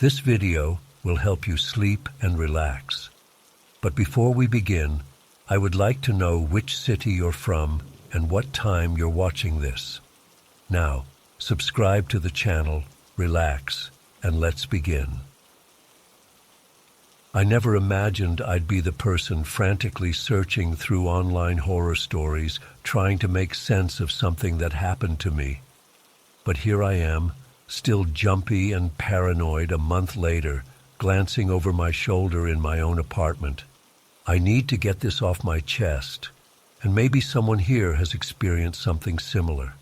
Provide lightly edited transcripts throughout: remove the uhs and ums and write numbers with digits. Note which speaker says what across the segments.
Speaker 1: This video will help you sleep and relax. But before we begin, I would like to know which city you're from and what time you're watching this. Now, subscribe to the channel, relax, and let's begin. I never imagined I'd be the person frantically searching through online horror stories, trying to make sense of something that happened to me. But here I am, still jumpy and paranoid a month later, glancing over my shoulder in my own apartment. I need to get this off my chest, and maybe someone here has experienced something similar.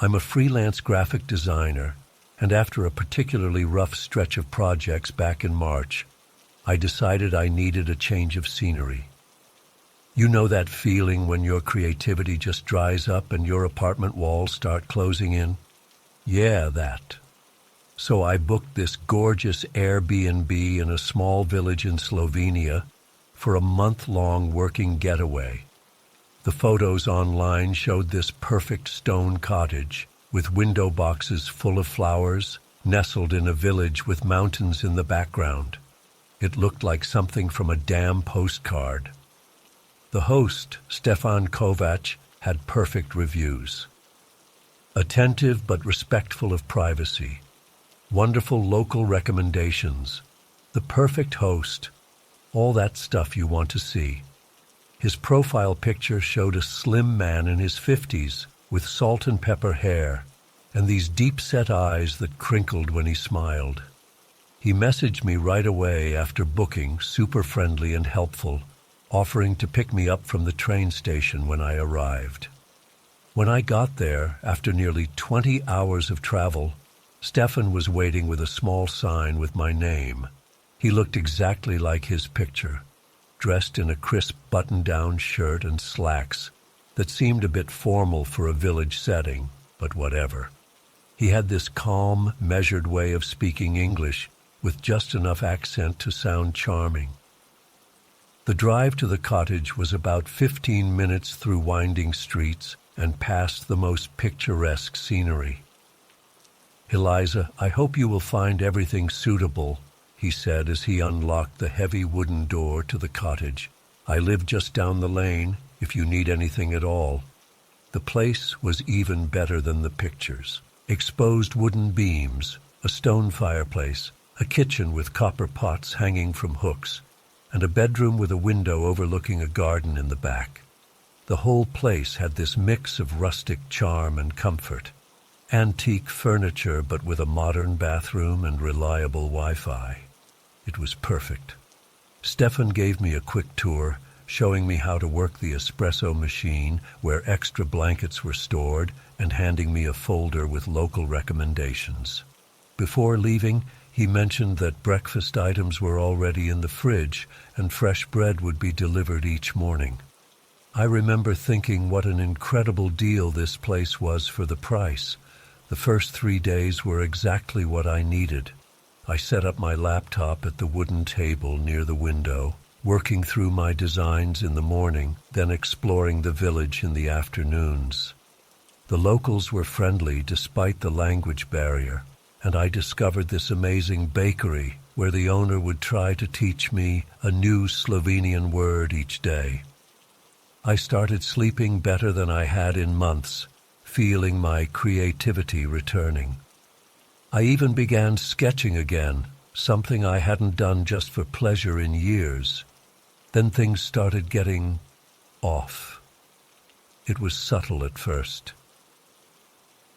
Speaker 1: I'm a freelance graphic designer, and after a particularly rough stretch of projects back in March, I decided I needed a change of scenery. You know that feeling when your creativity just dries up and your apartment walls start closing in? Yeah, that. So I booked this gorgeous Airbnb in a small village in Slovenia for a month-long working getaway. The photos online showed this perfect stone cottage with window boxes full of flowers, nestled in a village with mountains in the background. It looked like something from a damn postcard. The host, Stefan Kovac, had perfect reviews. Attentive but respectful of privacy. Wonderful local recommendations. The perfect host. All that stuff you want to see. His profile picture showed a slim man in his 50s with salt and pepper hair and these deep-set eyes that crinkled when he smiled. He messaged me right away after booking, super friendly and helpful, offering to pick me up from the train station when I arrived. When I got there, after nearly 20 hours of travel, Stefan was waiting with a small sign with my name. He looked exactly like his picture, dressed in a crisp button-down shirt and slacks that seemed a bit formal for a village setting, but whatever. He had this calm, measured way of speaking English with just enough accent to sound charming. The drive to the cottage was about 15 minutes through winding streets and past the most picturesque scenery. "Eliza, I hope you will find everything suitable," he said as he unlocked the heavy wooden door to the cottage. "I live just down the lane, if you need anything at all." The place was even better than the pictures. Exposed wooden beams, a stone fireplace, a kitchen with copper pots hanging from hooks, and a bedroom with a window overlooking a garden in the back. The whole place had this mix of rustic charm and comfort. Antique furniture, but with a modern bathroom and reliable Wi-Fi. It was perfect. Stefan gave me a quick tour, showing me how to work the espresso machine, where extra blankets were stored, and handing me a folder with local recommendations. Before leaving, he mentioned that breakfast items were already in the fridge and fresh bread would be delivered each morning. I remember thinking what an incredible deal this place was for the price. The first 3 days were exactly what I needed. I set up my laptop at the wooden table near the window, working through my designs in the morning, then exploring the village in the afternoons. The locals were friendly despite the language barrier, and I discovered this amazing bakery where the owner would try to teach me a new Slovenian word each day. I started sleeping better than I had in months, feeling my creativity returning. I even began sketching again, something I hadn't done just for pleasure in years. Then things started getting off. It was subtle at first.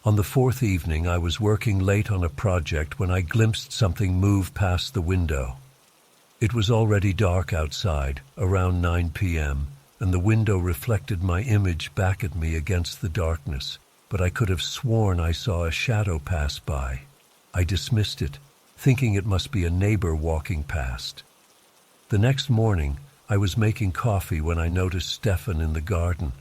Speaker 1: On the 4th evening, I was working late on a project when I glimpsed something move past the window. It was already dark outside, around 9 p.m., and the window reflected my image back at me against the darkness, but I could have sworn I saw a shadow pass by. I dismissed it, thinking it must be a neighbor walking past. The next morning, I was making coffee when I noticed Stefan in the garden.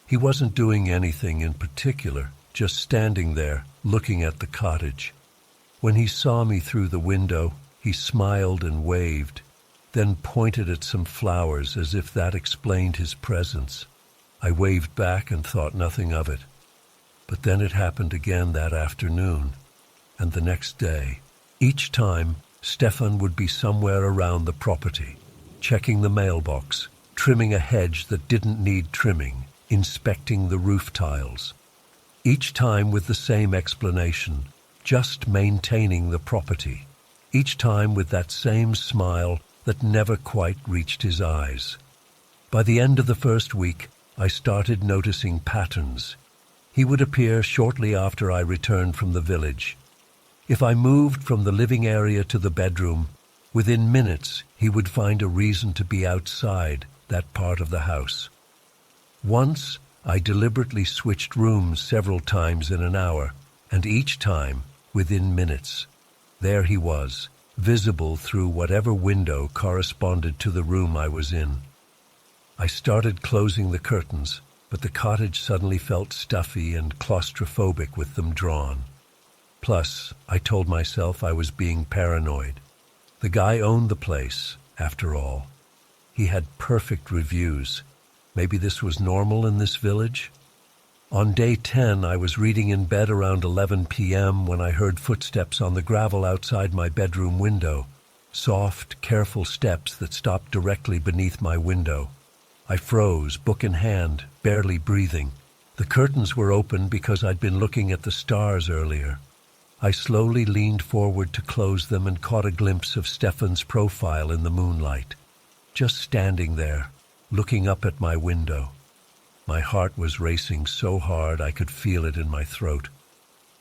Speaker 1: He wasn't doing anything in particular, just standing there, looking at the cottage. When he saw me through the window, he smiled and waved, then pointed at some flowers as if that explained his presence. I waved back and thought nothing of it. But then it happened again that afternoon, and the next day. Each time, Stefan would be somewhere around the property, checking the mailbox, trimming a hedge that didn't need trimming, inspecting the roof tiles. Each time with the same explanation, just maintaining the property. Each time with that same smile that never quite reached his eyes. By the end of the first week, I started noticing patterns. He would appear shortly after I returned from the village. If I moved from the living area to the bedroom, within minutes he would find a reason to be outside that part of the house. Once, I deliberately switched rooms several times in an hour, and each time, within minutes, there he was, visible through whatever window corresponded to the room I was in. I started closing the curtains, but the cottage suddenly felt stuffy and claustrophobic with them drawn. Plus, I told myself I was being paranoid. The guy owned the place, after all. He had perfect reviews. Maybe this was normal in this village? On day 10, I was reading in bed around 11 p.m. when I heard footsteps on the gravel outside my bedroom window. Soft, careful steps that stopped directly beneath my window. I froze, book in hand, barely breathing. The curtains were open because I'd been looking at the stars earlier. I slowly leaned forward to close them and caught a glimpse of Stefan's profile in the moonlight. Just standing there, looking up at my window. My heart was racing so hard I could feel it in my throat.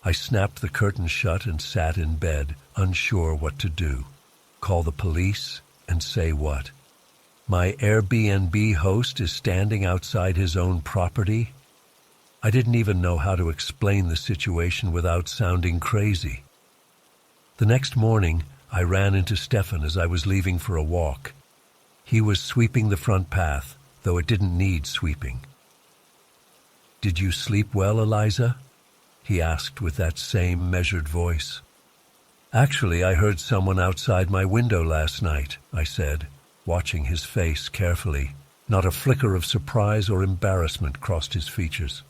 Speaker 1: I snapped the curtain shut and sat in bed, unsure what to do. Call the police and say what? My Airbnb host is standing outside his own property? I didn't even know how to explain the situation without sounding crazy. The next morning, I ran into Stefan as I was leaving for a walk. He was sweeping the front path, though it didn't need sweeping. "Did you sleep well, Eliza?" he asked with that same measured voice. "Actually, I heard someone outside my window last night," I said, watching his face carefully. Not a flicker of surprise or embarrassment crossed his features.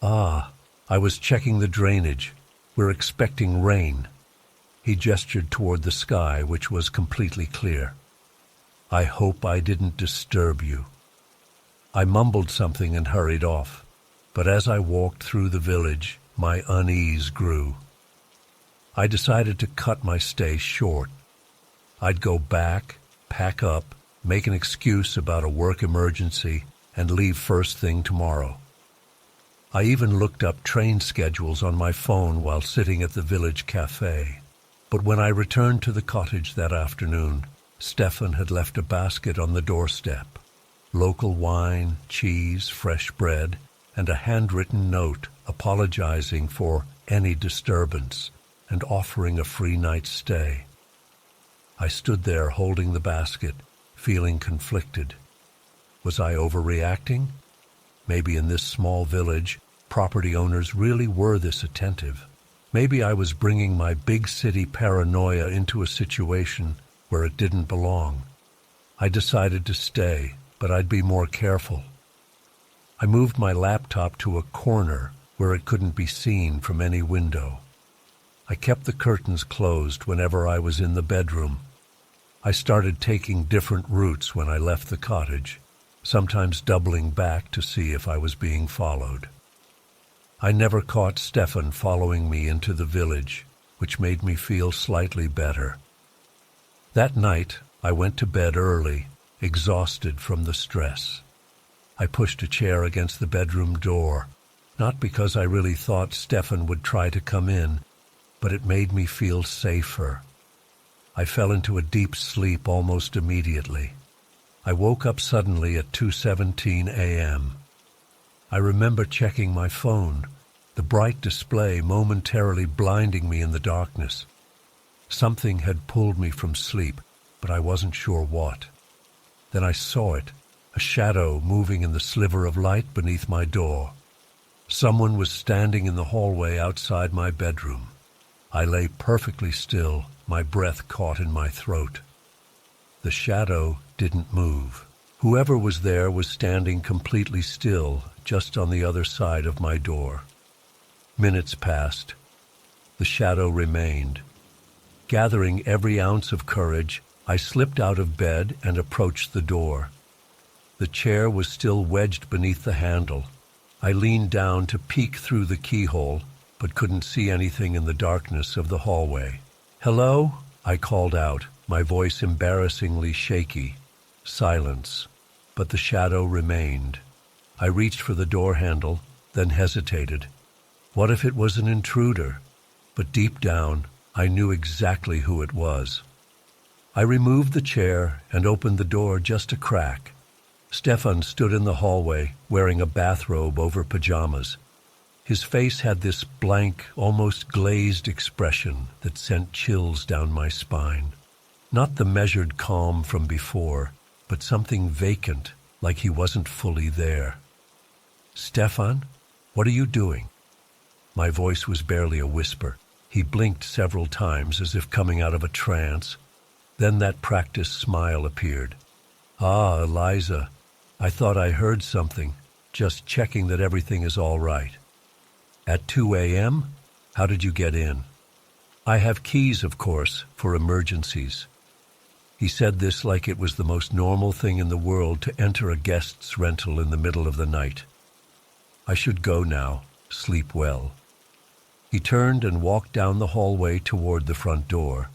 Speaker 1: "Ah, I was checking the drainage. We're expecting rain." He gestured toward the sky, which was completely clear. "I hope I didn't disturb you." I mumbled something and hurried off, but as I walked through the village, my unease grew. I decided to cut my stay short. I'd go back, pack up, make an excuse about a work emergency, and leave first thing tomorrow. I even looked up train schedules on my phone while sitting at the village cafe. But when I returned to the cottage that afternoon, Stefan had left a basket on the doorstep. Local wine, cheese, fresh bread, and a handwritten note apologizing for any disturbance and offering a free night's stay. I stood there holding the basket, feeling conflicted. Was I overreacting? Maybe in this small village, property owners really were this attentive. Maybe I was bringing my big city paranoia into a situation where it didn't belong. I decided to stay, but I'd be more careful. I moved my laptop to a corner where it couldn't be seen from any window. I kept the curtains closed whenever I was in the bedroom. I started taking different routes when I left the cottage, sometimes doubling back to see if I was being followed. I never caught Stefan following me into the village, which made me feel slightly better. That night, I went to bed early, exhausted from the stress. I pushed a chair against the bedroom door, not because I really thought Stefan would try to come in, but it made me feel safer. I fell into a deep sleep almost immediately. I woke up suddenly at 2:17 a.m. I remember checking my phone, the bright display momentarily blinding me in the darkness. Something had pulled me from sleep, but I wasn't sure what. Then I saw it, a shadow moving in the sliver of light beneath my door. Someone was standing in the hallway outside my bedroom. I lay perfectly still, my breath caught in my throat. The shadow didn't move. Whoever was there was standing completely still, just on the other side of my door. Minutes passed. The shadow remained. Gathering every ounce of courage, I slipped out of bed and approached the door. The chair was still wedged beneath the handle. I leaned down to peek through the keyhole, but couldn't see anything in the darkness of the hallway. "Hello?" I called out, my voice embarrassingly shaky. Silence, but the shadow remained. I reached for the door handle, then hesitated. What if it was an intruder? But deep down, I knew exactly who it was. I removed the chair and opened the door just a crack. Stefan stood in the hallway, wearing a bathrobe over pajamas. His face had this blank, almost glazed expression that sent chills down my spine. Not the measured calm from before, but something vacant, like he wasn't fully there. "Stefan, what are you doing?" My voice was barely a whisper. He blinked several times as if coming out of a trance. Then that practiced smile appeared. "Ah, Eliza, I thought I heard something, just checking that everything is all right." "At 2 a.m.? How did you get in?" "I have keys, of course, for emergencies." He said this like it was the most normal thing in the world to enter a guest's rental in the middle of the night. "I should go now. Sleep well." He turned and walked down the hallway toward the front door.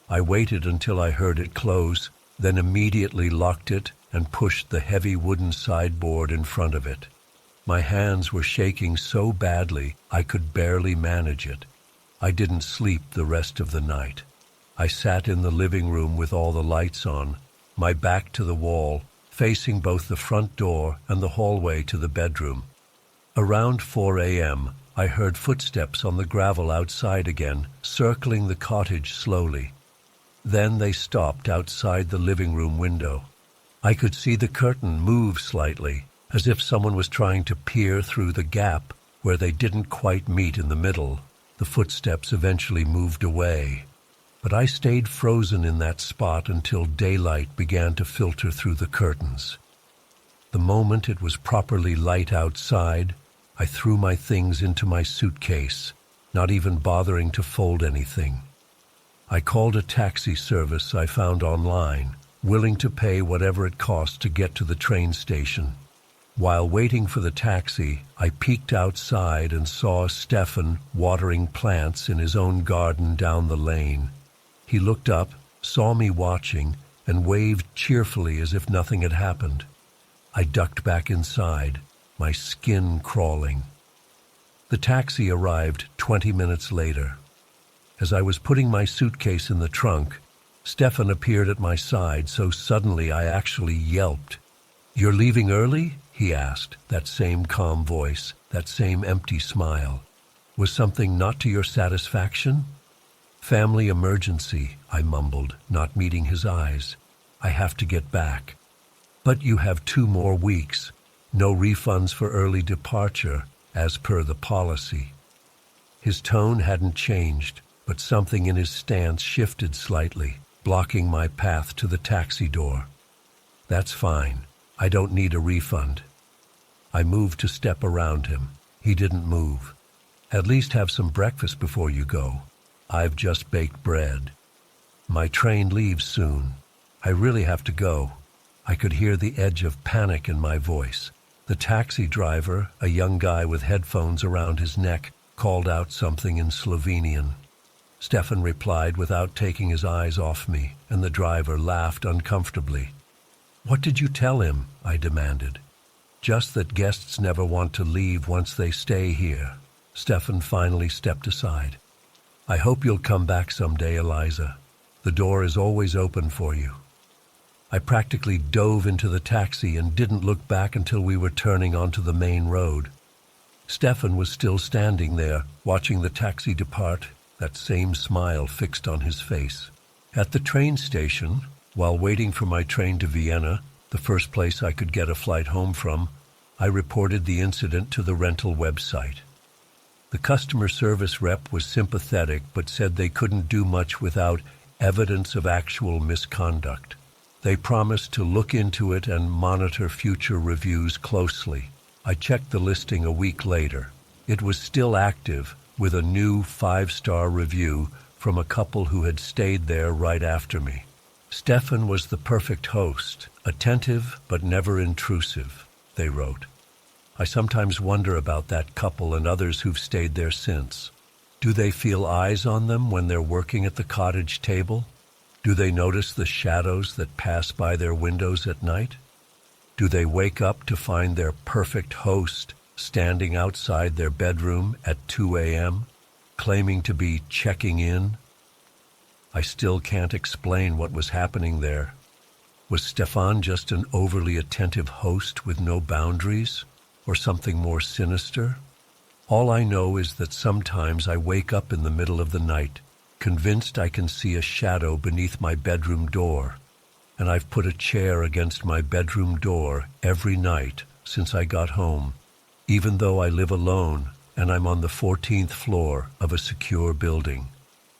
Speaker 1: I waited until I heard it close, then immediately locked it and pushed the heavy wooden sideboard in front of it. My hands were shaking so badly I could barely manage it. I didn't sleep the rest of the night. I sat in the living room with all the lights on, my back to the wall, facing both the front door and the hallway to the bedroom. Around 4 a.m., I heard footsteps on the gravel outside again, circling the cottage slowly. Then they stopped outside the living room window. I could see the curtain move slightly, as if someone was trying to peer through the gap where they didn't quite meet in the middle. The footsteps eventually moved away, but I stayed frozen in that spot until daylight began to filter through the curtains. The moment it was properly light outside, I threw my things into my suitcase, not even bothering to fold anything. I called a taxi service I found online, willing to pay whatever it cost to get to the train station. While waiting for the taxi, I peeked outside and saw Stefan watering plants in his own garden down the lane. He looked up, saw me watching, and waved cheerfully as if nothing had happened. I ducked back inside, my skin crawling. The taxi arrived 20 minutes later. As I was putting my suitcase in the trunk, Stefan appeared at my side so suddenly I actually yelped. "You're leaving early?" he asked, that same calm voice, that same empty smile. "Was something not to your satisfaction?" "Family emergency," I mumbled, not meeting his eyes. "I have to get back." "But you have 2 more weeks. No refunds for early departure, as per the policy." His tone hadn't changed, but something in his stance shifted slightly, blocking my path to the taxi door. "That's fine. I don't need a refund." I moved to step around him. He didn't move. "At least have some breakfast before you go." "I've just baked bread." "My train leaves soon. I really have to go." I could hear the edge of panic in my voice. The taxi driver, a young guy with headphones around his neck, called out something in Slovenian. Stefan replied without taking his eyes off me, and the driver laughed uncomfortably. "What did you tell him?" I demanded. "Just that guests never want to leave once they stay here." Stefan finally stepped aside. "I hope you'll come back someday, Eliza. The door is always open for you." I practically dove into the taxi and didn't look back until we were turning onto the main road. Stefan was still standing there, watching the taxi depart, that same smile fixed on his face. At the train station, while waiting for my train to Vienna, the first place I could get a flight home from, I reported the incident to the rental website. The customer service rep was sympathetic but said they couldn't do much without evidence of actual misconduct. They promised to look into it and monitor future reviews closely. I checked the listing a week later. It was still active, with a new 5-star review from a couple who had stayed there right after me. Stefan was the perfect host, attentive but never intrusive, they wrote. I sometimes wonder about that couple and others who've stayed there since. Do they feel eyes on them when they're working at the cottage table? Do they notice the shadows that pass by their windows at night? Do they wake up to find their perfect host standing outside their bedroom at 2 a.m., claiming to be checking in? I still can't explain what was happening there. Was Stefan just an overly attentive host with no boundaries, or something more sinister? All I know is that sometimes I wake up in the middle of the night, convinced I can see a shadow beneath my bedroom door, and I've put a chair against my bedroom door every night since I got home, even though I live alone and I'm on the 14th floor of a secure building,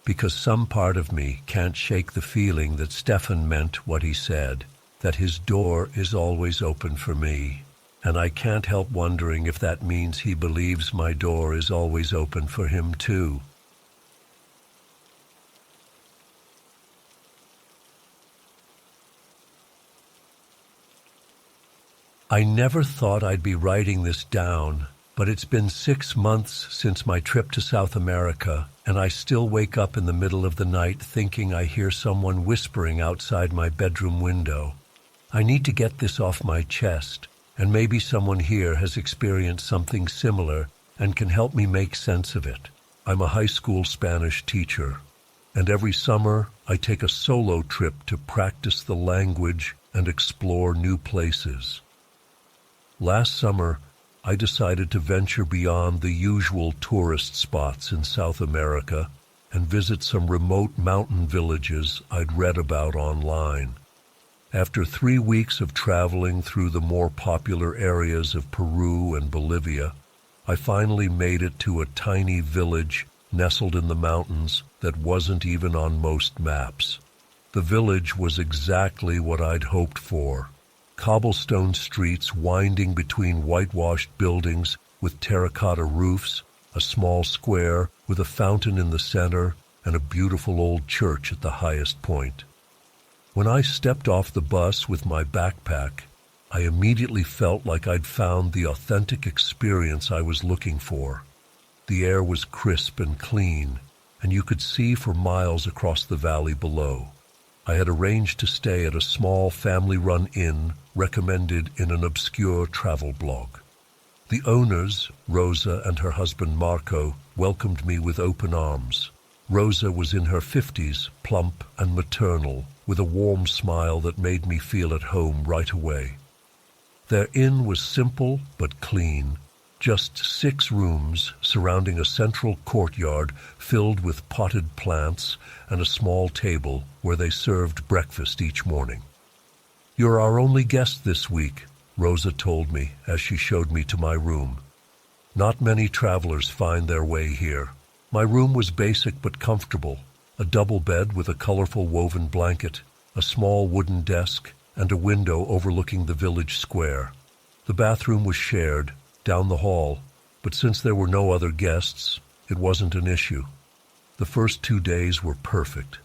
Speaker 1: because some part of me can't shake the feeling that Stefan meant what he said, that his door is always open for me, and I can't help wondering if that means he believes my door is always open for him too. I never thought I'd be writing this down, but it's been 6 months since my trip to South America, and I still wake up in the middle of the night thinking I hear someone whispering outside my bedroom window. I need to get this off my chest, and maybe someone here has experienced something similar and can help me make sense of it. I'm a high school Spanish teacher, and every summer I take a solo trip to practice the language and explore new places. Last summer, I decided to venture beyond the usual tourist spots in South America and visit some remote mountain villages I'd read about online. After 3 weeks of traveling through the more popular areas of Peru and Bolivia, I finally made it to a tiny village nestled in the mountains that wasn't even on most maps. The village was exactly what I'd hoped for. Cobblestone streets winding between whitewashed buildings with terracotta roofs, a small square with a fountain in the center, and a beautiful old church at the highest point. When I stepped off the bus with my backpack, I immediately felt like I'd found the authentic experience I was looking for. The air was crisp and clean, and you could see for miles across the valley below. I had arranged to stay at a small family-run inn recommended in an obscure travel blog. The owners, Rosa and her husband Marco, welcomed me with open arms. Rosa was in her 50s, plump and maternal, with a warm smile that made me feel at home right away. Their inn was simple but clean, just 6 rooms surrounding a central courtyard filled with potted plants and a small table where they served breakfast each morning. "You're our only guest this week," Rosa told me as she showed me to my room. "Not many travelers find their way here." My room was basic but comfortable, a double bed with a colorful woven blanket, a small wooden desk, and a window overlooking the village square. The bathroom was shared, down the hall, but since there were no other guests, it wasn't an issue. The first 2 days were perfect.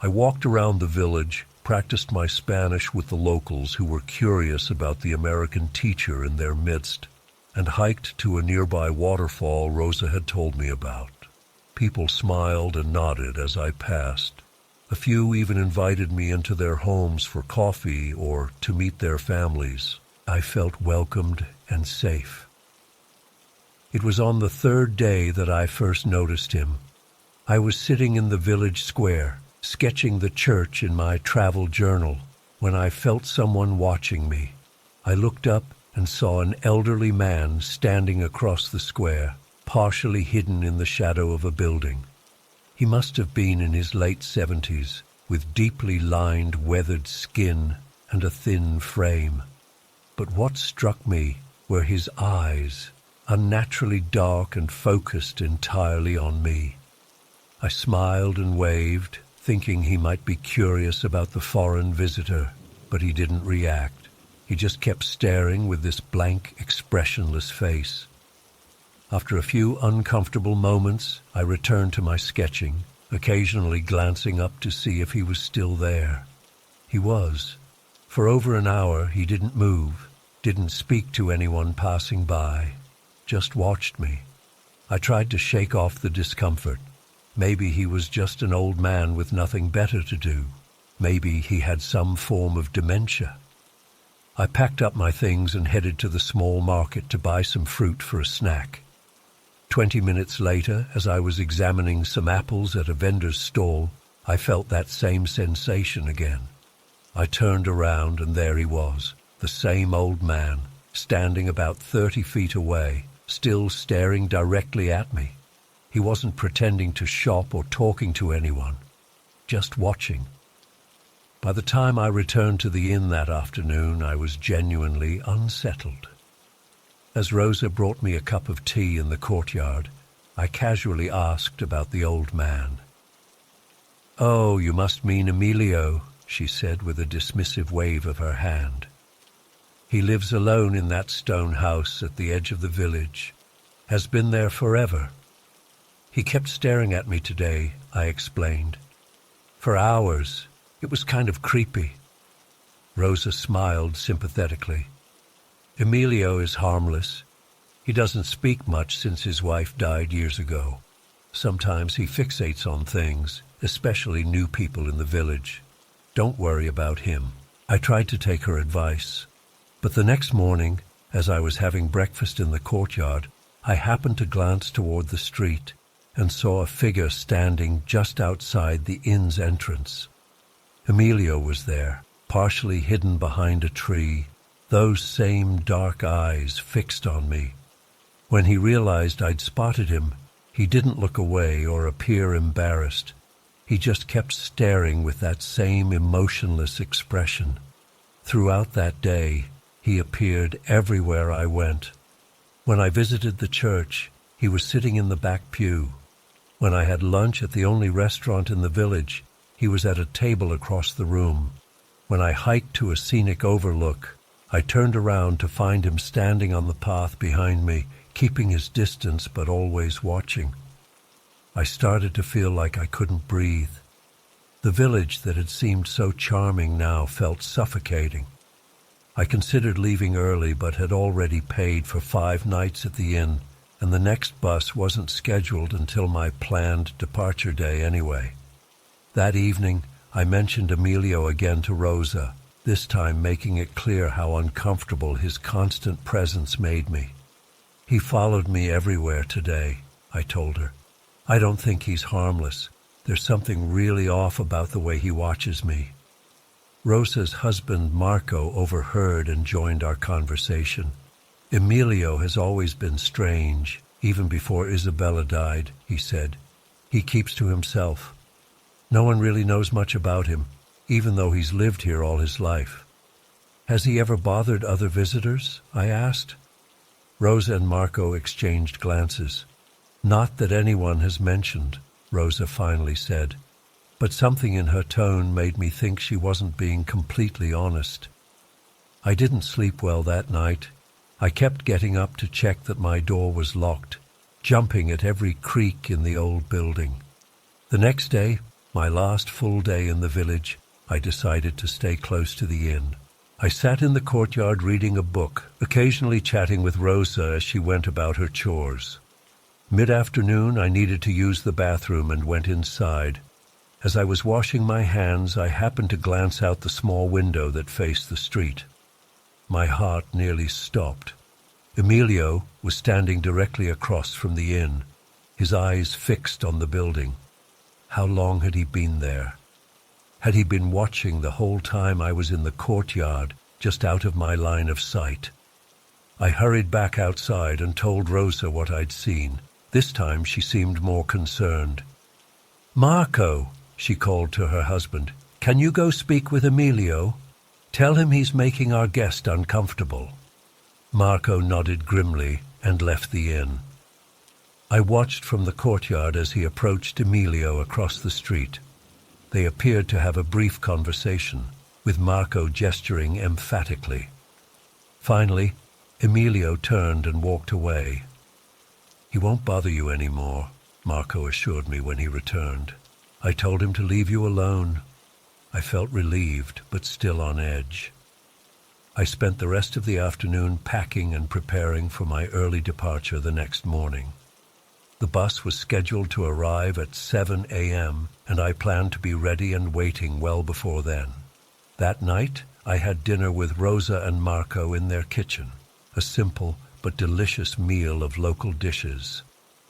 Speaker 1: I walked around the village, practiced my Spanish with the locals who were curious about the American teacher in their midst, and hiked to a nearby waterfall Rosa had told me about. People smiled and nodded as I passed. A few even invited me into their homes for coffee or to meet their families. I felt welcomed and safe. It was on the 3rd day that I first noticed him. I was sitting in the village square, sketching the church in my travel journal, when I felt someone watching me. I looked up and saw an elderly man standing across the square, partially hidden in the shadow of a building. He must have been in his late 70s, with deeply lined, weathered skin and a thin frame. But what struck me were his eyes, unnaturally dark and focused entirely on me. I smiled and waved, thinking he might be curious about the foreign visitor, but he didn't react. He just kept staring with this blank, expressionless face. After a few uncomfortable moments, I returned to my sketching, occasionally glancing up to see if he was still there. He was. For over an hour he didn't move, didn't speak to anyone passing by, just watched me. I tried to shake off the discomfort. Maybe he was just an old man with nothing better to do. Maybe he had some form of dementia. I packed up my things and headed to the small market to buy some fruit for a snack. 20 minutes later, as I was examining some apples at a vendor's stall, I felt that same sensation again. I turned around and there he was, the same old man, standing about 30 feet away, still staring directly at me. He wasn't pretending to shop or talking to anyone, just watching. By the time I returned to the inn that afternoon, I was genuinely unsettled. As Rosa brought me a cup of tea in the courtyard, I casually asked about the old man. "Oh, you must mean Emilio," she said with a dismissive wave of her hand. "He lives alone in that stone house at the edge of the village. Has been there forever." "He kept staring at me today," I explained. "For hours. It was kind of creepy." Rosa smiled sympathetically. "Emilio is harmless. He doesn't speak much since his wife died years ago. Sometimes he fixates on things, especially new people in the village. Don't worry about him." I tried to take her advice. But the next morning, as I was having breakfast in the courtyard, I happened to glance toward the street and saw a figure standing just outside the inn's entrance. Emilio was there, partially hidden behind a tree, those same dark eyes fixed on me. When he realized I'd spotted him, he didn't look away or appear embarrassed. He just kept staring with that same emotionless expression. Throughout that day, he appeared everywhere I went. When I visited the church, he was sitting in the back pew. When I had lunch at the only restaurant in the village, he was at a table across the room. When I hiked to a scenic overlook, I turned around to find him standing on the path behind me, keeping his distance but always watching. I started to feel like I couldn't breathe. The village that had seemed so charming now felt suffocating. I considered leaving early but had already paid for 5 nights at the inn, and the next bus wasn't scheduled until my planned departure day anyway. That evening, I mentioned Emilio again to Rosa, this time making it clear how uncomfortable his constant presence made me. "He followed me everywhere today," I told her. "I don't think he's harmless. There's something really off about the way he watches me." Rosa's husband, Marco, overheard and joined our conversation. "Emilio has always been strange, even before Isabella died," he said. "He keeps to himself. No one really knows much about him, even though he's lived here all his life." "Has he ever bothered other visitors?" I asked. Rosa and Marco exchanged glances. "Not that anyone has mentioned," Rosa finally said, but something in her tone made me think she wasn't being completely honest. I didn't sleep well that night. I kept getting up to check that my door was locked, jumping at every creak in the old building. The next day, my last full day in the village, I decided to stay close to the inn. I sat in the courtyard reading a book, occasionally chatting with Rosa as she went about her chores. Mid-afternoon, I needed to use the bathroom and went inside. As I was washing my hands, I happened to glance out the small window that faced the street. My heart nearly stopped. Emilio was standing directly across from the inn, his eyes fixed on the building. How long had he been there? Had he been watching the whole time I was in the courtyard, just out of my line of sight? I hurried back outside and told Rosa what I'd seen. This time she seemed more concerned. "Marco," she called to her husband, "can you go speak with Emilio? Tell him he's making our guest uncomfortable." Marco nodded grimly and left the inn. I watched from the courtyard as he approached Emilio across the street. They appeared to have a brief conversation, with Marco gesturing emphatically. Finally, Emilio turned and walked away. "He won't bother you anymore," Marco assured me when he returned. I told him to leave you alone. I felt relieved, but still on edge. I spent the rest of the afternoon packing and preparing for my early departure the next morning. The bus was scheduled to arrive at 7 a.m., and I planned to be ready and waiting well before then. That night, I had dinner with Rosa and Marco in their kitchen, a simple but delicious meal of local dishes.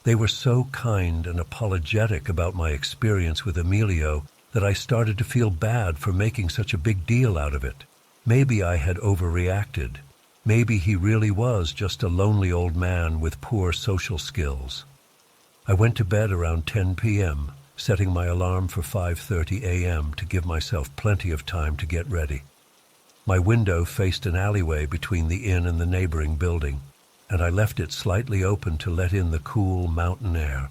Speaker 1: They were so kind and apologetic about my experience with Emilio that I started to feel bad for making such a big deal out of it. Maybe I had overreacted. Maybe he really was just a lonely old man with poor social skills. I went to bed around 10 p.m., setting my alarm for 5:30 a.m. to give myself plenty of time to get ready. My window faced an alleyway between the inn and the neighboring building, and I left it slightly open to let in the cool mountain air.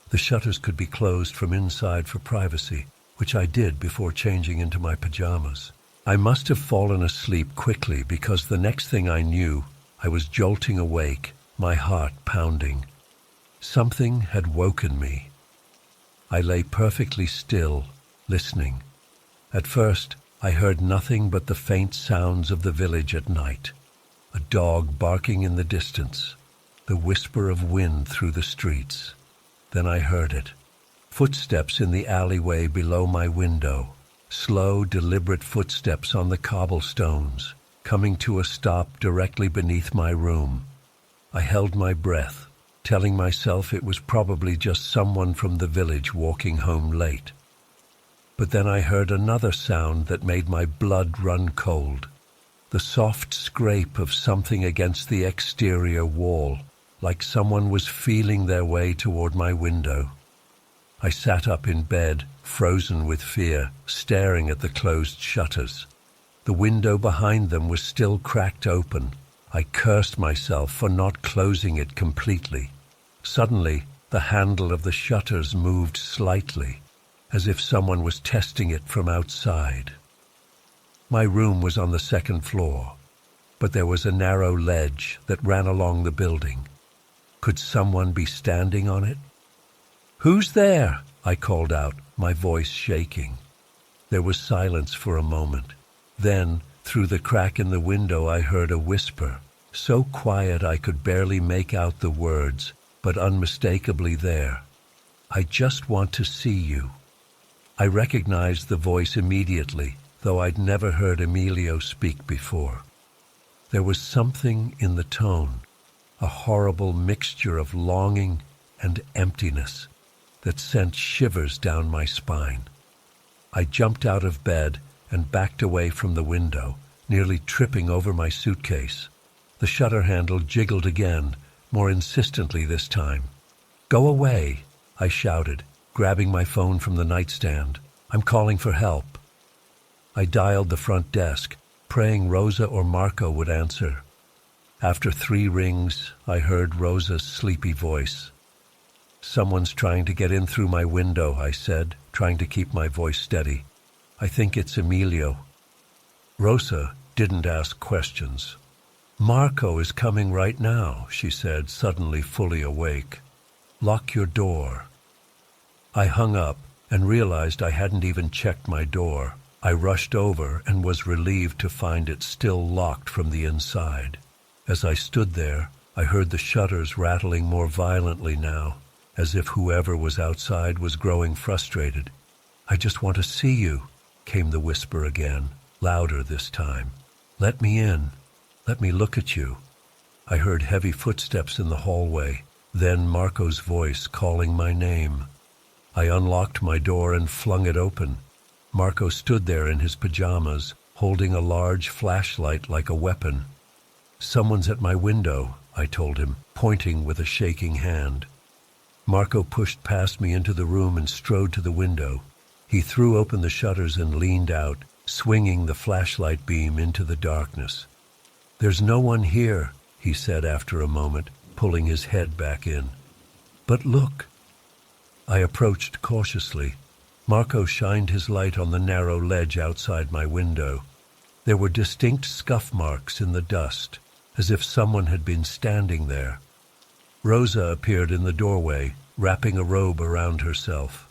Speaker 1: The shutters could be closed from inside for privacy, which I did before changing into my pajamas. I must have fallen asleep quickly because the next thing I knew, I was jolting awake, my heart pounding. Something had woken me. I lay perfectly still, listening. At first, I heard nothing but the faint sounds of the village at night. A dog barking in the distance, the whisper of wind through the streets. Then I heard it. Footsteps in the alleyway below my window. Slow, deliberate footsteps on the cobblestones, coming to a stop directly beneath my room. I held my breath, telling myself it was probably just someone from the village walking home late. But then I heard another sound that made my blood run cold. The soft scrape of something against the exterior wall, like someone was feeling their way toward my window. I sat up in bed, frozen with fear, staring at the closed shutters. The window behind them was still cracked open. I cursed myself for not closing it completely. Suddenly, the handle of the shutters moved slightly, as if someone was testing it from outside. My room was on the second floor, but there was a narrow ledge that ran along the building. Could someone be standing on it? "Who's there?" I called out, my voice shaking. There was silence for a moment. Then, through the crack in the window, I heard a whisper, so quiet I could barely make out the words, but unmistakably there. "I just want to see you." I recognized the voice immediately, though I'd never heard Emilio speak before. There was something in the tone, a horrible mixture of longing and emptiness that sent shivers down my spine. I jumped out of bed and backed away from the window, nearly tripping over my suitcase. The shutter handle jiggled again, more insistently this time. "Go away," I shouted, grabbing my phone from the nightstand. "I'm calling for help." I dialed the front desk, praying Rosa or Marco would answer. After 3 rings, I heard Rosa's sleepy voice. "Someone's trying to get in through my window," I said, trying to keep my voice steady. "I think it's Emilio." Rosa didn't ask questions. "Marco is coming right now," she said, suddenly fully awake. "Lock your door." I hung up and realized I hadn't even checked my door. I rushed over and was relieved to find it still locked from the inside. As I stood there, I heard the shutters rattling more violently now, as if whoever was outside was growing frustrated. "I just want to see you," came the whisper again, louder this time. "Let me in. Let me look at you." I heard heavy footsteps in the hallway, then Marco's voice calling my name. I unlocked my door and flung it open. Marco stood there in his pajamas, holding a large flashlight like a weapon. "Someone's at my window," I told him, pointing with a shaking hand. Marco pushed past me into the room and strode to the window. He threw open the shutters and leaned out, swinging the flashlight beam into the darkness. "There's no one here," he said after a moment, pulling his head back in. "But look." I approached cautiously. Marco shined his light on the narrow ledge outside my window. There were distinct scuff marks in the dust, as if someone had been standing there. Rosa appeared in the doorway, wrapping a robe around herself.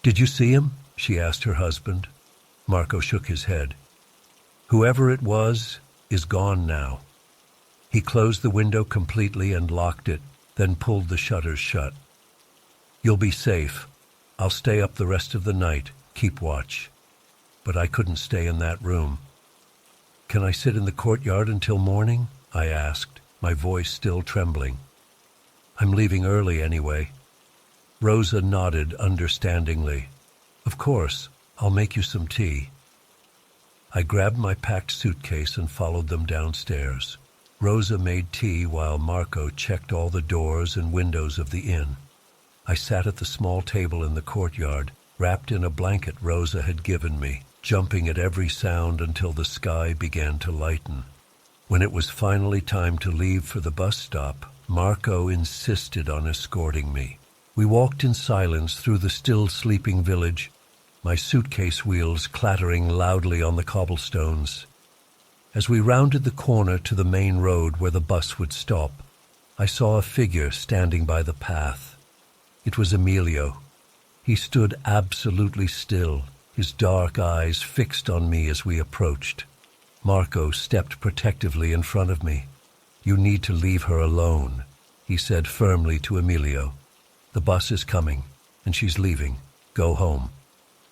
Speaker 1: "Did you see him?" she asked her husband. Marco shook his head. "Whoever it was is gone now." He closed the window completely and locked it, then pulled the shutters shut. "You'll be safe. I'll stay up the rest of the night, keep watch." But I couldn't stay in that room. "Can I sit in the courtyard until morning?" I asked, my voice still trembling. "I'm leaving early anyway." Rosa nodded understandingly. "Of course, I'll make you some tea." I grabbed my packed suitcase and followed them downstairs. Rosa made tea while Marco checked all the doors and windows of the inn. I sat at the small table in the courtyard, wrapped in a blanket Rosa had given me, jumping at every sound until the sky began to lighten. When it was finally time to leave for the bus stop, Marco insisted on escorting me. We walked in silence through the still sleeping village, my suitcase wheels clattering loudly on the cobblestones. As we rounded the corner to the main road where the bus would stop, I saw a figure standing by the path. It was Emilio. He stood absolutely still, his dark eyes fixed on me as we approached. Marco stepped protectively in front of me. "You need to leave her alone," he said firmly to Emilio. "The bus is coming, and she's leaving. Go home."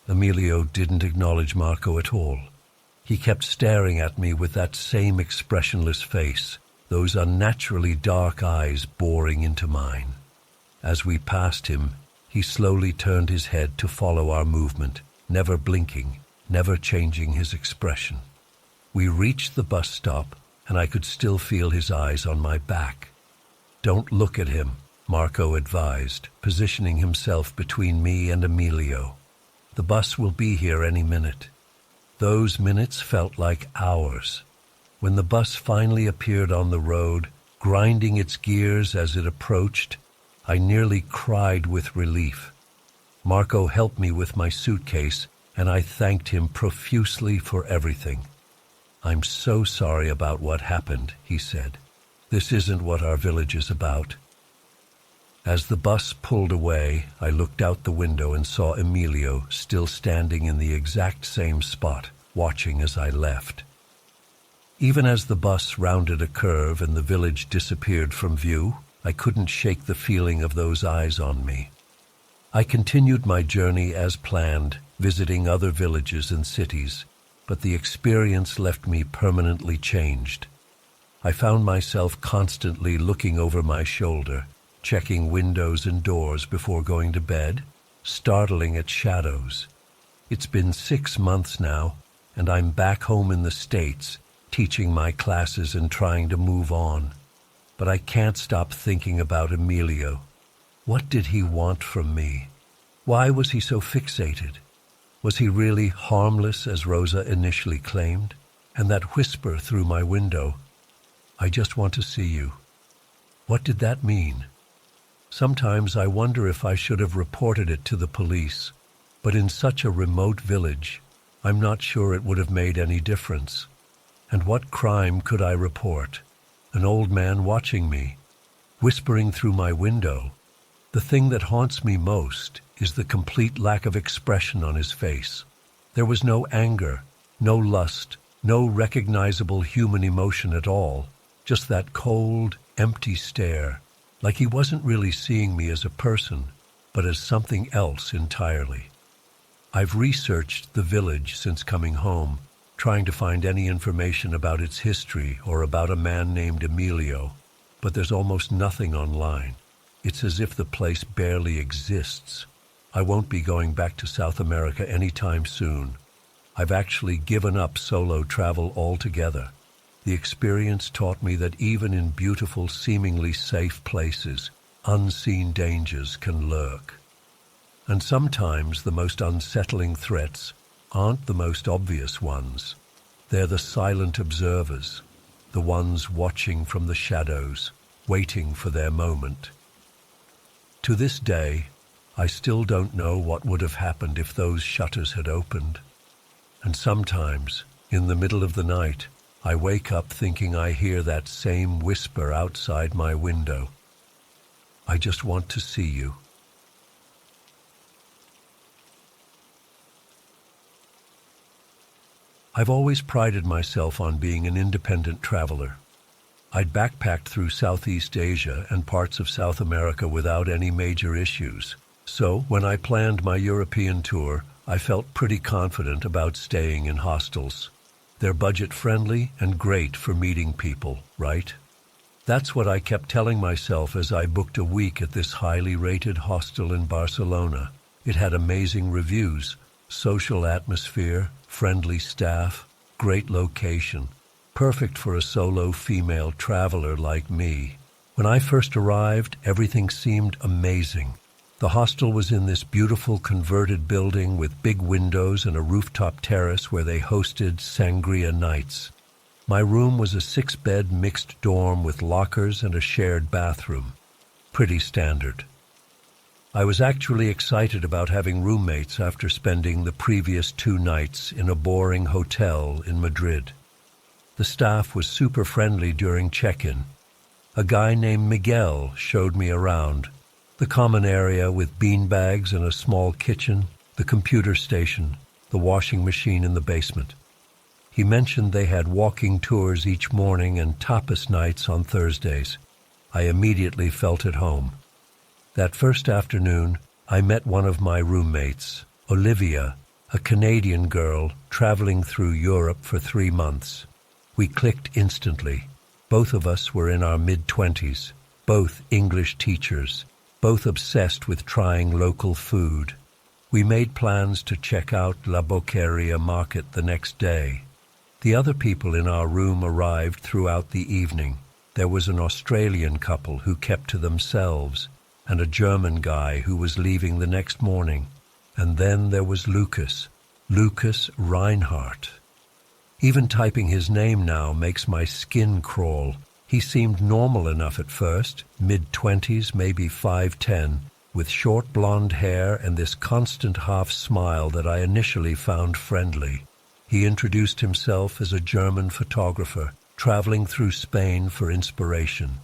Speaker 1: Emilio didn't acknowledge Marco at all. He kept staring at me with that same expressionless face, those unnaturally dark eyes boring into mine. As we passed him, he slowly turned his head to follow our movement, never blinking, never changing his expression. We reached the bus stop, and I could still feel his eyes on my back. "Don't look at him," Marco advised, positioning himself between me and Emilio. "The bus will be here any minute." Those minutes felt like hours. When the bus finally appeared on the road, grinding its gears as it approached, I nearly cried with relief. Marco helped me with my suitcase, and I thanked him profusely for everything. "I'm so sorry about what happened," he said. "This isn't what our village is about." As the bus pulled away, I looked out the window and saw Emilio still standing in the exact same spot, watching as I left. Even as the bus rounded a curve and the village disappeared from view, I couldn't shake the feeling of those eyes on me. I continued my journey as planned, visiting other villages and cities, but the experience left me permanently changed. I found myself constantly looking over my shoulder, checking windows and doors before going to bed, startling at shadows. It's been 6 months now, and I'm back home in the States, teaching my classes and trying to move on. But I can't stop thinking about Emilio. What did he want from me? Why was he so fixated? Was he really harmless as Rosa initially claimed? And that whisper through my window, "I just want to see you." What did that mean? Sometimes I wonder if I should have reported it to the police, but in such a remote village, I'm not sure it would have made any difference. And what crime could I report? An old man watching me, whispering through my window. The thing that haunts me most is the complete lack of expression on his face. There was no anger, no lust, no recognizable human emotion at all, just that cold, empty stare, like he wasn't really seeing me as a person, but as something else entirely. I've researched the village since coming home, trying to find any information about its history or about a man named Emilio, but there's almost nothing online. It's as if the place barely exists. I won't be going back to South America anytime soon. I've actually given up solo travel altogether. The experience taught me that even in beautiful, seemingly safe places, unseen dangers can lurk. And sometimes the most unsettling threats aren't the most obvious ones. They're the silent observers, the ones watching from the shadows, waiting for their moment. To this day, I still don't know what would have happened if those shutters had opened. And sometimes, in the middle of the night, I wake up thinking I hear that same whisper outside my window. "I just want to see you." I've always prided myself on being an independent traveler. I'd backpacked through Southeast Asia and parts of South America without any major issues. So, when I planned my European tour, I felt pretty confident about staying in hostels. They're budget-friendly and great for meeting people, right? That's what I kept telling myself as I booked a week at this highly rated hostel in Barcelona. It had amazing reviews, social atmosphere, friendly staff, great location. Perfect for a solo female traveler like me. When I first arrived, everything seemed amazing. The hostel was in this beautiful converted building with big windows and a rooftop terrace where they hosted sangria nights. My room was a 6-bed mixed dorm with lockers and a shared bathroom. Pretty standard. I was actually excited about having roommates after spending the previous 2 nights in a boring hotel in Madrid. The staff was super friendly during check-in. A guy named Miguel showed me around. The common area with beanbags and a small kitchen, the computer station, the washing machine in the basement. He mentioned they had walking tours each morning and tapas nights on Thursdays. I immediately felt at home. That first afternoon, I met one of my roommates, Olivia, a Canadian girl traveling through Europe for 3 months. We clicked instantly. Both of us were in our mid-20s, both English teachers, both obsessed with trying local food. We made plans to check out La Boqueria market the next day. The other people in our room arrived throughout the evening. There was an Australian couple who kept to themselves, and a German guy who was leaving the next morning. And then there was Lucas Reinhardt. Even typing his name now makes my skin crawl. He seemed normal enough at first, mid-20s, maybe 5'10", with short blonde hair and this constant half smile that I initially found friendly. He introduced himself as a German photographer, traveling through Spain for inspiration.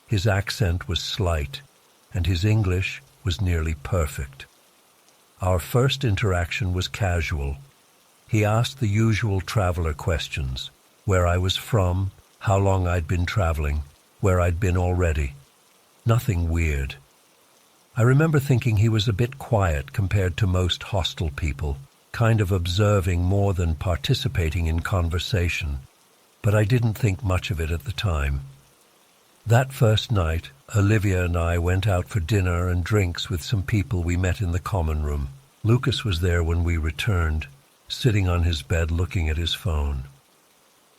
Speaker 1: His accent was slight, and his English was nearly perfect. Our first interaction was casual. He asked the usual traveler questions: where I was from, how long I'd been traveling, where I'd been already. Nothing weird. I remember thinking he was a bit quiet compared to most hostel people, kind of observing more than participating in conversation, but I didn't think much of it at the time. That first night, Olivia and I went out for dinner and drinks with some people we met in the common room. Lucas was there when we returned, sitting on his bed looking at his phone.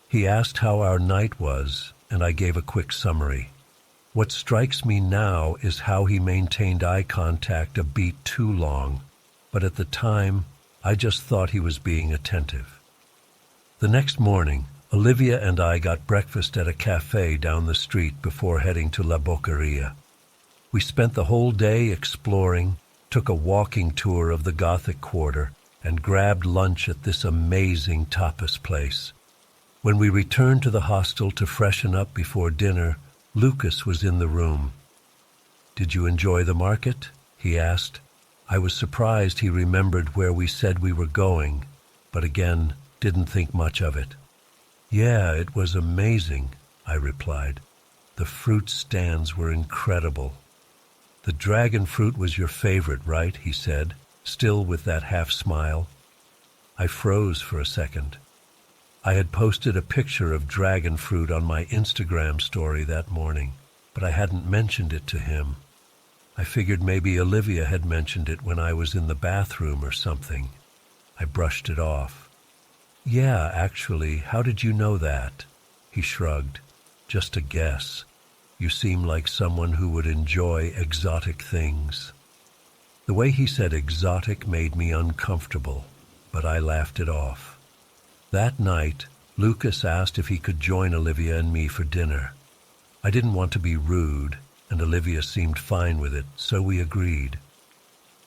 Speaker 1: He asked how our night was, and I gave a quick summary. What strikes me now is how he maintained eye contact a beat too long, but at the time, I just thought he was being attentive. The next morning, Olivia and I got breakfast at a cafe down the street before heading to La Boqueria. We spent the whole day exploring, took a walking tour of the Gothic Quarter, and grabbed lunch at this amazing tapas place. When we returned to the hostel to freshen up before dinner, Lucas was in the room. "Did you enjoy the market?" he asked. I was surprised he remembered where we said we were going, but again, didn't think much of it. "Yeah, it was amazing," I replied. "The fruit stands were incredible." "The dragon fruit was your favorite, right?" he said, still with that half smile. I froze for a second. I had posted a picture of dragon fruit on my Instagram story that morning, but I hadn't mentioned it to him. I figured maybe Olivia had mentioned it when I was in the bathroom or something. I brushed it off. "Yeah, actually, how did you know that?" He shrugged. "Just a guess. You seem like someone who would enjoy exotic things." The way he said exotic made me uncomfortable, but I laughed it off. That night, Lucas asked if he could join Olivia and me for dinner. I didn't want to be rude, and Olivia seemed fine with it, so we agreed.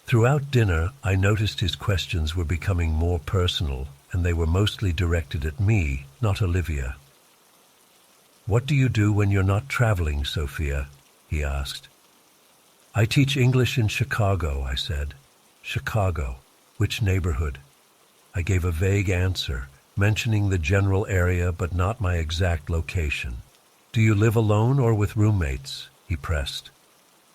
Speaker 1: Throughout dinner, I noticed his questions were becoming more personal, and they were mostly directed at me, not Olivia. "What do you do when you're not traveling, Sophia?" he asked. "I teach English in Chicago," I said. "Chicago? Which neighborhood?" I gave a vague answer, mentioning the general area but not my exact location. "Do you live alone or with roommates?" he pressed.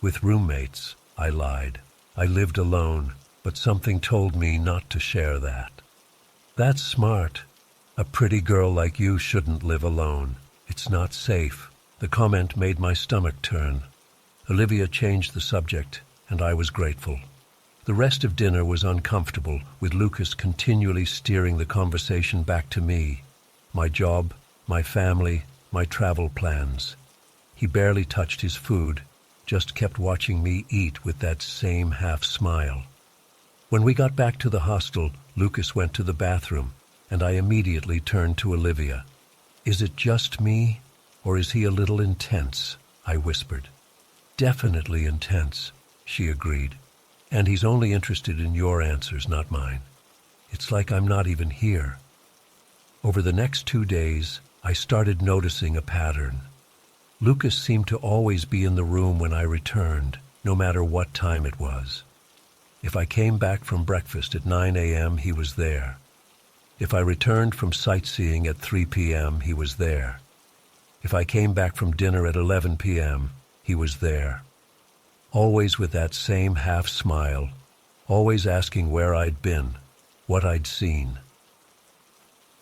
Speaker 1: "With roommates," I lied. I lived alone, but something told me not to share that. "That's smart. A pretty girl like you shouldn't live alone. It's not safe." The comment made my stomach turn. Olivia changed the subject, and I was grateful. The rest of dinner was uncomfortable, with Lucas continually steering the conversation back to me, my job, my family, my travel plans. He barely touched his food, just kept watching me eat with that same half-smile. When we got back to the hostel, Lucas went to the bathroom, and I immediately turned to Olivia. "Is it just me, or is he a little intense?" I whispered. "Definitely intense," she agreed. "And he's only interested in your answers, not mine. It's like I'm not even here." Over the next 2 days, I started noticing a pattern. Lucas seemed to always be in the room when I returned, no matter what time it was. If I came back from breakfast at 9 a.m., he was there. If I returned from sightseeing at 3 p.m., he was there. If I came back from dinner at 11 p.m., he was there. Always with that same half-smile, always asking where I'd been, what I'd seen.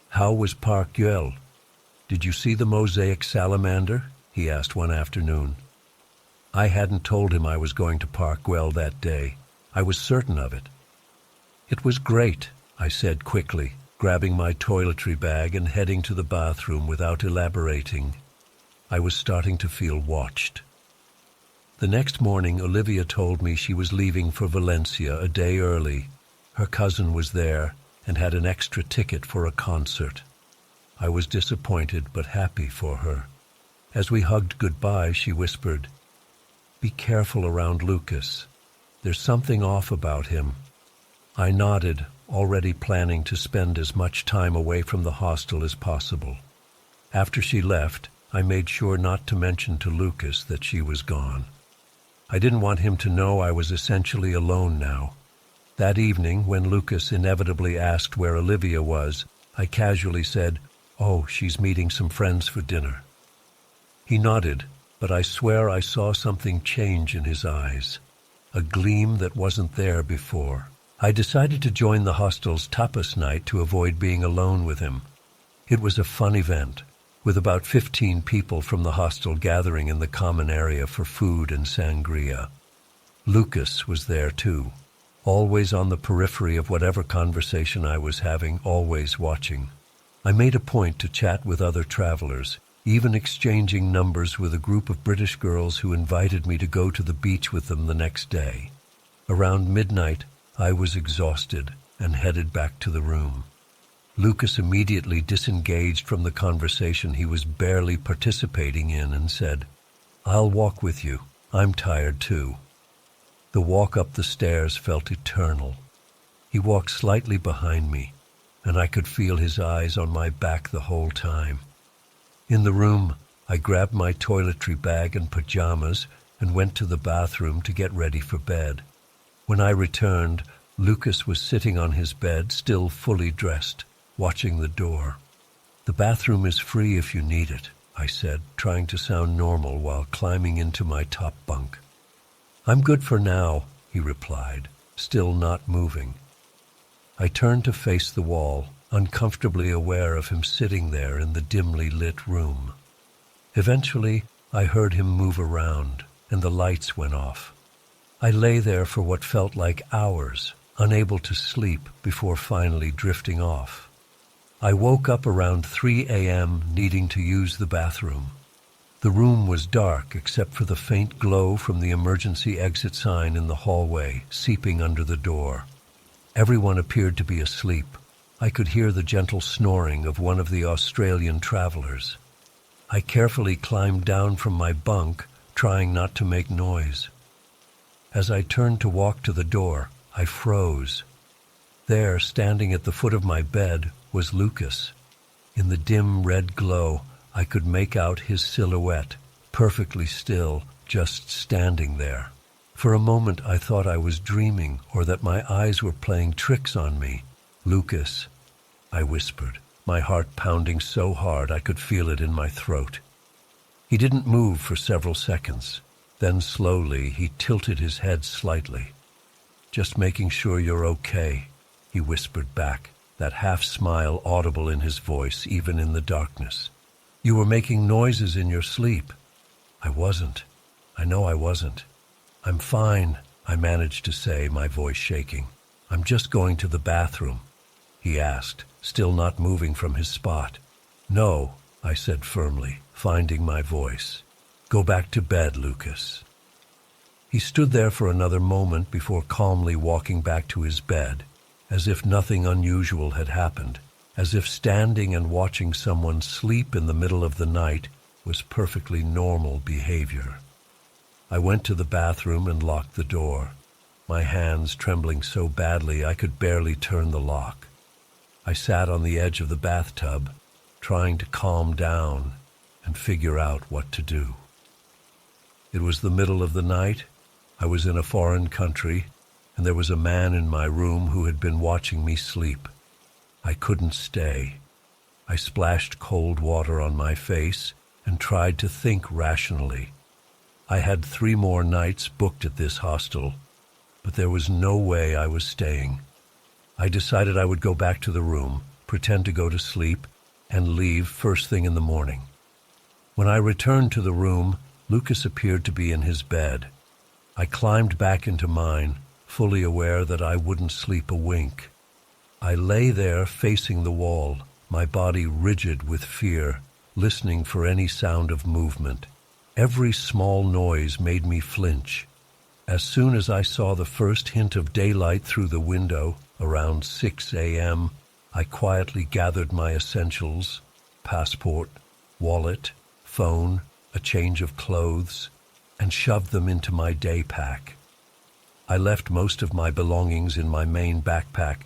Speaker 1: "How was Park Güell? Did you see the mosaic salamander?" he asked one afternoon. I hadn't told him I was going to Park Güell that day. I was certain of it. "It was great," I said quickly, grabbing my toiletry bag and heading to the bathroom without elaborating. I was starting to feel watched. The next morning, Olivia told me she was leaving for Valencia a day early. Her cousin was there and had an extra ticket for a concert. I was disappointed but happy for her. As we hugged goodbye, she whispered, "Be careful around Lucas. There's something off about him." I nodded, already planning to spend as much time away from the hostel as possible. After she left, I made sure not to mention to Lucas that she was gone. I didn't want him to know I was essentially alone now. That evening, when Lucas inevitably asked where Olivia was, I casually said, "Oh, she's meeting some friends for dinner." He nodded, but I swear I saw something change in his eyes, a gleam that wasn't there before. I decided to join the hostel's tapas night to avoid being alone with him. It was a fun event, with about 15 people from the hostel gathering in the common area for food and sangria. Lucas was there too, always on the periphery of whatever conversation I was having, always watching. I made a point to chat with other travelers, even exchanging numbers with a group of British girls who invited me to go to the beach with them the next day. Around midnight, I was exhausted and headed back to the room. Lucas immediately disengaged from the conversation he was barely participating in and said, "I'll walk with you. I'm tired too." The walk up the stairs felt eternal. He walked slightly behind me, and I could feel his eyes on my back the whole time. In the room, I grabbed my toiletry bag and pajamas and went to the bathroom to get ready for bed. When I returned, Lucas was sitting on his bed, still fully dressed, watching the door. "The bathroom is free if you need it," I said, trying to sound normal while climbing into my top bunk. "I'm good for now," he replied, still not moving. I turned to face the wall, uncomfortably aware of him sitting there in the dimly lit room. Eventually, I heard him move around, and the lights went off. I lay there for what felt like hours, unable to sleep before finally drifting off. I woke up around 3 a.m. needing to use the bathroom. The room was dark except for the faint glow from the emergency exit sign in the hallway seeping under the door. Everyone appeared to be asleep. I could hear the gentle snoring of one of the Australian travelers. I carefully climbed down from my bunk, trying not to make noise. As I turned to walk to the door, I froze. There, standing at the foot of my bed, was Lucas. In the dim red glow, I could make out his silhouette, perfectly still, just standing there. For a moment I thought I was dreaming or that my eyes were playing tricks on me. "Lucas," I whispered. my heart pounding so hard I could feel it in my throat. He didn't move for several seconds. Then slowly he tilted his head slightly. "Just making sure you're okay," he whispered back, that half-smile audible in his voice even in the darkness. "You were making noises in your sleep." "I wasn't. I know I wasn't. I'm fine," I managed to say, my voice shaking. "I'm just going to the bathroom," he asked, still not moving from his spot. "No," I said firmly, finding my voice. "Go back to bed, Lucas." He stood there for another moment before calmly walking back to his bed, as if nothing unusual had happened, as if standing and watching someone sleep in the middle of the night was perfectly normal behavior. I went to the bathroom and locked the door, my hands trembling so badly I could barely turn the lock. I sat on the edge of the bathtub, trying to calm down and figure out what to do. It was the middle of the night. I was in a foreign country, and there was a man in my room who had been watching me sleep. I couldn't stay. I splashed cold water on my face and tried to think rationally. I had 3 more nights booked at this hostel, but there was no way I was staying. I decided I would go back to the room, pretend to go to sleep, and leave first thing in the morning. When I returned to the room, Lucas appeared to be in his bed. I climbed back into mine, fully aware that I wouldn't sleep a wink. I lay there facing the wall, my body rigid with fear, listening for any sound of movement. Every small noise made me flinch. As soon as I saw the first hint of daylight through the window, around 6 a.m., I quietly gathered my essentials: passport, wallet, phone, a change of clothes, and shoved them into my day pack. I left most of my belongings in my main backpack,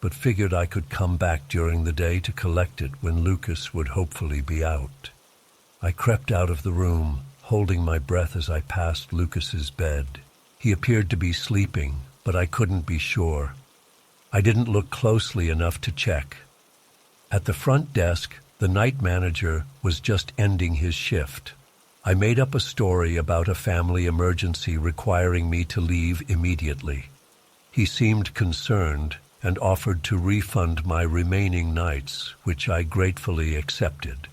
Speaker 1: but figured I could come back during the day to collect it when Lucas would hopefully be out. I crept out of the room, holding my breath as I passed Lucas's bed. He appeared to be sleeping, but I couldn't be sure. I didn't look closely enough to check. At the front desk, the night manager was just ending his shift. I made up a story about a family emergency requiring me to leave immediately. He seemed concerned and offered to refund my remaining nights, which I gratefully accepted.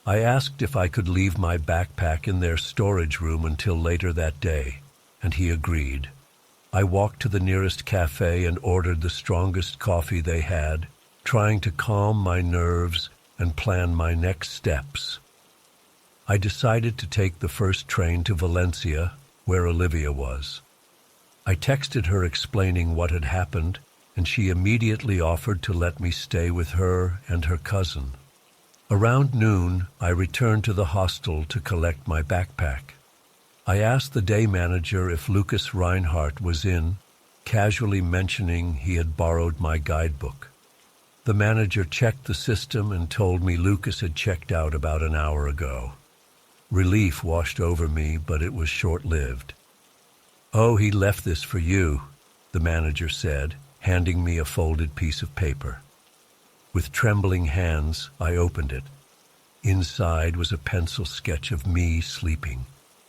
Speaker 1: I asked if I could leave my backpack in their storage room until later that day, and he agreed. I walked to the nearest cafe and ordered the strongest coffee they had, trying to calm my nerves and plan my next steps. I decided to take the first train to Valencia, where Olivia was. I texted her explaining what had happened, and she immediately offered to let me stay with her and her cousin. Around noon, I returned to the hostel to collect my backpack. I asked the day manager if Lucas Reinhardt was in, casually mentioning he had borrowed my guidebook. The manager checked the system and told me Lucas had checked out about an hour ago. Relief washed over me, but it was short-lived. "Oh, he left this for you," the manager said, handing me a folded piece of paper. With trembling hands, I opened it. Inside was a pencil sketch of me sleeping,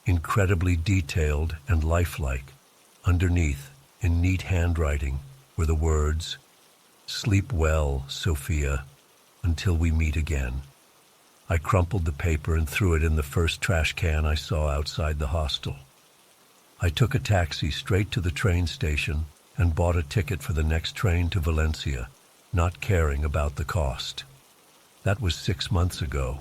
Speaker 1: incredibly detailed and lifelike. Underneath, in neat handwriting, were the words, "Sleep well, Sophia, until we meet again." I crumpled the paper and threw it in the first trash can I saw outside the hostel. I took a taxi straight to the train station and bought a ticket for the next train to Valencia, not caring about the cost. That was 6 months ago.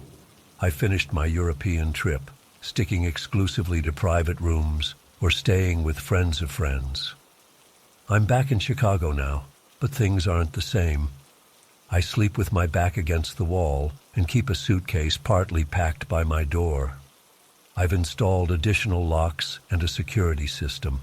Speaker 1: I finished my European trip, sticking exclusively to private rooms or staying with friends of friends. I'm back in Chicago now, but things aren't the same. I sleep with my back against the wall and keep a suitcase partly packed by my door. I've installed additional locks and a security system.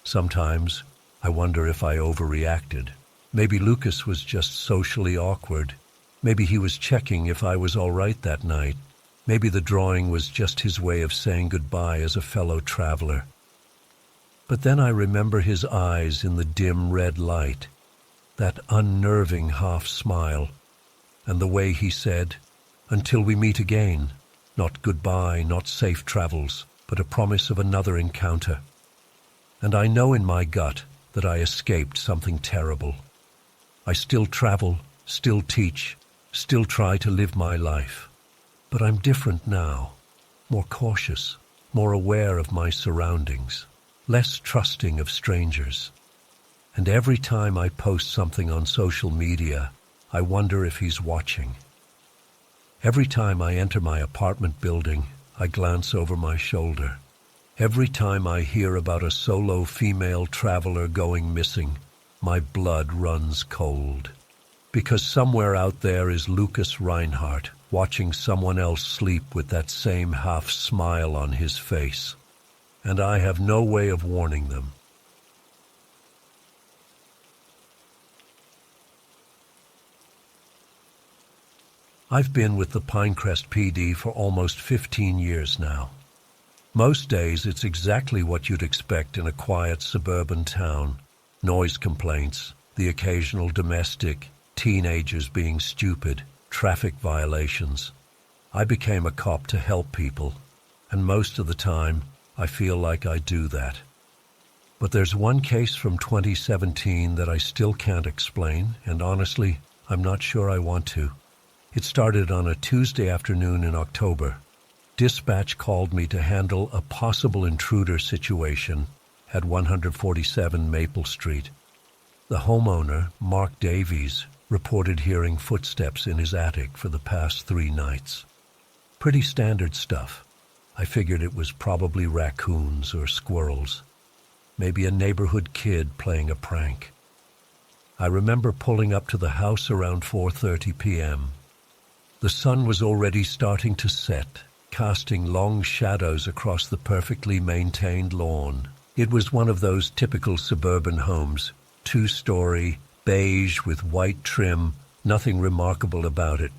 Speaker 1: Sometimes I wonder if I overreacted. Maybe Lucas was just socially awkward. Maybe he was checking if I was all right that night. Maybe the drawing was just his way of saying goodbye as a fellow traveler. But then I remember his eyes in the dim red light, that unnerving half smile, and the way he said, "Until we meet again," not goodbye, not safe travels, but a promise of another encounter. And I know in my gut that I escaped something terrible. I still travel, still teach, still try to live my life. But I'm different now, more cautious, more aware of my surroundings, less trusting of strangers. And every time I post something on social media, I wonder if he's watching. Every time I enter my apartment building, I glance over my shoulder. Every time I hear about a solo female traveler going missing, my blood runs cold. Because somewhere out there is Lucas Reinhardt, watching someone else sleep with that same half-smile on his face. And I have no way of warning them. I've been with the Pinecrest PD for almost 15 years now. Most days it's exactly what you'd expect in a quiet suburban town. Noise complaints, the occasional domestic, teenagers being stupid, traffic violations. I became a cop to help people, and most of the time I feel like I do that. But there's one case from 2017 that I still can't explain, and honestly, I'm not sure I want to. It started on a Tuesday afternoon in October. Dispatch called me to handle a possible intruder situation at 147 Maple Street. The homeowner, Mark Davies, reported hearing footsteps in his attic for the past 3 nights. Pretty standard stuff. I figured it was probably raccoons or squirrels. Maybe a neighborhood kid playing a prank. I remember pulling up to the house around 4:30 p.m. The sun was already starting to set, casting long shadows across the perfectly maintained lawn. It was one of those typical suburban homes, 2-story, beige with white trim, nothing remarkable about it.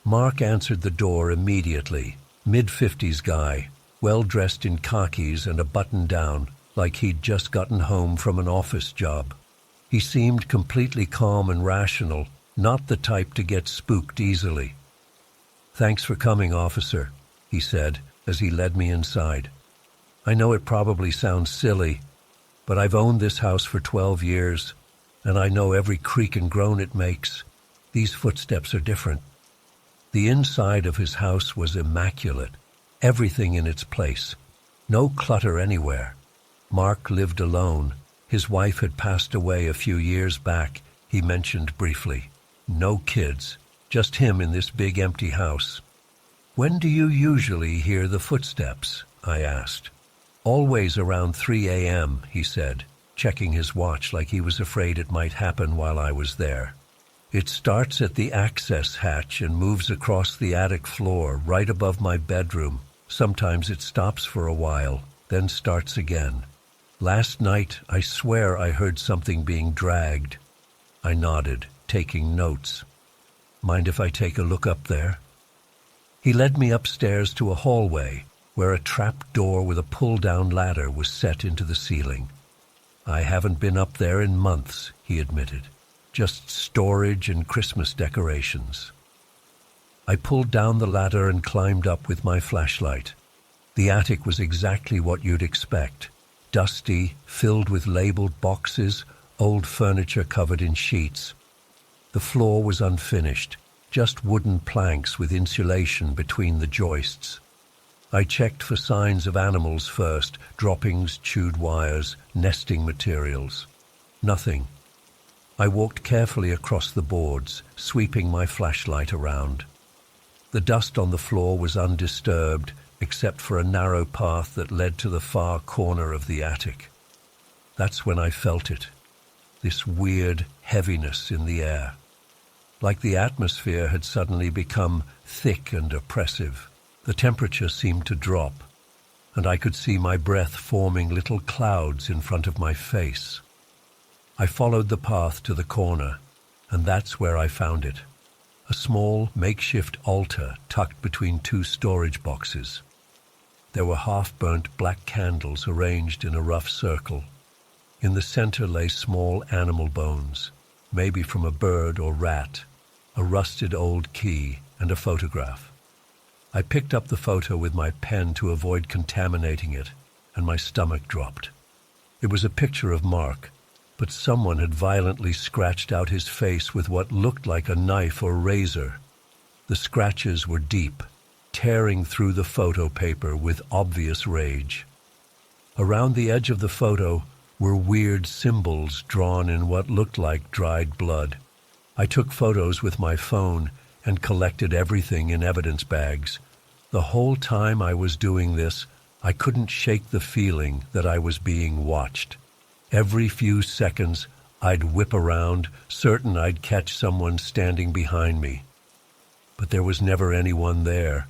Speaker 1: Mark answered the door immediately, mid-50s guy, well-dressed in khakis and a button-down, like he'd just gotten home from an office job. He seemed completely calm and rational, not the type to get spooked easily. "Thanks for coming, officer," he said as he led me inside. "I know it probably sounds silly, but I've owned this house for 12 years, and I know every creak and groan it makes. These footsteps are different." The inside of his house was immaculate, everything in its place, no clutter anywhere. Mark lived alone. His wife had passed away a few years back, he mentioned briefly. No kids. Just him in this big empty house. "When do you usually hear the footsteps?" I asked. "Always around 3 a.m., he said, checking his watch like he was afraid it might happen while I was there. "It starts at the access hatch and moves across the attic floor right above my bedroom. Sometimes it stops for a while, then starts again. Last night, I swear I heard something being dragged." I nodded, taking notes. "Mind if I take a look up there?" He led me upstairs to a hallway where a trap door with a pull-down ladder was set into the ceiling. "I haven't been up there in months," he admitted. "Just storage and Christmas decorations." I pulled down the ladder and climbed up with my flashlight. The attic was exactly what you'd expect. Dusty, filled with labeled boxes, old furniture covered in sheets. The floor was unfinished, just wooden planks with insulation between the joists. I checked for signs of animals first, droppings, chewed wires, nesting materials. Nothing. I walked carefully across the boards, sweeping my flashlight around. The dust on the floor was undisturbed, except for a narrow path that led to the far corner of the attic. That's when I felt it, this weird heaviness in the air. Like the atmosphere had suddenly become thick and oppressive. The temperature seemed to drop, and I could see my breath forming little clouds in front of my face. I followed the path to the corner, and that's where I found it. A small, makeshift altar tucked between 2 storage boxes. There were half-burnt black candles arranged in a rough circle. In the center lay small animal bones, maybe from a bird or rat. a rusted old key, and a photograph. I picked up the photo with my pen to avoid contaminating it, and my stomach dropped. It was a picture of Mark, but someone had violently scratched out his face with what looked like a knife or razor. The scratches were deep, tearing through the photo paper with obvious rage. Around the edge of the photo were weird symbols drawn in what looked like dried blood. I took photos with my phone and collected everything in evidence bags. The whole time I was doing this, I couldn't shake the feeling that I was being watched. Every few seconds, I'd whip around, certain I'd catch someone standing behind me. But there was never anyone there.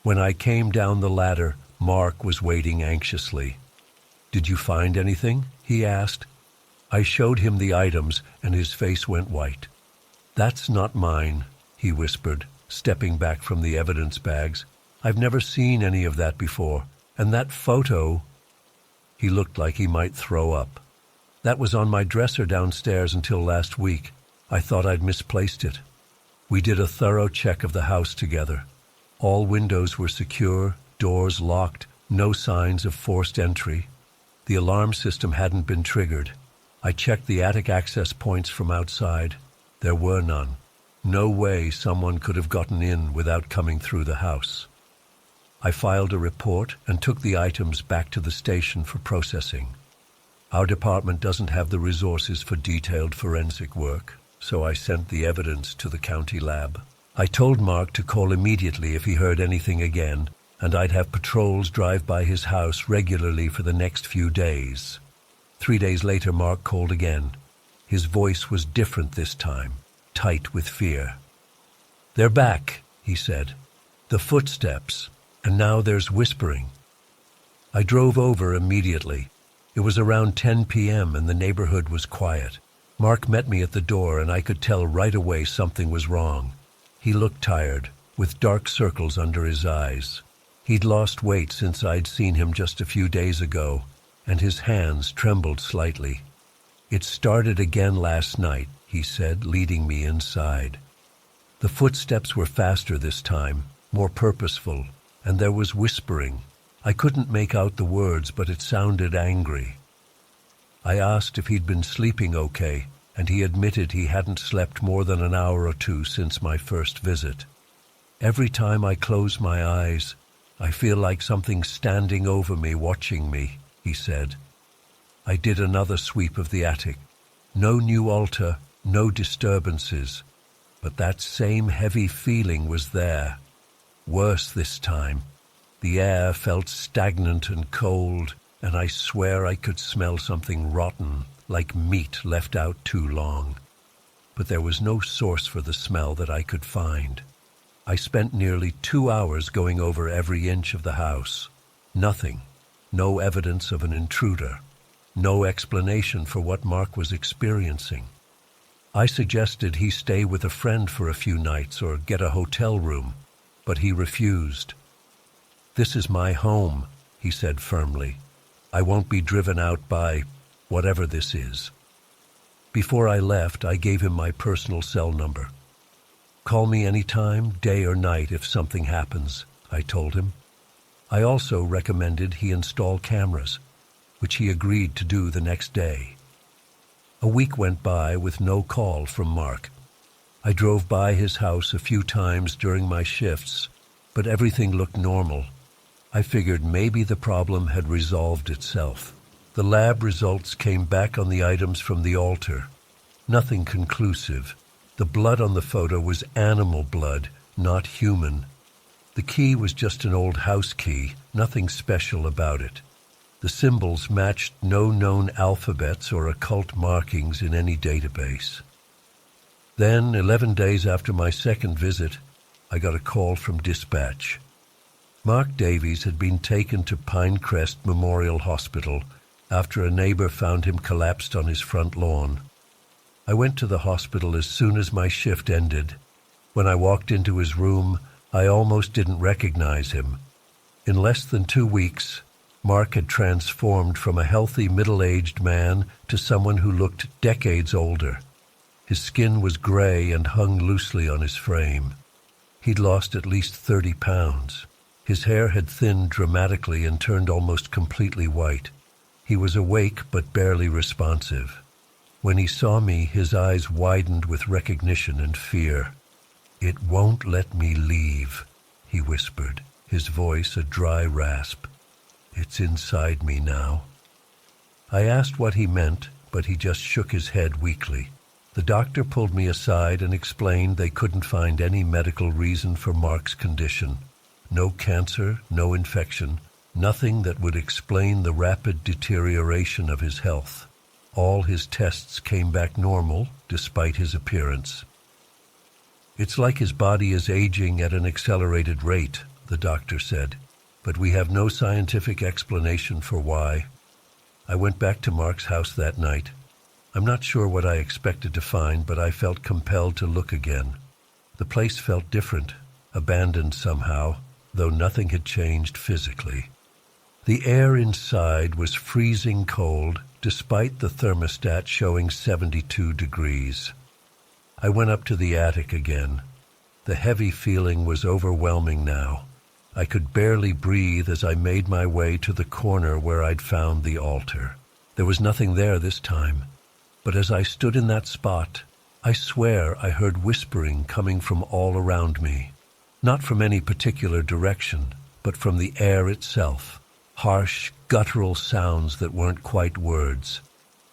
Speaker 1: When I came down the ladder, Mark was waiting anxiously. "Did you find anything?" he asked. I showed him the items, and his face went white. "That's not mine," he whispered, stepping back from the evidence bags. "I've never seen any of that before. And that photo—" He looked like he might throw up. "That was on my dresser downstairs until last week. I thought I'd misplaced it." We did a thorough check of the house together. All windows were secure, doors locked, no signs of forced entry. The alarm system hadn't been triggered. I checked the attic access points from outside. There were none. No way someone could have gotten in without coming through the house. I filed a report and took the items back to the station for processing. Our department doesn't have the resources for detailed forensic work, so I sent the evidence to the county lab. I told Mark to call immediately if he heard anything again, and I'd have patrols drive by his house regularly for the next few days. 3 days later, Mark called again. His voice was different this time, tight with fear. "They're back," he said. "The footsteps. And now there's whispering." I drove over immediately. It was around 10 p.m. and the neighborhood was quiet. Mark met me at the door and I could tell right away something was wrong. He looked tired, with dark circles under his eyes. He'd lost weight since I'd seen him just a few days ago, and his hands trembled slightly. "It started again last night," he said, leading me inside. The footsteps were faster this time, more purposeful, and there was whispering. I couldn't make out the words, but it sounded angry. I asked if he'd been sleeping okay, and he admitted he hadn't slept more than an hour or two since my first visit. "Every time I close my eyes, I feel like something's standing over me, watching me," he said. I did another sweep of the attic. No new altar, no disturbances, but that same heavy feeling was there. Worse this time. The air felt stagnant and cold, and I swear I could smell something rotten, like meat left out too long. But there was no source for the smell that I could find. I spent nearly 2 hours going over every inch of the house. Nothing. No evidence of an intruder. No explanation for what Mark was experiencing. I suggested he stay with a friend for a few nights or get a hotel room, but he refused. "This is my home," he said firmly. "I won't be driven out by whatever this is." Before I left, I gave him my personal cell number. "Call me anytime, day or night, if something happens," I told him. I also recommended he install cameras, which he agreed to do the next day. A week went by with no call from Mark. I drove by his house a few times during my shifts, but everything looked normal. I figured maybe the problem had resolved itself. The lab results came back on the items from the altar. Nothing conclusive. The blood on the photo was animal blood, not human. The key was just an old house key, nothing special about it. The symbols matched no known alphabets or occult markings in any database. Then, 11 days after my second visit, I got a call from dispatch. Mark Davies had been taken to Pinecrest Memorial Hospital after a neighbor found him collapsed on his front lawn. I went to the hospital as soon as my shift ended. When I walked into his room, I almost didn't recognize him. In less than 2 weeks, Mark had transformed from a healthy middle-aged man to someone who looked decades older. His skin was gray and hung loosely on his frame. He'd lost at least 30 pounds. His hair had thinned dramatically and turned almost completely white. He was awake but barely responsive. When he saw me, his eyes widened with recognition and fear. "It won't let me leave," he whispered, his voice a dry rasp. "It's inside me now." I asked what he meant, but he just shook his head weakly. The doctor pulled me aside and explained they couldn't find any medical reason for Mark's condition. No cancer, no infection, nothing that would explain the rapid deterioration of his health. All his tests came back normal, despite his appearance. "It's like his body is aging at an accelerated rate," the doctor said, "but we have no scientific explanation for why." I went back to Mark's house that night. I'm not sure what I expected to find, but I felt compelled to look again. The place felt different, abandoned somehow, though nothing had changed physically. The air inside was freezing cold, despite the thermostat showing 72 degrees. I went up to the attic again. The heavy feeling was overwhelming now. I could barely breathe as I made my way to the corner where I'd found the altar. There was nothing there this time, but as I stood in that spot, I swear I heard whispering coming from all around me. Not from any particular direction, but from the air itself. Harsh, guttural sounds that weren't quite words.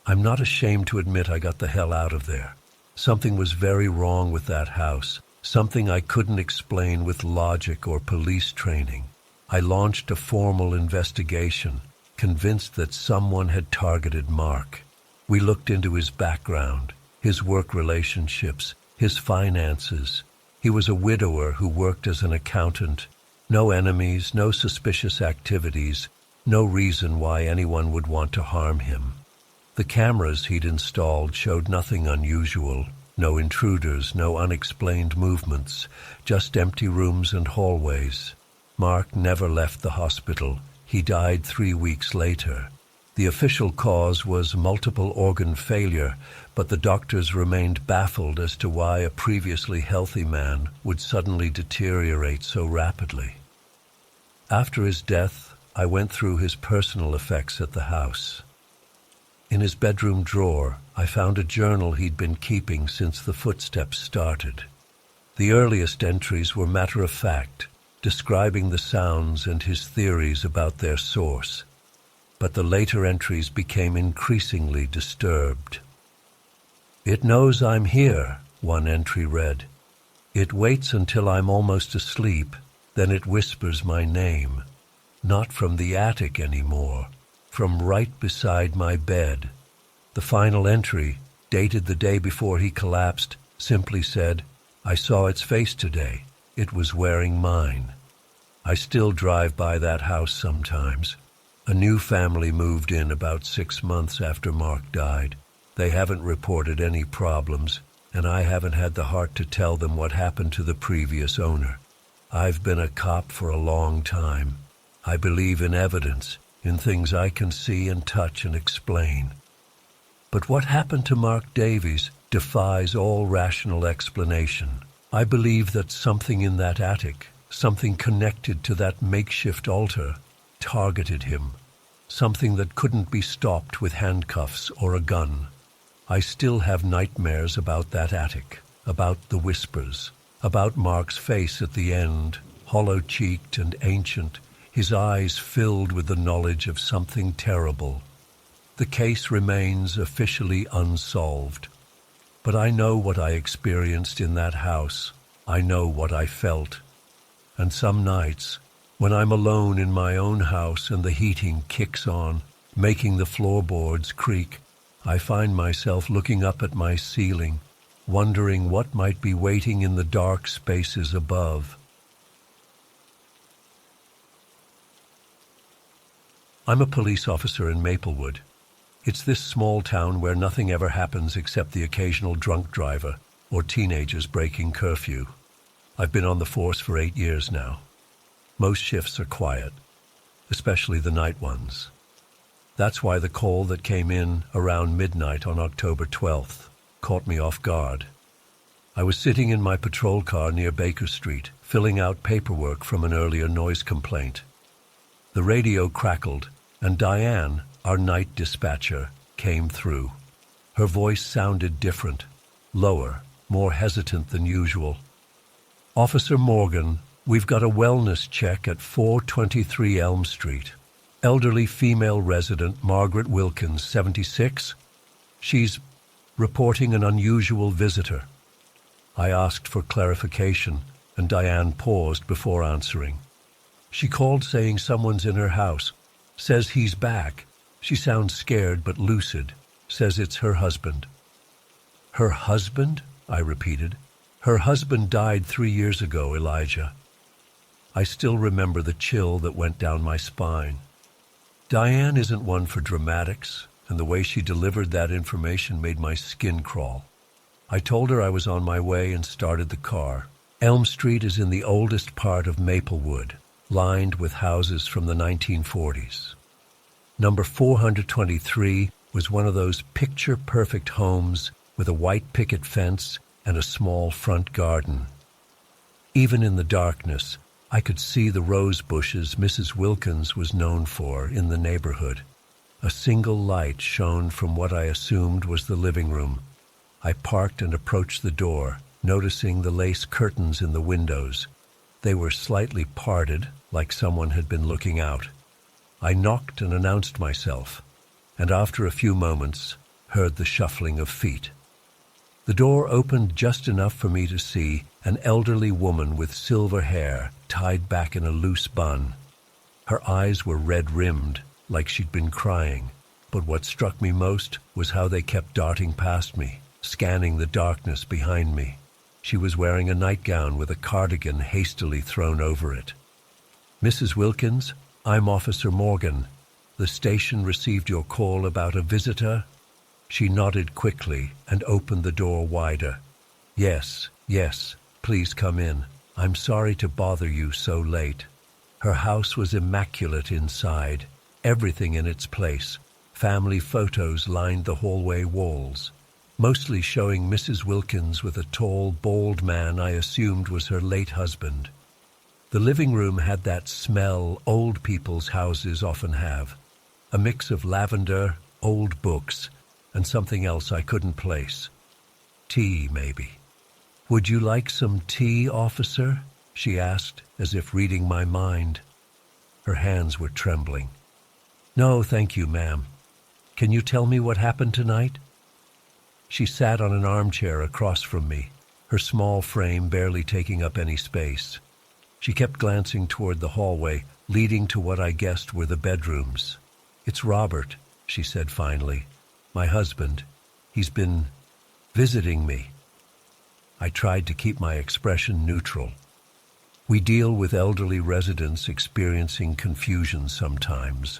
Speaker 1: I'm not ashamed to admit I got the hell out of there. Something was very wrong with that house, something I couldn't explain with logic or police training. I launched a formal investigation, convinced that someone had targeted Mark. We looked into his background, his work relationships, his finances. He was a widower who worked as an accountant. No enemies, no suspicious activities, no reason why anyone would want to harm him. The cameras he'd installed showed nothing unusual. No intruders, no unexplained movements, just empty rooms and hallways. Mark never left the hospital. He died 3 weeks later. The official cause was multiple organ failure, but the doctors remained baffled as to why a previously healthy man would suddenly deteriorate so rapidly. After his death, I went through his personal effects at the house. In his bedroom drawer, I found a journal he'd been keeping since the footsteps started. The earliest entries were matter-of-fact, describing the sounds and his theories about their source. But the later entries became increasingly disturbed. "It knows I'm here," one entry read. "It waits until I'm almost asleep, then it whispers my name. Not from the attic anymore, from right beside my bed." The final entry, dated the day before he collapsed, simply said, "I saw its face today. It was wearing mine." I still drive by that house sometimes. A new family moved in about 6 months after Mark died. They haven't reported any problems, and I haven't had the heart to tell them what happened to the previous owner. I've been a cop for a long time. I believe in evidence, in things I can see and touch and explain. But what happened to Mark Davies defies all rational explanation. I believe that something in that attic, something connected to that makeshift altar, targeted him. Something that couldn't be stopped with handcuffs or a gun. I still have nightmares about that attic, about the whispers, about Mark's face at the end, hollow-cheeked and ancient, his eyes filled with the knowledge of something terrible. The case remains officially unsolved. But I know what I experienced in that house. I know what I felt. And some nights, when I'm alone in my own house and the heating kicks on, making the floorboards creak, I find myself looking up at my ceiling, wondering what might be waiting in the dark spaces above. I'm a police officer in Maplewood. It's this small town where nothing ever happens except the occasional drunk driver or teenagers breaking curfew. I've been on the force for 8 years now. Most shifts are quiet, especially the night ones. That's why the call that came in around midnight on October 12th, caught me off guard. I was sitting in my patrol car near Baker Street, filling out paperwork from an earlier noise complaint. The radio crackled, and Diane, our night dispatcher, came through. Her voice sounded different, lower, more hesitant than usual. "Officer Morgan, we've got a wellness check at 423 Elm Street. Elderly female resident Margaret Wilkins, 76. She's reporting an unusual visitor." I asked for clarification, and Diane paused before answering. "She called saying someone's in her house. Says he's back. She sounds scared but lucid. Says it's her husband." "Her husband?" I repeated. "Her husband died 3 years ago, Elijah." I still remember the chill that went down my spine. Diane isn't one for dramatics, and the way she delivered that information made my skin crawl. I told her I was on my way and started the car. Elm Street is in the oldest part of Maplewood, lined with houses from the 1940s. Number 423 was one of those picture-perfect homes with a white picket fence and a small front garden. Even in the darkness, I could see the rose bushes Mrs. Wilkins was known for in the neighborhood. A single light shone from what I assumed was the living room. I parked and approached the door, noticing the lace curtains in the windows. They were slightly parted, like someone had been looking out. I knocked and announced myself, and after a few moments, heard the shuffling of feet. The door opened just enough for me to see an elderly woman with silver hair tied back in a loose bun. Her eyes were red-rimmed, like she'd been crying, but what struck me most was how they kept darting past me, scanning the darkness behind me. She was wearing a nightgown with a cardigan hastily thrown over it. "Mrs. Wilkins, I'm Officer Morgan. The station received your call about a visitor." She nodded quickly and opened the door wider. Yes, please come in. I'm sorry to bother you so late." Her house was immaculate inside, everything in its place. Family photos lined the hallway walls, mostly showing Mrs. Wilkins with a tall, bald man I assumed was her late husband. The living room had that smell old people's houses often have, a mix of lavender, old books, and something else I couldn't place. Tea, maybe. "Would you like some tea, officer?" she asked, as if reading my mind. Her hands were trembling. "No, thank you, ma'am. Can you tell me what happened tonight?" She sat on an armchair across from me, her small frame barely taking up any space. She kept glancing toward the hallway, leading to what I guessed were the bedrooms. "It's Robert," she said finally. "My husband. He's been visiting me." I tried to keep my expression neutral. We deal with elderly residents experiencing confusion sometimes.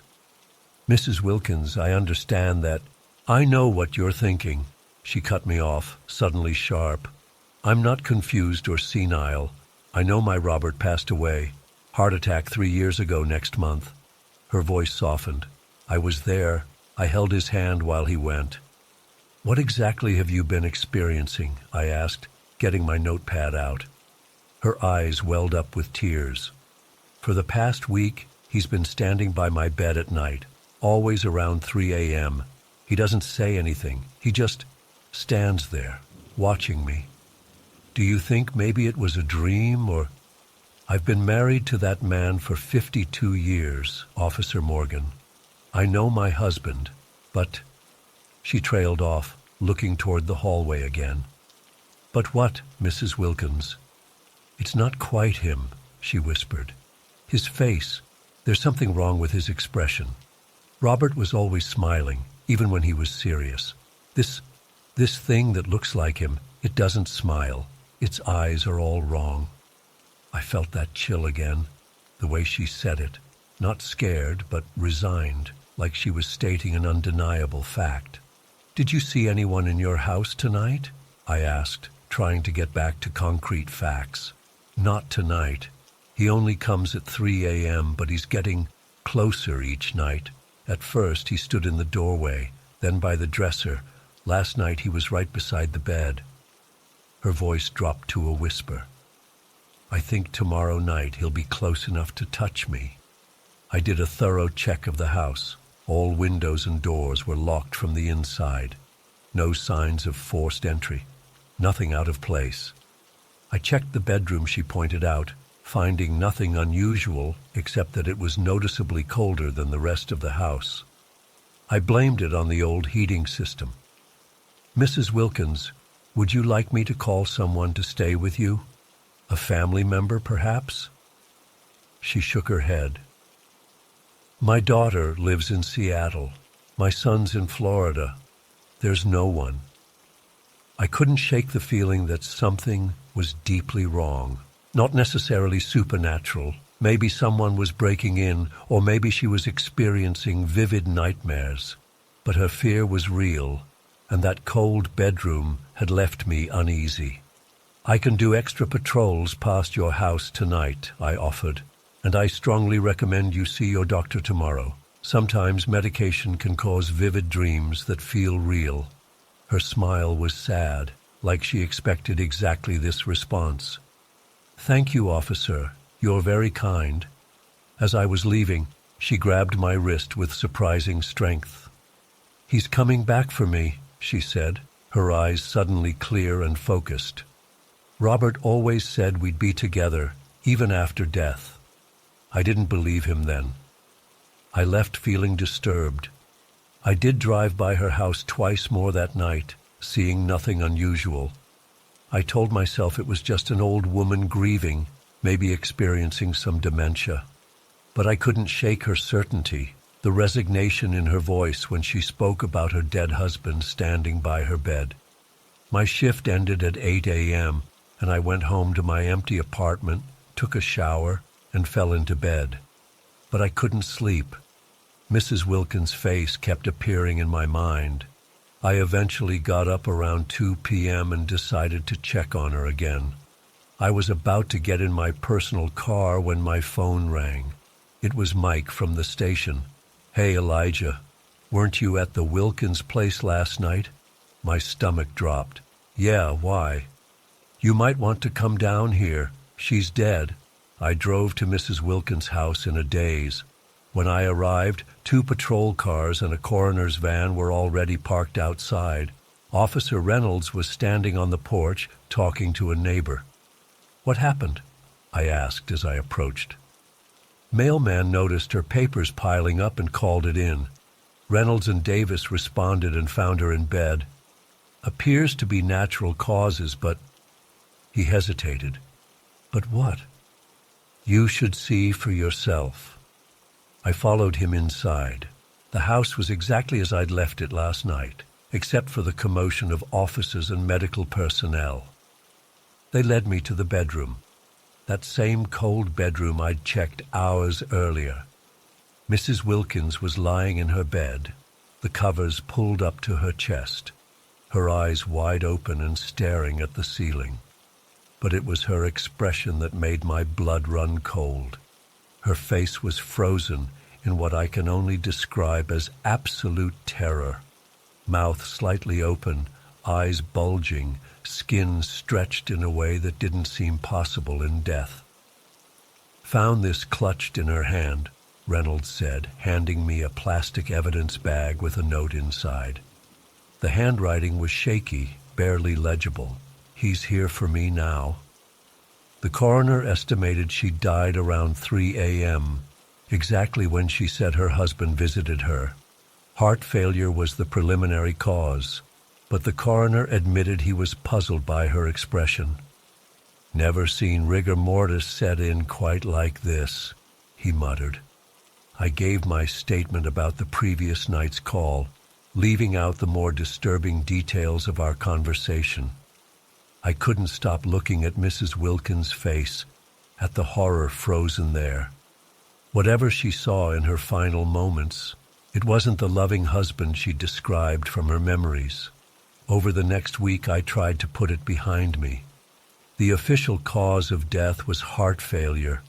Speaker 1: "Mrs. Wilkins, I understand that." "I know what you're thinking." She cut me off, suddenly sharp. "I'm not confused or senile. I know my Robert passed away. Heart attack 3 years ago next month." Her voice softened. "I was there. I held his hand while he went." "What exactly have you been experiencing?" I asked, getting my notepad out. Her eyes welled up with tears. "For the past week, he's been standing by my bed at night, always around 3 a.m. He doesn't say anything. He just stands there, watching me. Do you think maybe it was a dream or—" "I've been married to that man for 52 years, Officer Morgan. I know my husband, but—" She trailed off, looking toward the hallway again. "But what, Mrs. Wilkins?" "It's not quite him," she whispered. "His face, there's something wrong with his expression. Robert was always smiling, even when he was serious. This thing that looks like him, it doesn't smile. Its eyes are all wrong." I felt that chill again, the way she said it, not scared, but resigned, like she was stating an undeniable fact. "Did you see anyone in your house tonight?" I asked, trying to get back to concrete facts. "Not tonight. He only comes at 3 a.m., but he's getting closer each night. At first he stood in the doorway, then by the dresser, Last night he was right beside the bed. Her voice dropped to a whisper. I think tomorrow night he'll be close enough to touch me. I did a thorough check of the house. All windows and doors were locked from the inside. No signs of forced entry. Nothing out of place. I checked the bedroom she pointed out, finding nothing unusual except that it was noticeably colder than the rest of the house. I blamed it on the old heating system. Mrs. Wilkins, would you like me to call someone to stay with you? A family member, perhaps? She shook her head. My daughter lives in Seattle. My son's in Florida. There's no one. I couldn't shake the feeling that something was deeply wrong. Not necessarily supernatural. Maybe someone was breaking in, or maybe she was experiencing vivid nightmares. But her fear was real, and that cold bedroom had left me uneasy. I can do extra patrols past your house tonight, I offered, and I strongly recommend you see your doctor tomorrow. Sometimes medication can cause vivid dreams that feel real. Her smile was sad, like she expected exactly this response. Thank you, officer. You're very kind. As I was leaving, she grabbed my wrist with surprising strength. He's coming back for me, she said, her eyes suddenly clear and focused. Robert always said we'd be together, even after death. I didn't believe him then. I left feeling disturbed. I did drive by her house twice more that night, seeing nothing unusual. I told myself it was just an old woman grieving, maybe experiencing some dementia. But I couldn't shake her certainty, the resignation in her voice when she spoke about her dead husband standing by her bed. My shift ended at 8 a.m., and I went home to my empty apartment, took a shower, and fell into bed. But I couldn't sleep. Mrs. Wilkins' face kept appearing in my mind. I eventually got up around 2 p.m. and decided to check on her again. I was about to get in my personal car when my phone rang. It was Mike from the station. Hey, Elijah, weren't you at the Wilkins place last night? My stomach dropped. Yeah, why? You might want to come down here. She's dead. I drove to Mrs. Wilkins' house in a daze. When I arrived, 2 patrol cars and a coroner's van were already parked outside. Officer Reynolds was standing on the porch, talking to a neighbor. What happened? I asked as I approached. Mailman noticed her papers piling up and called it in. Reynolds and Davis responded and found her in bed. Appears to be natural causes, but... He hesitated. But what? You should see for yourself. I followed him inside. The house was exactly as I'd left it last night, except for the commotion of officers and medical personnel. They led me to the bedroom. That same cold bedroom I'd checked hours earlier. Mrs. Wilkins was lying in her bed, the covers pulled up to her chest, her eyes wide open and staring at the ceiling. But it was her expression that made my blood run cold. Her face was frozen in what I can only describe as absolute terror. Mouth slightly open, eyes bulging, skin stretched in a way that didn't seem possible in death. Found this clutched in her hand, Reynolds said, handing me a plastic evidence bag with a note inside. The handwriting was shaky, barely legible. He's here for me now. The coroner estimated she died around 3 a.m., exactly when she said her husband visited her. Heart failure was the preliminary cause, but the coroner admitted he was puzzled by her expression. Never seen rigor mortis set in quite like this, he muttered. I gave my statement about the previous night's call, leaving out the more disturbing details of our conversation. I couldn't stop looking at Mrs. Wilkins' face, at the horror frozen there. Whatever she saw in her final moments, it wasn't the loving husband she described from her memories. Over the next week, I tried to put it behind me. The official cause of death was heart failure,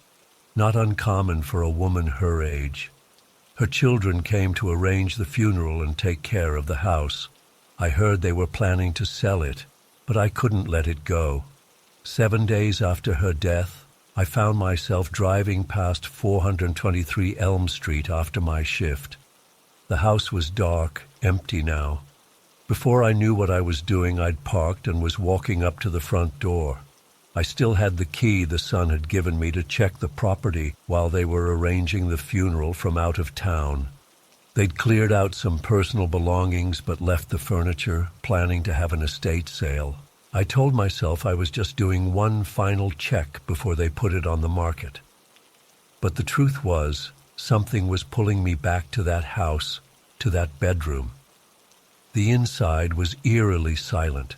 Speaker 1: not uncommon for a woman her age. Her children came to arrange the funeral and take care of the house. I heard they were planning to sell it, but I couldn't let it go. 7 days after her death, I found myself driving past 423 Elm Street after my shift. The house was dark, empty now. Before I knew what I was doing, I'd parked and was walking up to the front door. I still had the key the son had given me to check the property while they were arranging the funeral from out of town. They'd cleared out some personal belongings but left the furniture, planning to have an estate sale. I told myself I was just doing one final check before they put it on the market. But the truth was, something was pulling me back to that house, to that bedroom. The inside was eerily silent.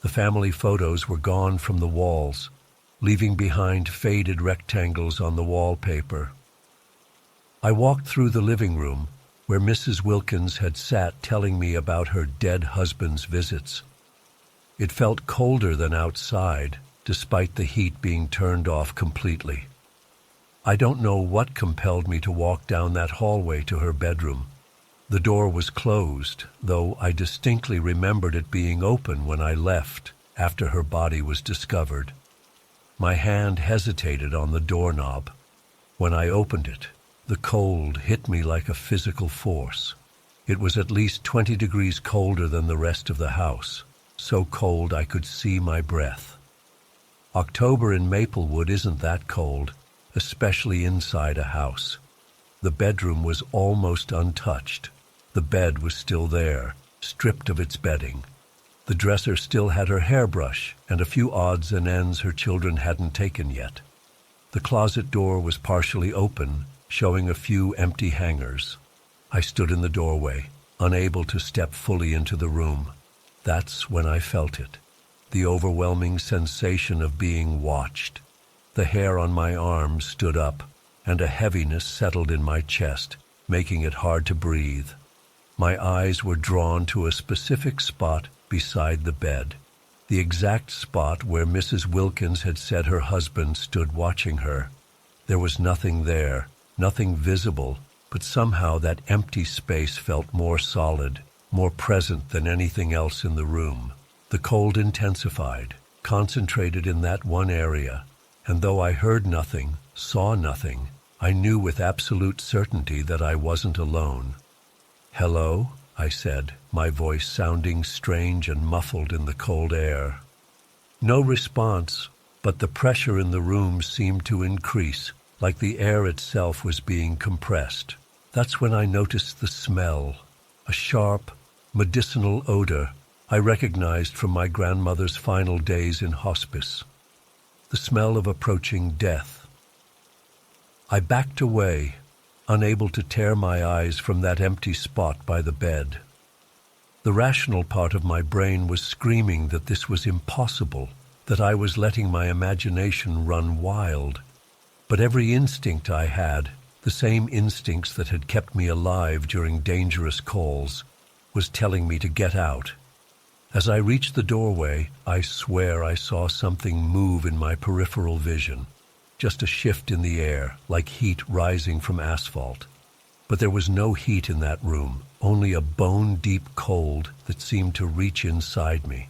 Speaker 1: The family photos were gone from the walls, leaving behind faded rectangles on the wallpaper. I walked through the living room, where Mrs. Wilkins had sat telling me about her dead husband's visits. It felt colder than outside, despite the heat being turned off completely. I don't know what compelled me to walk down that hallway to her bedroom. The door was closed, though I distinctly remembered it being open when I left after her body was discovered. My hand hesitated on the doorknob. When I opened it, the cold hit me like a physical force. It was at least 20 degrees colder than the rest of the house, so cold I could see my breath. October in Maplewood isn't that cold, especially inside a house. The bedroom was almost untouched. The bed was still there, stripped of its bedding. The dresser still had her hairbrush and a few odds and ends her children hadn't taken yet. The closet door was partially open, showing a few empty hangers. I stood in the doorway, unable to step fully into the room. That's when I felt it, the overwhelming sensation of being watched. The hair on my arms stood up, and a heaviness settled in my chest, making it hard to breathe. My eyes were drawn to a specific spot beside the bed, the exact spot where Mrs. Wilkins had said her husband stood watching her. There was nothing there, nothing visible, but somehow that empty space felt more solid, more present than anything else in the room. The cold intensified, concentrated in that one area, and though I heard nothing, saw nothing, I knew with absolute certainty that I wasn't alone. "Hello?" I said, my voice sounding strange and muffled in the cold air. No response, but the pressure in the room seemed to increase, like the air itself was being compressed. That's when I noticed the smell, a sharp, medicinal odor I recognized from my grandmother's final days in hospice. The smell of approaching death. I backed away, unable to tear my eyes from that empty spot by the bed. The rational part of my brain was screaming that this was impossible, that I was letting my imagination run wild. But every instinct I had, the same instincts that had kept me alive during dangerous calls, was telling me to get out. As I reached the doorway, I swear I saw something move in my peripheral vision. Just a shift in the air, like heat rising from asphalt. But there was no heat in that room, only a bone-deep cold that seemed to reach inside me.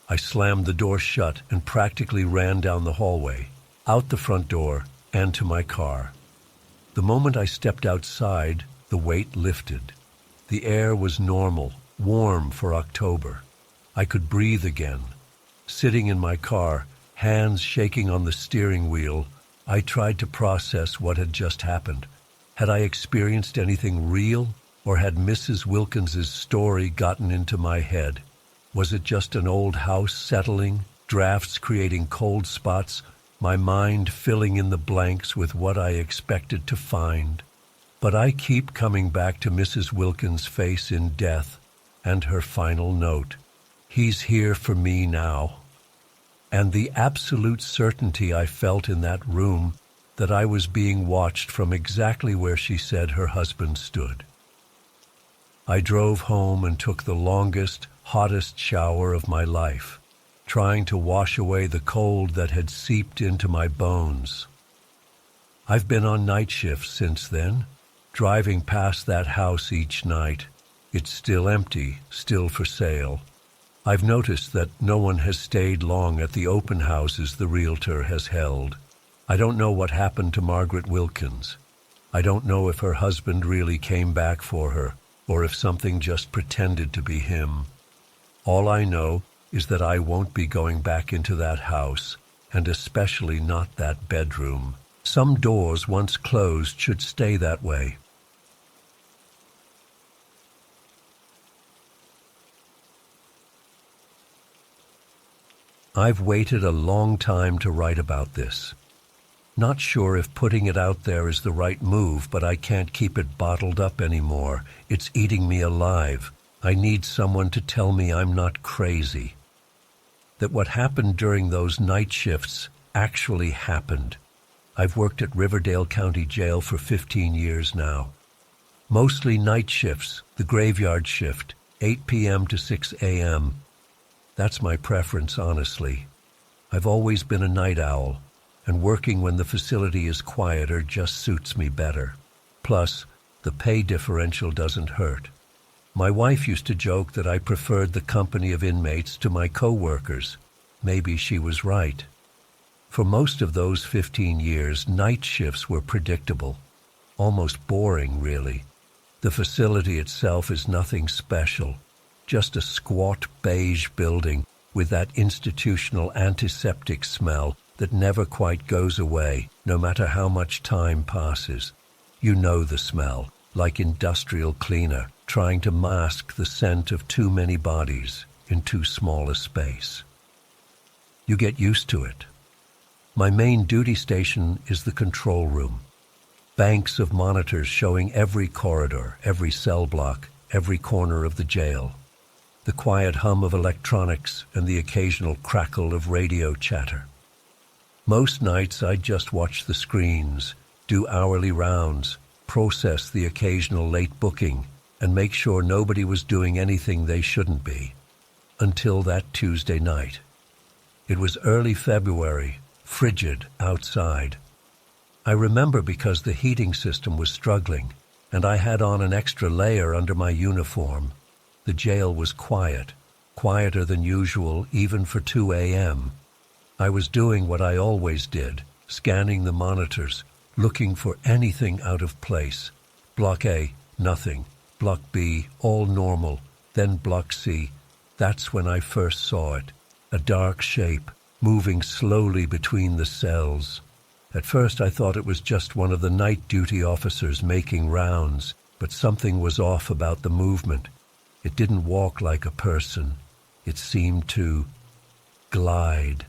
Speaker 1: I slammed the door shut and practically ran down the hallway, out the front door, and to my car. The moment I stepped outside, the weight lifted. The air was normal, warm for October. I could breathe again. Sitting in my car, hands shaking on the steering wheel, I tried to process what had just happened. Had I experienced anything real, or had Mrs. Wilkins's story gotten into my head? Was it just an old house settling, drafts creating cold spots, my mind filling in the blanks with what I expected to find? But I keep coming back to Mrs. Wilkins' face in death and her final note. He's here for me now. And the absolute certainty I felt in that room that I was being watched from exactly where she said her husband stood. I drove home and took the longest, hottest shower of my life, trying to wash away the cold that had seeped into my bones. I've been on night shifts since then, driving past that house each night, It's still empty, still for sale. I've noticed that no one has stayed long at the open houses the realtor has held. I don't know what happened to Margaret Wilkins. I don't know if her husband really came back for her, or if something just pretended to be him. All I know is that I won't be going back into that house, and especially not that bedroom. Some doors once closed should stay that way. I've waited a long time to write about this. Not sure if putting it out there is the right move, but I can't keep it bottled up anymore. It's eating me alive. I need someone to tell me I'm not crazy. That what happened during those night shifts actually happened. I've worked at Riverdale County Jail for 15 years now. Mostly night shifts, the graveyard shift, 8 p.m. to 6 a.m. That's my preference, honestly. I've always been a night owl, and working when the facility is quieter just suits me better. Plus, the pay differential doesn't hurt. My wife used to joke that I preferred the company of inmates to my co-workers. Maybe she was right. For most of those 15 years, night shifts were predictable, almost boring, really. The facility itself is nothing special, just a squat beige building with that institutional antiseptic smell that never quite goes away, no matter how much time passes. You know the smell, like industrial cleaner, trying to mask the scent of too many bodies in too small a space. You get used to it. My main duty station is the control room. Banks of monitors showing every corridor, every cell block, every corner of the jail. The quiet hum of electronics and the occasional crackle of radio chatter. Most nights I'd just watch the screens, do hourly rounds, process the occasional late booking, and make sure nobody was doing anything they shouldn't be. Until that Tuesday night. It was early February, frigid outside. I remember because the heating system was struggling, and I had on an extra layer under my uniform. The jail was quiet, quieter than usual even for 2 a.m. I was doing what I always did, scanning the monitors, looking for anything out of place. Block A, nothing. Block B, all normal. Then Block C. That's when I first saw it. A dark shape, moving slowly between the cells. At first I thought it was just one of the night duty officers making rounds, but something was off about the movement. It didn't walk like a person. It seemed to glide,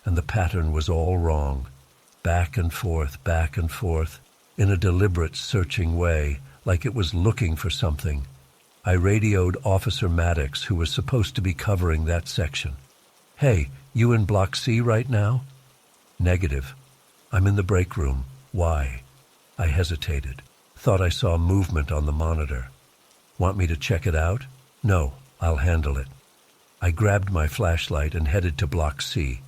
Speaker 1: and the pattern was all wrong. Back and forth, in a deliberate, searching way, like it was looking for something. I radioed Officer Maddox, who was supposed to be covering that section. "Hey, you in Block C right now?" "Negative. I'm in the break room." "Why?" I hesitated. Thought I saw movement on the monitor. "Want me to check it out?" "No, I'll handle it." I grabbed my flashlight and headed to Block C.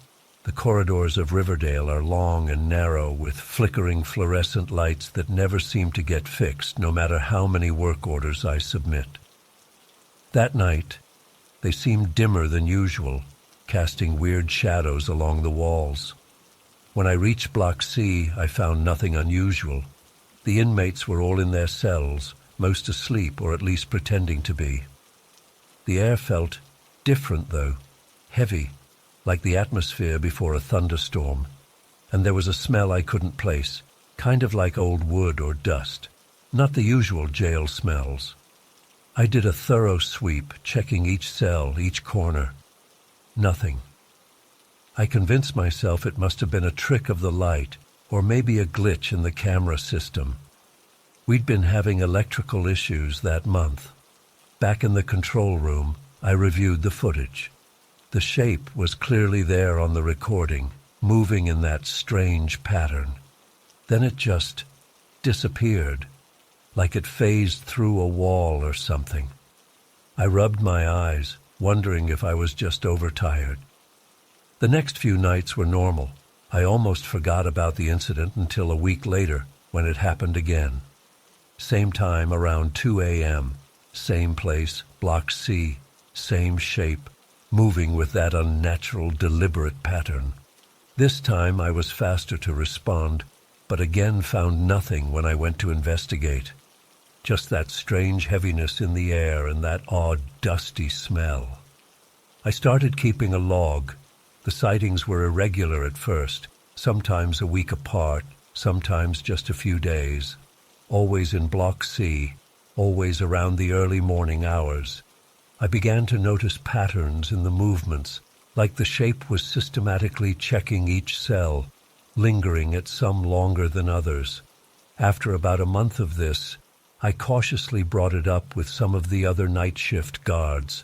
Speaker 1: The corridors of Riverdale are long and narrow, with flickering fluorescent lights that never seem to get fixed, no matter how many work orders I submit. That night, they seemed dimmer than usual, casting weird shadows along the walls. When I reached Block C, I found nothing unusual. The inmates were all in their cells, most asleep or at least pretending to be. The air felt different, though, heavy, like the atmosphere before a thunderstorm. And there was a smell I couldn't place, kind of like old wood or dust, not the usual jail smells. I did a thorough sweep, checking each cell, each corner. Nothing. I convinced myself it must have been a trick of the light, or maybe a glitch in the camera system. We'd been having electrical issues that month. Back in the control room, I reviewed the footage. The shape was clearly there on the recording, moving in that strange pattern. Then it just disappeared, like it phased through a wall or something. I rubbed my eyes, wondering if I was just overtired. The next few nights were normal. I almost forgot about the incident until a week later, when it happened again. Same time, around 2 a.m., Same place, Block C, same shape, moving with that unnatural, deliberate pattern. This time I was faster to respond, but again found nothing when I went to investigate. Just that strange heaviness in the air and that odd, dusty smell. I started keeping a log. The sightings were irregular at first, sometimes a week apart, sometimes just a few days. Always in Block C, always around the early morning hours. I began to notice patterns in the movements, like the shape was systematically checking each cell, lingering at some longer than others. After about a month of this, I cautiously brought it up with some of the other night shift guards.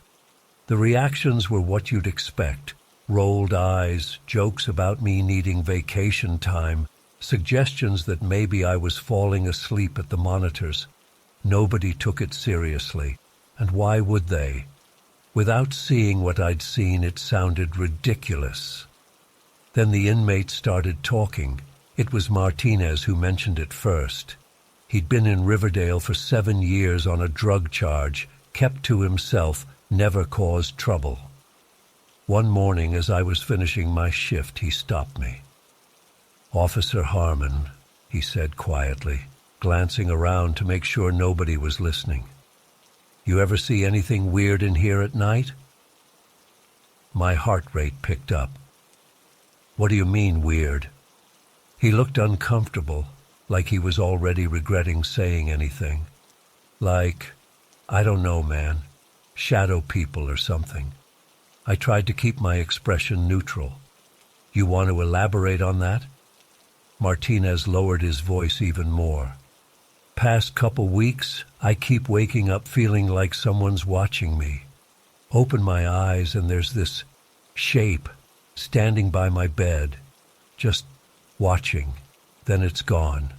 Speaker 1: The reactions were what you'd expect. Rolled eyes, jokes about me needing vacation time, suggestions that maybe I was falling asleep at the monitors. Nobody took it seriously, and why would they? Without seeing what I'd seen, it sounded ridiculous. Then the inmates started talking. It was Martinez who mentioned it first. He'd been in Riverdale for 7 years on a drug charge, kept to himself, never caused trouble. One morning, as I was finishing my shift, he stopped me. "Officer Harmon," he said quietly, glancing around to make sure nobody was listening. "You ever see anything weird in here at night?" My heart rate picked up. "What do you mean, weird?" He looked uncomfortable, like he was already regretting saying anything. Like, "I don't know, man. Shadow people or something." I tried to keep my expression neutral. "You want to elaborate on that?" Martinez lowered his voice even more. "Past couple weeks, I keep waking up feeling like someone's watching me. Open my eyes and there's this shape standing by my bed, just watching. Then it's gone."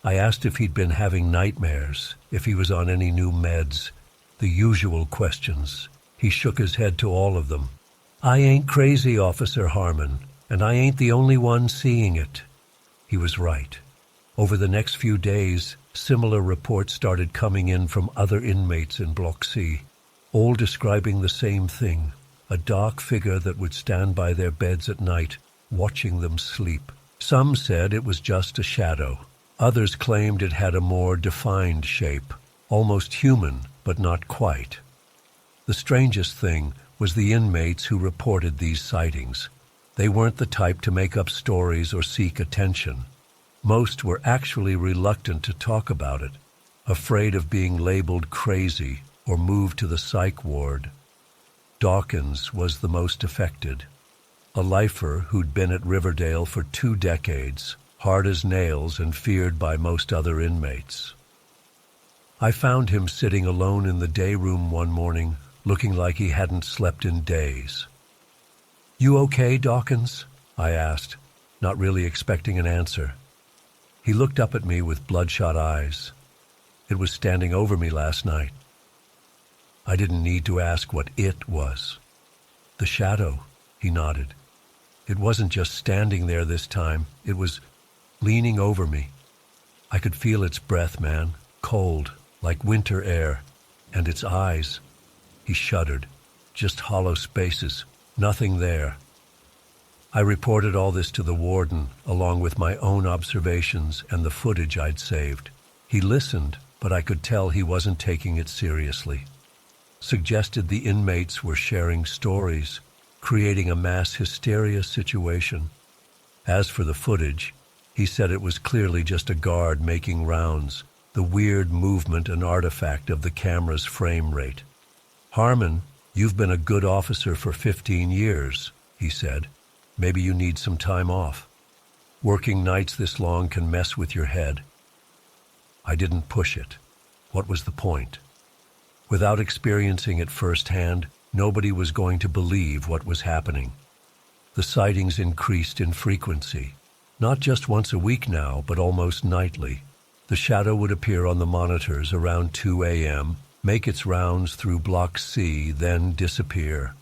Speaker 1: I asked if he'd been having nightmares, if he was on any new meds, the usual questions. He shook his head to all of them. "I ain't crazy, Officer Harmon, and I ain't the only one seeing it." He was right. Over the next few days, similar reports started coming in from other inmates in Block C, all describing the same thing, a dark figure that would stand by their beds at night, watching them sleep. Some said it was just a shadow. Others claimed it had a more defined shape, almost human, but not quite. The strangest thing was the inmates who reported these sightings. They weren't the type to make up stories or seek attention. Most were actually reluctant to talk about it, afraid of being labeled crazy or moved to the psych ward. Dawkins was the most affected. A lifer who'd been at Riverdale for 2 decades, hard as nails and feared by most other inmates. I found him sitting alone in the day room one morning, looking like he hadn't slept in days. "You okay, Dawkins?" I asked, not really expecting an answer. He looked up at me with bloodshot eyes. "It was standing over me last night." I didn't need to ask what it was. "The shadow," he nodded. "It wasn't just standing there this time. It was leaning over me. I could feel its breath, man, cold, like winter air, and its eyes." He shuddered. "Just hollow spaces, nothing there." I reported all this to the warden, along with my own observations and the footage I'd saved. He listened, but I could tell he wasn't taking it seriously. Suggested the inmates were sharing stories, creating a mass hysteria situation. As for the footage, he said it was clearly just a guard making rounds, the weird movement and artifact of the camera's frame rate. "Harmon, you've been a good officer for 15 years, he said. "Maybe you need some time off. Working nights this long can mess with your head." I didn't push it. What was the point? Without experiencing it firsthand, nobody was going to believe what was happening. The sightings increased in frequency. Not just once a week now, but almost nightly. The shadow would appear on the monitors around 2 a.m., make its rounds through Block C, then disappear.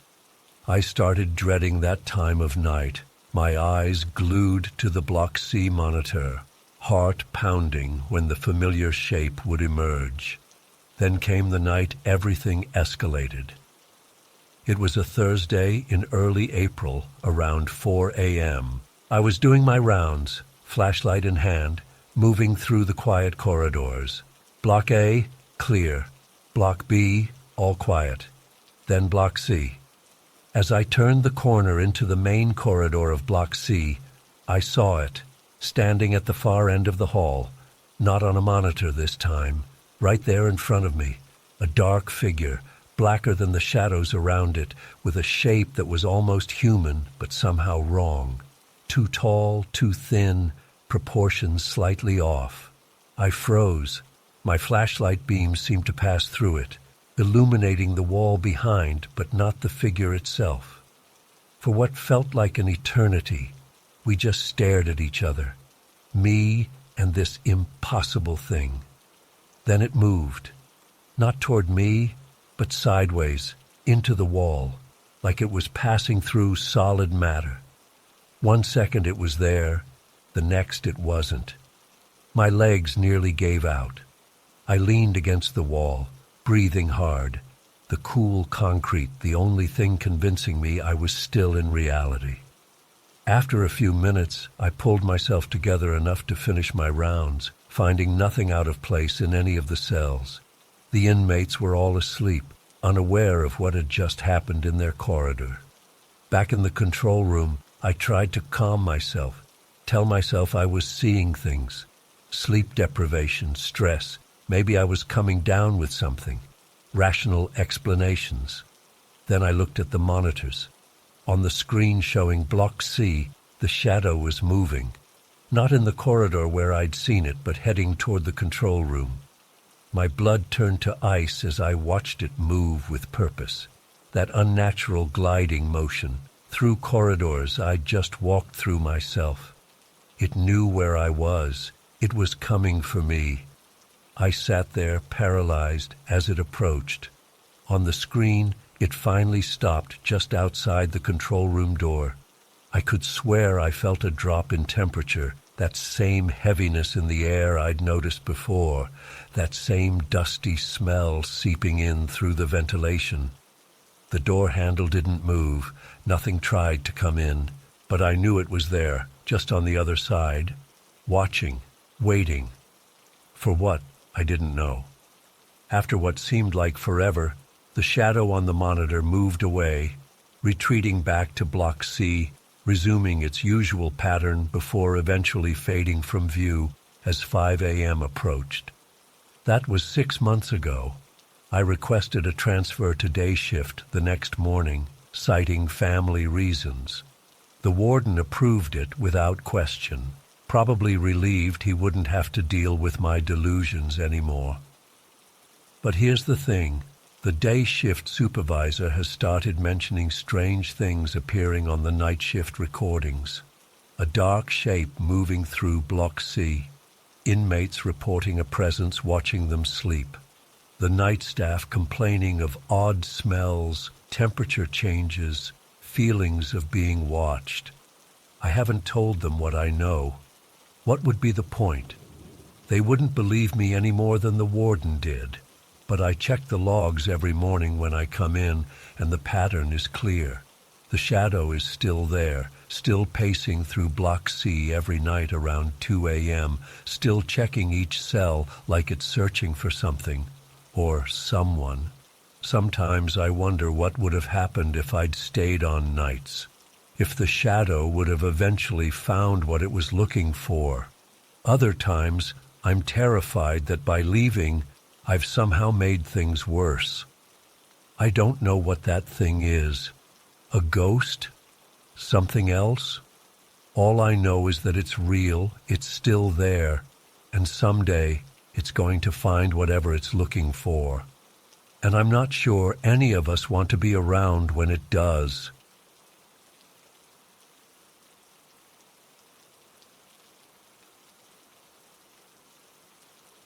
Speaker 1: I started dreading that time of night, my eyes glued to the Block C monitor, heart pounding when the familiar shape would emerge. Then came the night everything escalated. It was a Thursday in early April, around 4 a.m. I was doing my rounds, flashlight in hand, moving through the quiet corridors. Block A, clear. Block B, all quiet. Then Block C. As I turned the corner into the main corridor of Block C, I saw it, standing at the far end of the hall, not on a monitor this time, right there in front of me, a dark figure, blacker than the shadows around it, with a shape that was almost human, but somehow wrong. Too tall, too thin, proportions slightly off. I froze. My flashlight beams seemed to pass through it, illuminating the wall behind, but not the figure itself. For what felt like an eternity, we just stared at each other, me and this impossible thing. Then it moved, not toward me, but sideways, into the wall, like it was passing through solid matter. 1 second it was there, the next it wasn't. My legs nearly gave out. I leaned against the wall, breathing hard, the cool concrete the only thing convincing me I was still in reality. After a few minutes, I pulled myself together enough to finish my rounds, finding nothing out of place in any of the cells. The inmates were all asleep, unaware of what had just happened in their corridor. Back in the control room, I tried to calm myself, tell myself I was seeing things. Sleep deprivation, stress, maybe I was coming down with something. Rational explanations. Then I looked at the monitors. On the screen showing Block C, the shadow was moving. Not in the corridor where I'd seen it, but heading toward the control room. My blood turned to ice as I watched it move with purpose. That unnatural gliding motion, through corridors I'd just walked through myself. It knew where I was. It was coming for me. I sat there, paralyzed, as it approached. On the screen, it finally stopped just outside the control room door. I could swear I felt a drop in temperature, that same heaviness in the air I'd noticed before, that same dusty smell seeping in through the ventilation. The door handle didn't move, nothing tried to come in, but I knew it was there, just on the other side, watching, waiting. For what? I didn't know. After what seemed like forever, the shadow on the monitor moved away, retreating back to Block C, resuming its usual pattern before eventually fading from view as 5 a.m. approached. That was 6 months ago. I requested a transfer to day shift the next morning, citing family reasons. The warden approved it without question, probably relieved he wouldn't have to deal with my delusions anymore. But here's the thing. The day shift supervisor has started mentioning strange things appearing on the night shift recordings. A dark shape moving through Block C. Inmates reporting a presence watching them sleep. The night staff complaining of odd smells, temperature changes, feelings of being watched. I haven't told them what I know. What would be the point? They wouldn't believe me any more than the warden did. But I check the logs every morning when I come in, and the pattern is clear. The shadow is still there, still pacing through Block C every night around 2 a.m., still checking each cell like it's searching for something, or someone. Sometimes I wonder what would have happened if I'd stayed on nights, if the shadow would have eventually found what it was looking for. Other times, I'm terrified that by leaving, I've somehow made things worse. I don't know what that thing is. A ghost? Something else? All I know is that it's real, it's still there, and someday it's going to find whatever it's looking for. And I'm not sure any of us want to be around when it does.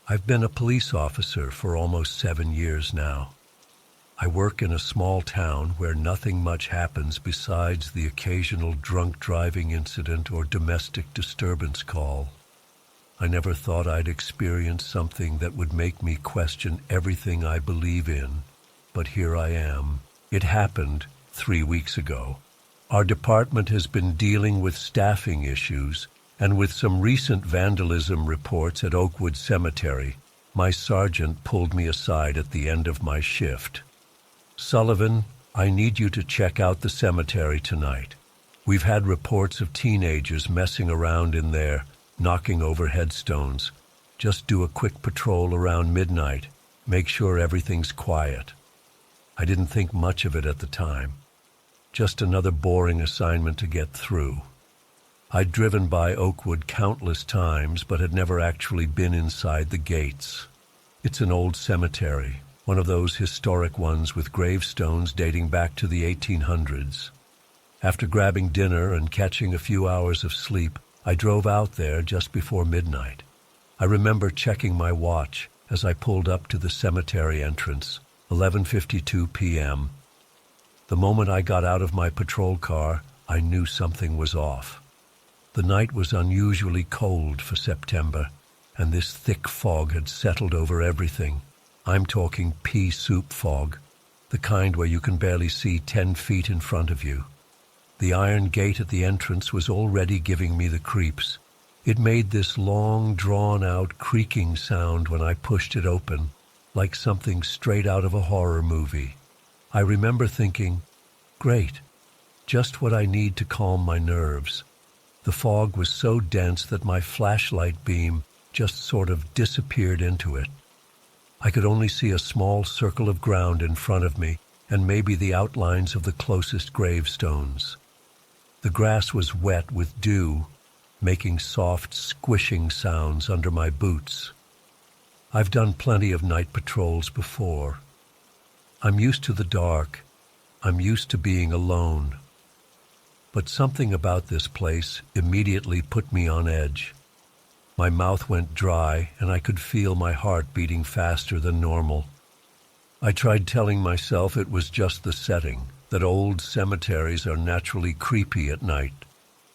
Speaker 1: I've been a police officer for almost 7 years now. I work in a small town where nothing much happens besides the occasional drunk driving incident or domestic disturbance call. I never thought I'd experience something that would make me question everything I believe in, but here I am. It happened 3 weeks ago. Our department has been dealing with staffing issues, and with some recent vandalism reports at Oakwood Cemetery, my sergeant pulled me aside at the end of my shift. "Sullivan, I need you to check out the cemetery tonight. We've had reports of teenagers messing around in there, knocking over headstones. Just do a quick patrol around midnight. Make sure everything's quiet." I didn't think much of it at the time. Just another boring assignment to get through. I'd driven by Oakwood countless times, but had never actually been inside the gates. It's an old cemetery, one of those historic ones with gravestones dating back to the 1800s. After grabbing dinner and catching a few hours of sleep, I drove out there just before midnight. I remember checking my watch as I pulled up to the cemetery entrance, 11:52 p.m. The moment I got out of my patrol car, I knew something was off. The night was unusually cold for September, and this thick fog had settled over everything. I'm talking pea soup fog, the kind where you can barely see 10 feet in front of you. The iron gate at the entrance was already giving me the creeps. It made this long, drawn-out, creaking sound when I pushed it open, like something straight out of a horror movie. I remember thinking, great, just what I need to calm my nerves. The fog was so dense that my flashlight beam just sort of disappeared into it. I could only see a small circle of ground in front of me and maybe the outlines of the closest gravestones. The grass was wet with dew, making soft, squishing sounds under my boots. I've done plenty of night patrols before. I'm used to the dark. I'm used to being alone. But something about this place immediately put me on edge. My mouth went dry, and I could feel my heart beating faster than normal. I tried telling myself it was just the setting, that old cemeteries are naturally creepy at night,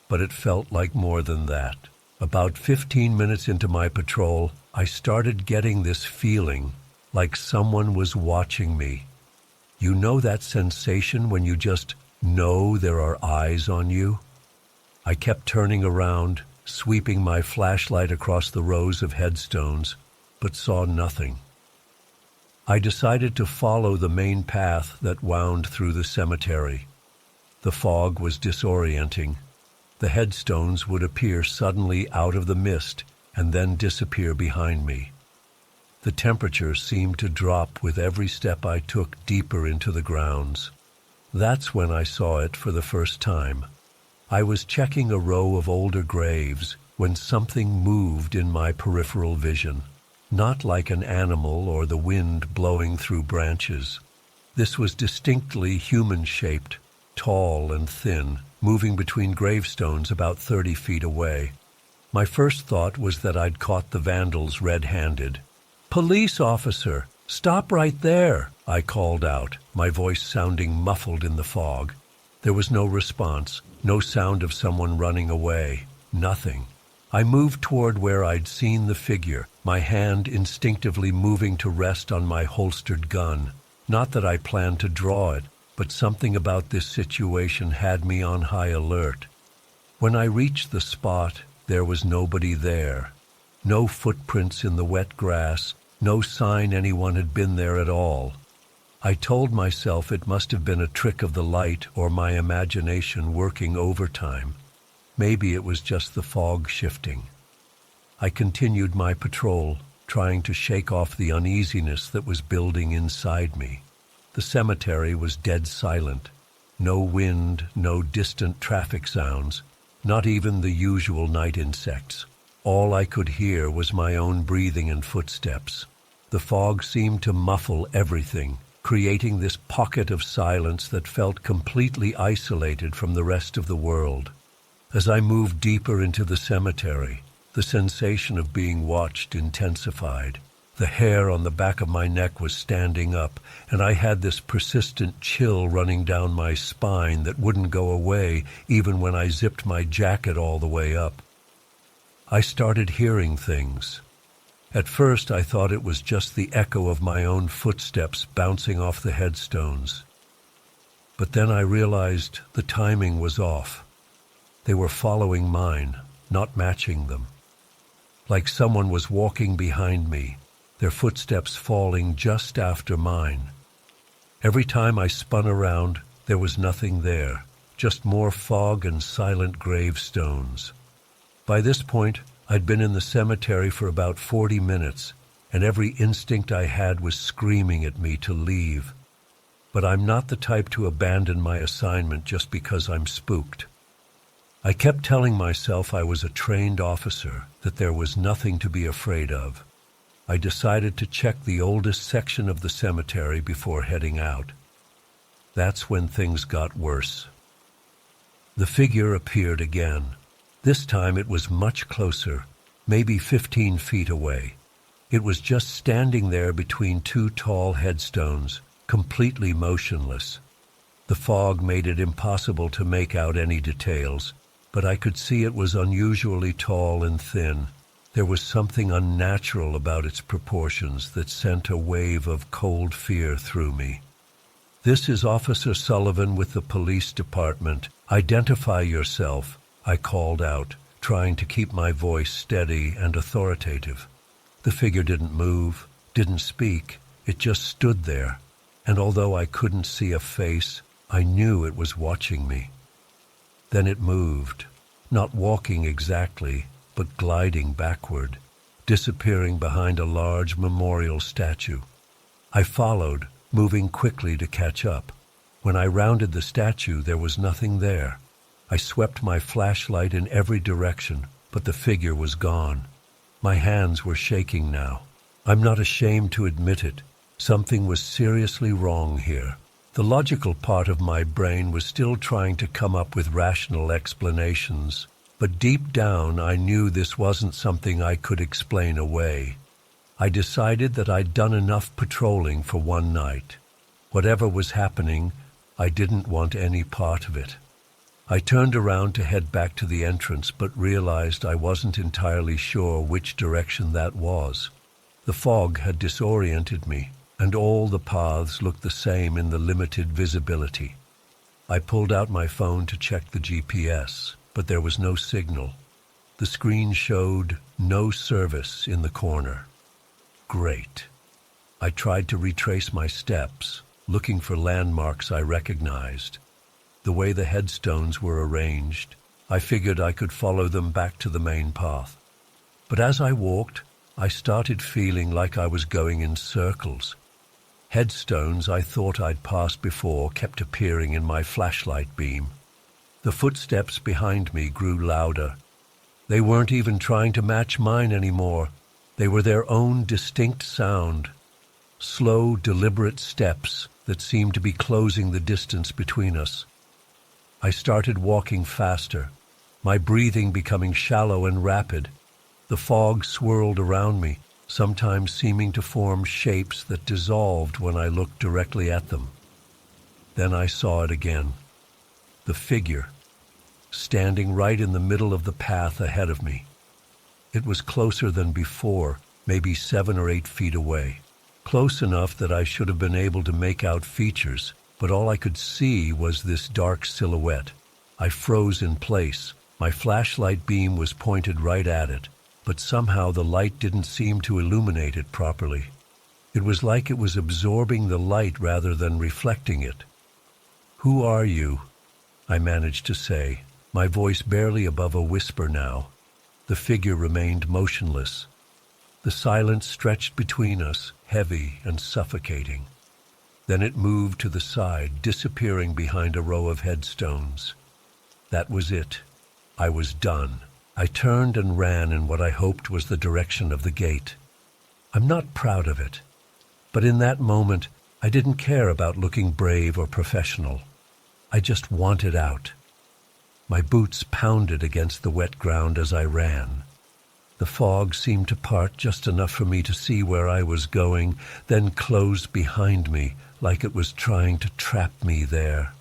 Speaker 1: but it felt like more than that. About 15 minutes into my patrol, I started getting this feeling like someone was watching me. You know that sensation when you just know there are eyes on you? I kept turning around, sweeping my flashlight across the rows of headstones, but saw nothing. I decided to follow the main path that wound through the cemetery. The fog was disorienting. The headstones would appear suddenly out of the mist and then disappear behind me. The temperature seemed to drop with every step I took deeper into the grounds. That's when I saw it for the first time. I was checking a row of older graves when something moved in my peripheral vision. Not like an animal or the wind blowing through branches. This was distinctly human-shaped, tall and thin, moving between gravestones about 30 feet away. My first thought was that I'd caught the vandals red-handed. "Police officer, stop right there!" I called out, my voice sounding muffled in the fog. There was no response, no sound of someone running away, nothing. I moved toward where I'd seen the figure, my hand instinctively moving to rest on my holstered gun. Not that I planned to draw it, but something about this situation had me on high alert. When I reached the spot, there was nobody there. No footprints in the wet grass, no sign anyone had been there at all. I told myself it must have been a trick of the light or my imagination working overtime. Maybe it was just the fog shifting. I continued my patrol, trying to shake off the uneasiness that was building inside me. The cemetery was dead silent. No wind, no distant traffic sounds, not even the usual night insects. All I could hear was my own breathing and footsteps. The fog seemed to muffle everything, creating this pocket of silence that felt completely isolated from the rest of the world. As I moved deeper into the cemetery, the sensation of being watched intensified. The hair on the back of my neck was standing up, and I had this persistent chill running down my spine that wouldn't go away even when I zipped my jacket all the way up. I started hearing things. At first I thought it was just the echo of my own footsteps bouncing off the headstones. But then I realized the timing was off. They were following mine, not matching them. Like someone was walking behind me, their footsteps falling just after mine. Every time I spun around, there was nothing there, just more fog and silent gravestones. By this point, I'd been in the cemetery for about 40 minutes, and every instinct I had was screaming at me to leave. But I'm not the type to abandon my assignment just because I'm spooked. I kept telling myself I was a trained officer, that there was nothing to be afraid of. I decided to check the oldest section of the cemetery before heading out. That's when things got worse. The figure appeared again. This time it was much closer, maybe 15 feet away. It was just standing there between two tall headstones, completely motionless. The fog made it impossible to make out any details, but I could see it was unusually tall and thin. There was something unnatural about its proportions that sent a wave of cold fear through me. "This is Officer Sullivan with the police department. Identify yourself," I called out, trying to keep my voice steady and authoritative. The figure didn't move, didn't speak. It just stood there, and although I couldn't see a face, I knew it was watching me. Then it moved, not walking exactly, but gliding backward, disappearing behind a large memorial statue. I followed, moving quickly to catch up. When I rounded the statue, there was nothing there. I swept my flashlight in every direction, but the figure was gone. My hands were shaking now. I'm not ashamed to admit it. Something was seriously wrong here. The logical part of my brain was still trying to come up with rational explanations, but deep down I knew this wasn't something I could explain away. I decided that I'd done enough patrolling for one night. Whatever was happening, I didn't want any part of it. I turned around to head back to the entrance, but realized I wasn't entirely sure which direction that was. The fog had disoriented me, and all the paths looked the same in the limited visibility. I pulled out my phone to check the GPS, but there was no signal. The screen showed no service in the corner. Great. I tried to retrace my steps, looking for landmarks I recognized. The way the headstones were arranged, I figured I could follow them back to the main path. But as I walked, I started feeling like I was going in circles. Headstones I thought I'd passed before kept appearing in my flashlight beam. The footsteps behind me grew louder. They weren't even trying to match mine anymore. They were their own distinct sound. Slow, deliberate steps that seemed to be closing the distance between us. I started walking faster, my breathing becoming shallow and rapid. The fog swirled around me, sometimes seeming to form shapes that dissolved when I looked directly at them. Then I saw it again. The figure, standing right in the middle of the path ahead of me. It was closer than before, maybe 7 or 8 feet away. Close enough that I should have been able to make out features, but all I could see was this dark silhouette. I froze in place. My flashlight beam was pointed right at it, but somehow the light didn't seem to illuminate it properly. It was like it was absorbing the light rather than reflecting it. "Who are you?" I managed to say, my voice barely above a whisper now. The figure remained motionless. The silence stretched between us, heavy and suffocating. Then it moved to the side, disappearing behind a row of headstones. That was it. I was done. I turned and ran in what I hoped was the direction of the gate. I'm not proud of it, but in that moment, I didn't care about looking brave or professional. I just wanted out. My boots pounded against the wet ground as I ran. The fog seemed to part just enough for me to see where I was going, then closed behind me like it was trying to trap me there.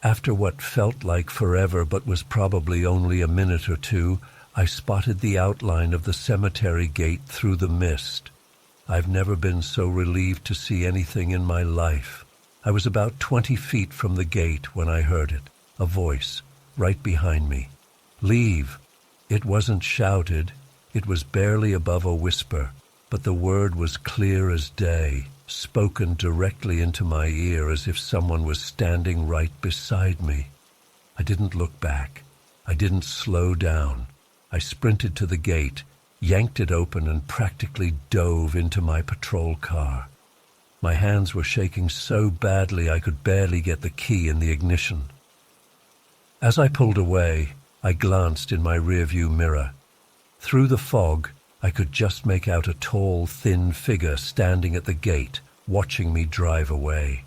Speaker 1: After what felt like forever but was probably only a minute or two, I spotted the outline of the cemetery gate through the mist. I've never been so relieved to see anything in my life. I was about 20 feet from the gate when I heard it, a voice, right behind me. "Leave." It wasn't shouted, it was barely above a whisper, but the word was clear as day, spoken directly into my ear as if someone was standing right beside me. I didn't look back. I didn't slow down. I sprinted to the gate, yanked it open, and practically dove into my patrol car. My hands were shaking so badly I could barely get the key in the ignition. As I pulled away, I glanced in my rearview mirror. Through the fog, I could just make out a tall, thin figure standing at the gate, watching me drive away.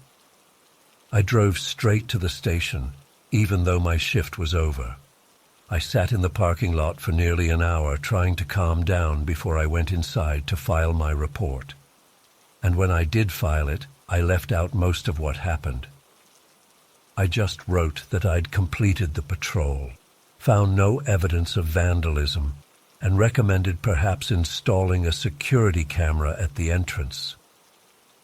Speaker 1: I drove straight to the station, even though my shift was over. I sat in the parking lot for nearly an hour trying to calm down before I went inside to file my report. And when I did file it, I left out most of what happened. I just wrote that I'd completed the patrol, found no evidence of vandalism, and recommended perhaps installing a security camera at the entrance.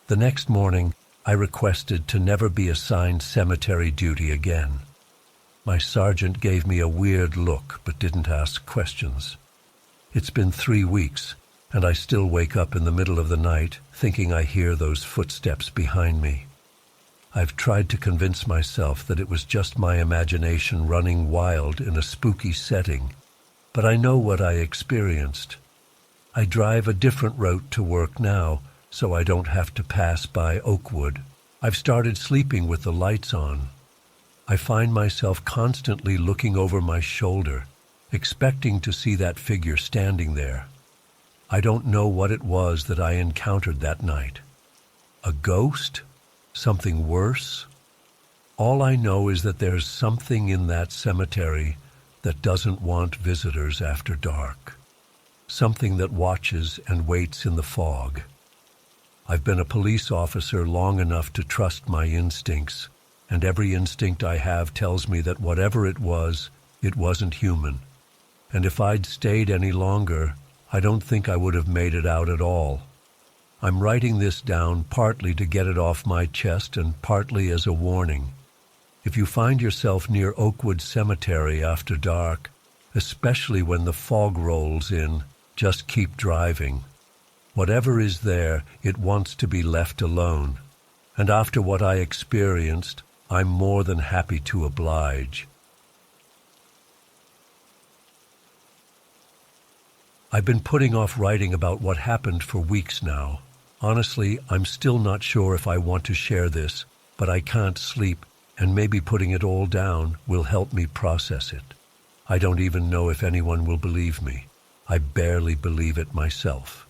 Speaker 1: The next morning, I requested to never be assigned cemetery duty again. My sergeant gave me a weird look but didn't ask questions. It's been 3 weeks, and I still wake up in the middle of the night thinking I hear those footsteps behind me. I've tried to convince myself that it was just my imagination running wild in a spooky setting, but I know what I experienced. I drive a different route to work now, so I don't have to pass by Oakwood. I've started sleeping with the lights on. I find myself constantly looking over my shoulder, expecting to see that figure standing there. I don't know what it was that I encountered that night. A ghost? Something worse? All I know is that there's something in that cemetery that doesn't want visitors after dark. Something that watches and waits in the fog. I've been a police officer long enough to trust my instincts, and every instinct I have tells me that whatever it wasn't human. And if I'd stayed any longer, I don't think I would have made it out at all. I'm writing this down partly to get it off my chest and partly as a warning. If you find yourself near Oakwood Cemetery after dark, especially when the fog rolls in, just keep driving. Whatever is there, it wants to be left alone. And after what I experienced, I'm more than happy to oblige. I've been putting off writing about what happened for weeks now. Honestly, I'm still not sure if I want to share this, but I can't sleep, and maybe putting it all down will help me process it. I don't even know if anyone will believe me. I barely believe it myself.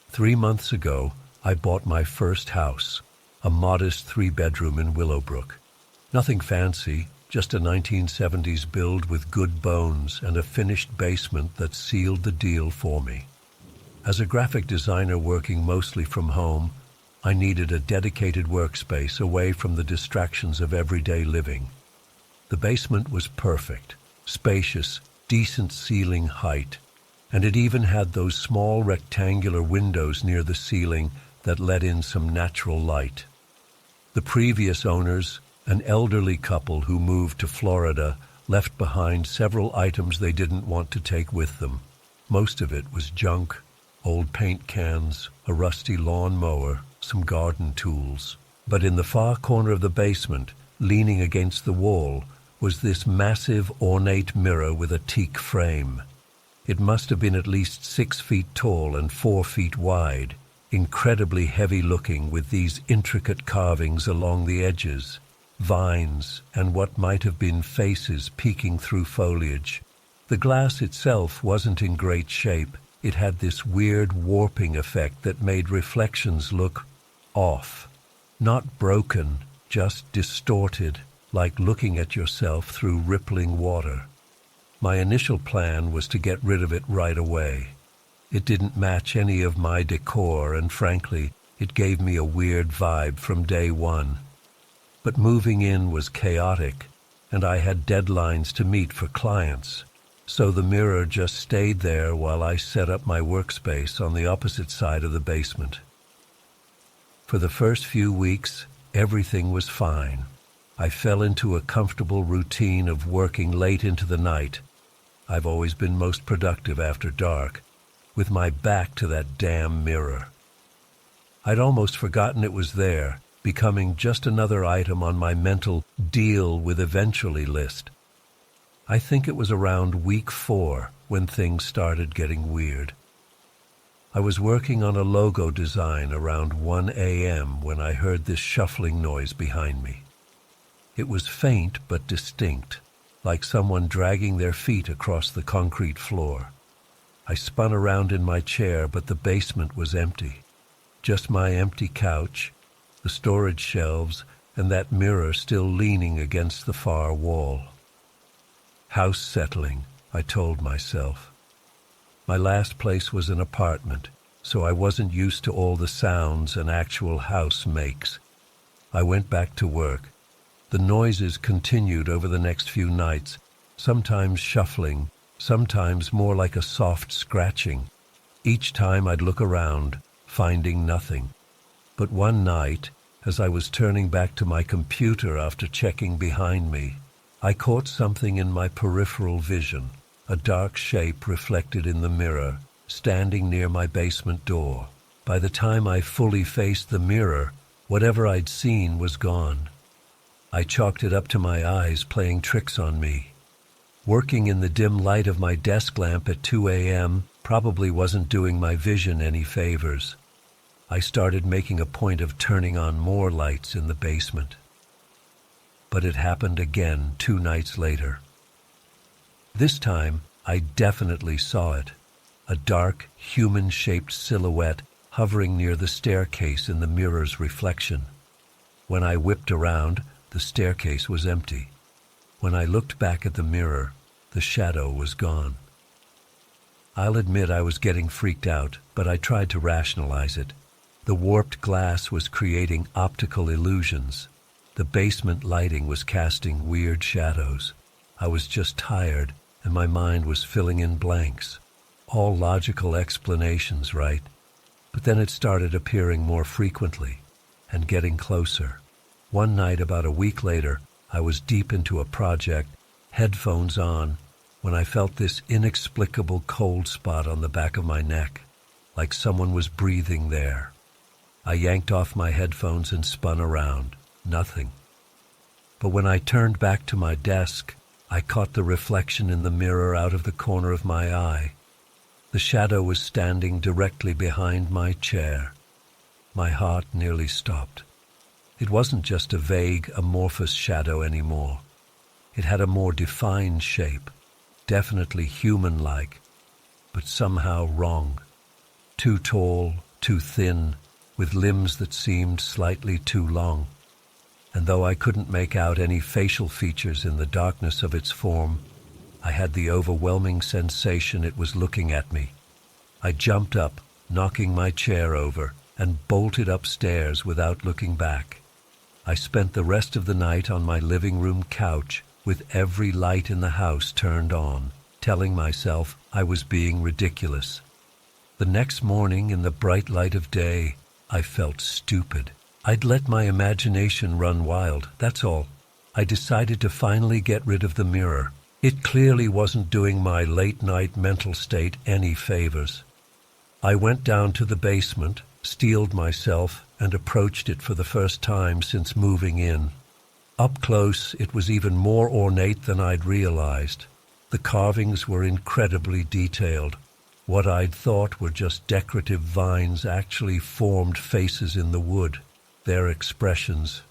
Speaker 1: 3 months ago, I bought my first house, a modest 3-bedroom in Willowbrook. Nothing fancy, just a 1970s build with good bones and a finished basement that sealed the deal for me. As a graphic designer working mostly from home, I needed a dedicated workspace away from the distractions of everyday living. The basement was perfect, spacious, decent ceiling height, and it even had those small rectangular windows near the ceiling that let in some natural light. The previous owners, an elderly couple who moved to Florida, left behind several items they didn't want to take with them. Most of it was junk, old paint cans, a rusty lawn mower, some garden tools. But in the far corner of the basement, leaning against the wall, was this massive, ornate mirror with a teak frame. It must have been at least 6 feet tall and 4 feet wide, incredibly heavy-looking with these intricate carvings along the edges, vines, and what might have been faces peeking through foliage. The glass itself wasn't in great shape. It had this weird warping effect that made reflections look off. Not broken, just distorted, like looking at yourself through rippling water. My initial plan was to get rid of it right away. It didn't match any of my decor, and frankly, it gave me a weird vibe from day one. But moving in was chaotic, and I had deadlines to meet for clients. so the mirror just stayed there while I set up my workspace on the opposite side of the basement. For the first few weeks, everything was fine. I fell into a comfortable routine of working late into the night. I've always been most productive after dark, with my back to that damn mirror. I'd almost forgotten it was there, becoming just another item on my mental deal with eventually list. I think it was around week 4 when things started getting weird. I was working on a logo design around 1 a.m. when I heard this shuffling noise behind me. It was faint but distinct, like someone dragging their feet across the concrete floor. I spun around in my chair, but the basement was empty. Just my empty couch, the storage shelves, and that mirror still leaning against the far wall. House settling, I told myself. My last place was an apartment, so I wasn't used to all the sounds an actual house makes. I went back to work. The noises continued over the next few nights, sometimes shuffling, sometimes more like a soft scratching. Each time I'd look around, finding nothing. But one night, as I was turning back to my computer after checking behind me, I caught something in my peripheral vision, a dark shape reflected in the mirror, standing near my basement door. By the time I fully faced the mirror, whatever I'd seen was gone. I chalked it up to my eyes playing tricks on me. Working in the dim light of my desk lamp at 2 a.m. probably wasn't doing my vision any favors. I started making a point of turning on more lights in the basement. But it happened again 2 nights later. This time, I definitely saw it. A dark, human-shaped silhouette hovering near the staircase in the mirror's reflection. When I whipped around, the staircase was empty. When I looked back at the mirror, the shadow was gone. I'll admit I was getting freaked out, but I tried to rationalize it. The warped glass was creating optical illusions. The basement lighting was casting weird shadows. I was just tired, and my mind was filling in blanks. All logical explanations, right? But then it started appearing more frequently and getting closer. One night, about a week later, I was deep into a project, headphones on, when I felt this inexplicable cold spot on the back of my neck, like someone was breathing there. I yanked off my headphones and spun around. Nothing. But when I turned back to my desk, I caught the reflection in the mirror out of the corner of my eye. The shadow was standing directly behind my chair. My heart nearly stopped. It wasn't just a vague, amorphous shadow anymore. It had a more defined shape, definitely human-like, but somehow wrong. Too tall, too thin, with limbs that seemed slightly too long. And though I couldn't make out any facial features in the darkness of its form, I had the overwhelming sensation it was looking at me. I jumped up, knocking my chair over, and bolted upstairs without looking back. I spent the rest of the night on my living room couch with every light in the house turned on, telling myself I was being ridiculous. The next morning, in the bright light of day, I felt stupid. I'd let my imagination run wild, that's all. I decided to finally get rid of the mirror. It clearly wasn't doing my late-night mental state any favors. I went down to the basement, steeled myself, and approached it for the first time since moving in. Up close, it was even more ornate than I'd realized. The carvings were incredibly detailed. What I'd thought were just decorative vines actually formed faces in the wood, their expressions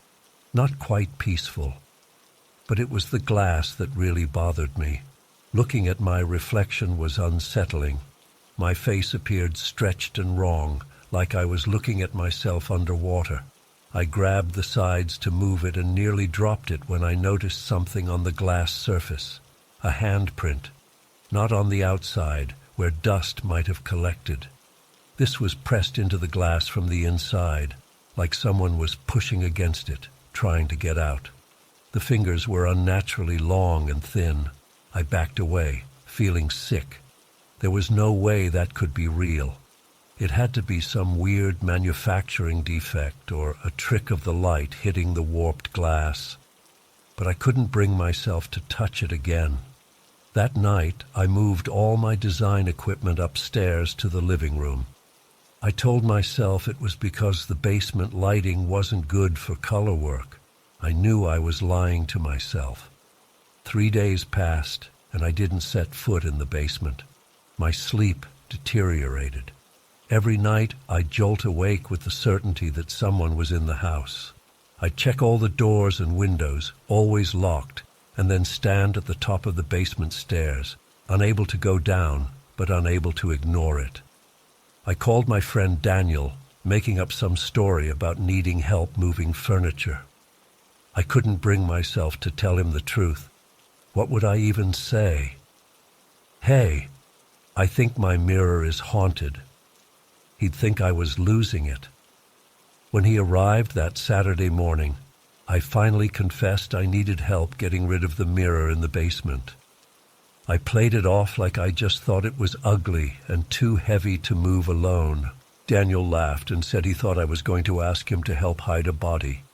Speaker 1: not quite peaceful. But it was the glass that really bothered me. Looking at my reflection was unsettling. My face appeared stretched and wrong, like I was looking at myself underwater. I grabbed the sides to move it and nearly dropped it when I noticed something on the glass surface. A handprint, not on the outside, where dust might have collected. This was pressed into the glass from the inside, like someone was pushing against it, trying to get out. The fingers were unnaturally long and thin. I backed away, feeling sick. There was no way that could be real. It had to be some weird manufacturing defect or a trick of the light hitting the warped glass. But I couldn't bring myself to touch it again. That night, I moved all my design equipment upstairs to the living room. I told myself it was because the basement lighting wasn't good for color work. I knew I was lying to myself. 3 days passed, and I didn't set foot in the basement. My sleep deteriorated. Every night, I'd jolt awake with the certainty that someone was in the house. I'd check all the doors and windows, always locked, and then stand at the top of the basement stairs, unable to go down, but unable to ignore it. I called my friend Daniel, making up some story about needing help moving furniture. I couldn't bring myself to tell him the truth. What would I even say? "Hey, I think my mirror is haunted." He'd think I was losing it. When he arrived that Saturday morning, I finally confessed I needed help getting rid of the mirror in the basement. I played it off like I just thought it was ugly and too heavy to move alone. Daniel laughed and said he thought I was going to ask him to help hide a body.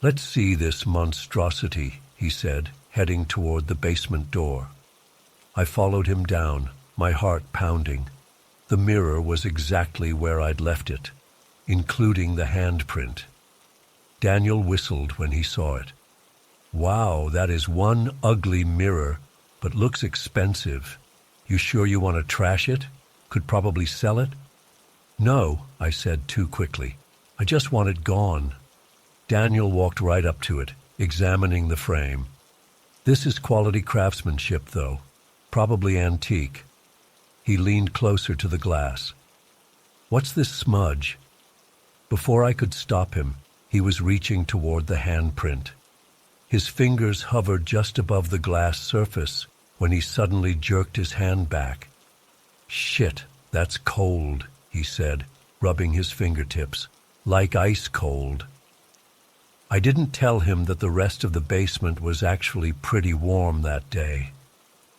Speaker 1: "Let's see this monstrosity," he said, heading toward the basement door. I followed him down, my heart pounding. The mirror was exactly where I'd left it, including the handprint. Daniel whistled when he saw it. "Wow, that is one ugly mirror, but looks expensive. You sure you want to trash it? Could probably sell it?" "No," I said too quickly. "I just want it gone." Daniel walked right up to it, examining the frame. "This is quality craftsmanship, though. Probably antique." He leaned closer to the glass. "What's this smudge?" Before I could stop him, he was reaching toward the handprint. His fingers hovered just above the glass surface when he suddenly jerked his hand back. "Shit, that's cold," he said, rubbing his fingertips. "Like ice cold." I didn't tell him that the rest of the basement was actually pretty warm that day.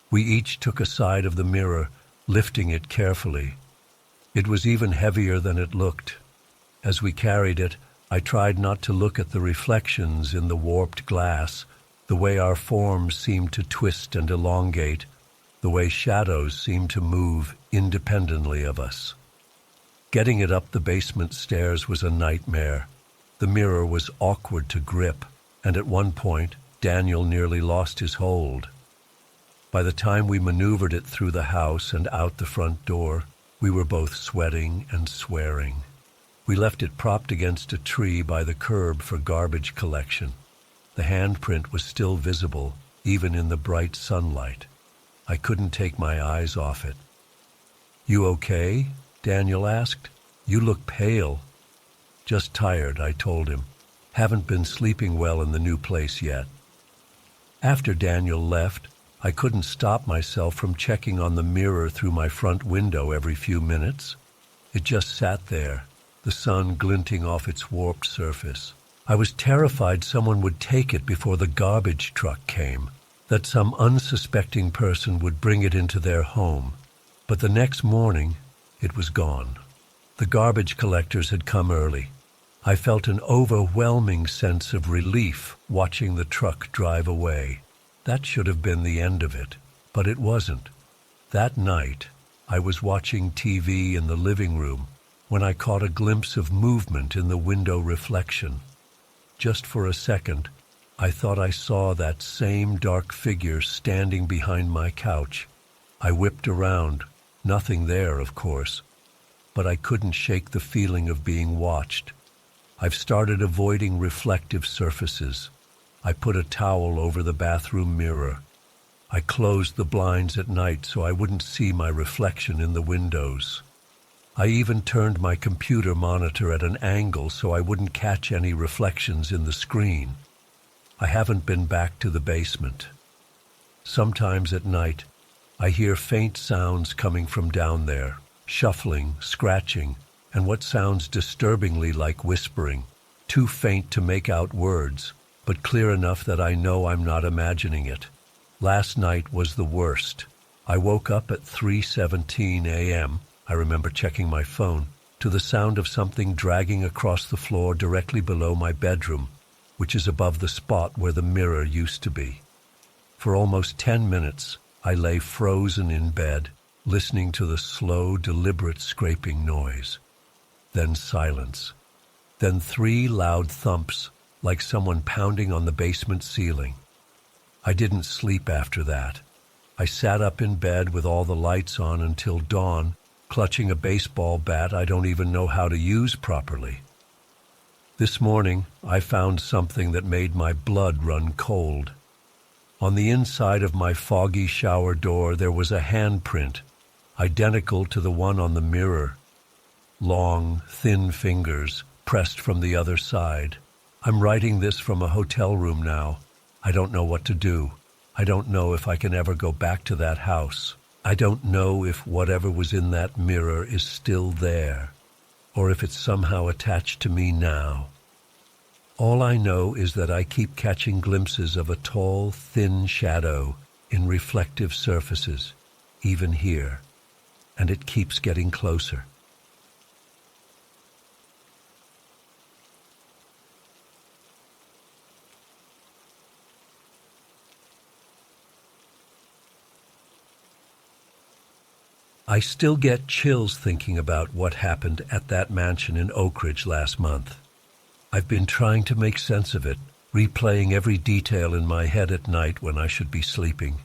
Speaker 1: We each took a side of the mirror, lifting it carefully. It was even heavier than it looked. As we carried it, I tried not to look at the reflections in the warped glass, the way our forms seemed to twist and elongate, the way shadows seemed to move independently of us. Getting it up the basement stairs was a nightmare. The mirror was awkward to grip, and at one point, Daniel nearly lost his hold. By the time we maneuvered it through the house and out the front door, we were both sweating and swearing. We left it propped against a tree by the curb for garbage collection. The handprint was still visible, even in the bright sunlight. I couldn't take my eyes off it. "You okay?" Daniel asked. "You look pale." "Just tired," I told him. "Haven't been sleeping well in the new place yet." After Daniel left, I couldn't stop myself from checking on the mirror through my front window every few minutes. It just sat there, the sun glinting off its warped surface. I was terrified someone would take it before the garbage truck came, that some unsuspecting person would bring it into their home. But the next morning, it was gone. The garbage collectors had come early. I felt an overwhelming sense of relief watching the truck drive away. That should have been the end of it, but it wasn't. That night, I was watching TV in the living room when I caught a glimpse of movement in the window reflection. Just for a second, I thought I saw that same dark figure standing behind my couch. I whipped around, nothing there, of course, but I couldn't shake the feeling of being watched. I've started avoiding reflective surfaces. I put a towel over the bathroom mirror. I closed the blinds at night so I wouldn't see my reflection in the windows. I even turned my computer monitor at an angle so I wouldn't catch any reflections in the screen. I haven't been back to the basement. Sometimes at night, I hear faint sounds coming from down there, shuffling, scratching, and what sounds disturbingly like whispering, too faint to make out words, but clear enough that I know I'm not imagining it. Last night was the worst. I woke up at 3:17 a.m. I remember checking my phone to the sound of something dragging across the floor directly below my bedroom, which is above the spot where the mirror used to be. For almost 10 minutes, I lay frozen in bed, listening to the slow, deliberate scraping noise. Then silence. Then 3 loud thumps, like someone pounding on the basement ceiling. I didn't sleep after that. I sat up in bed with all the lights on until dawn, clutching a baseball bat I don't even know how to use properly. This morning, I found something that made my blood run cold. On the inside of my foggy shower door, there was a handprint, identical to the one on the mirror. Long, thin fingers, pressed from the other side. I'm writing this from a hotel room now. I don't know what to do. I don't know if I can ever go back to that house. I don't know if whatever was in that mirror is still there, or if it's somehow attached to me now. All I know is that I keep catching glimpses of a tall, thin shadow in reflective surfaces, even here, and it keeps getting closer. I still get chills thinking about what happened at that mansion in Oak Ridge last month. I've been trying to make sense of it, replaying every detail in my head at night when I should be sleeping.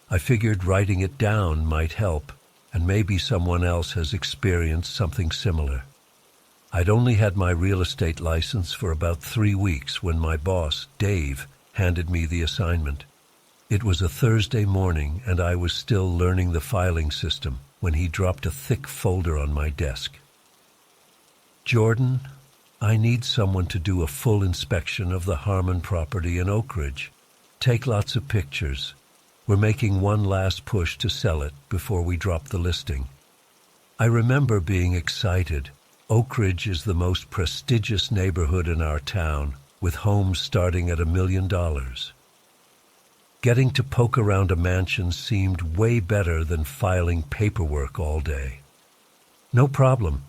Speaker 1: I figured writing it down might help, and maybe someone else has experienced something similar. I'd only had my real estate license for about 3 weeks when my boss, Dave, handed me the assignment. It was a Thursday morning, and I was still learning the filing system when he dropped a thick folder on my desk. "Jordan, I need someone to do a full inspection of the Harmon property in Oak Ridge. Take lots of pictures. We're making one last push to sell it before we drop the listing." I remember being excited. Oak Ridge is the most prestigious neighborhood in our town, with homes starting at $1 million. Getting to poke around a mansion seemed way better than filing paperwork all day. "No problem.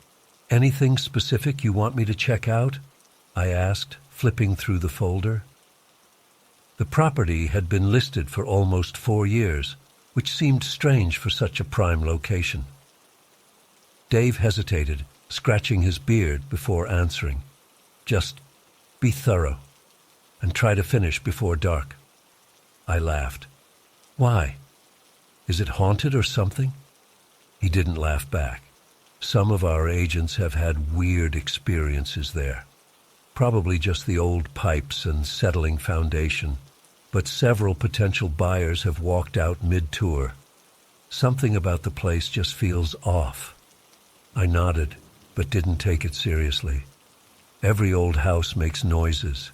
Speaker 1: Anything specific you want me to check out?" I asked, flipping through the folder. The property had been listed for almost 4 years, which seemed strange for such a prime location. Dave hesitated, scratching his beard before answering. "Just be thorough, and try to finish before dark." I laughed. "Why? Is it haunted or something?" He didn't laugh back. "Some of our agents have had weird experiences there. Probably just the old pipes and settling foundation, but several potential buyers have walked out mid-tour. Something about the place just feels off." I nodded, but didn't take it seriously. Every old house makes noises.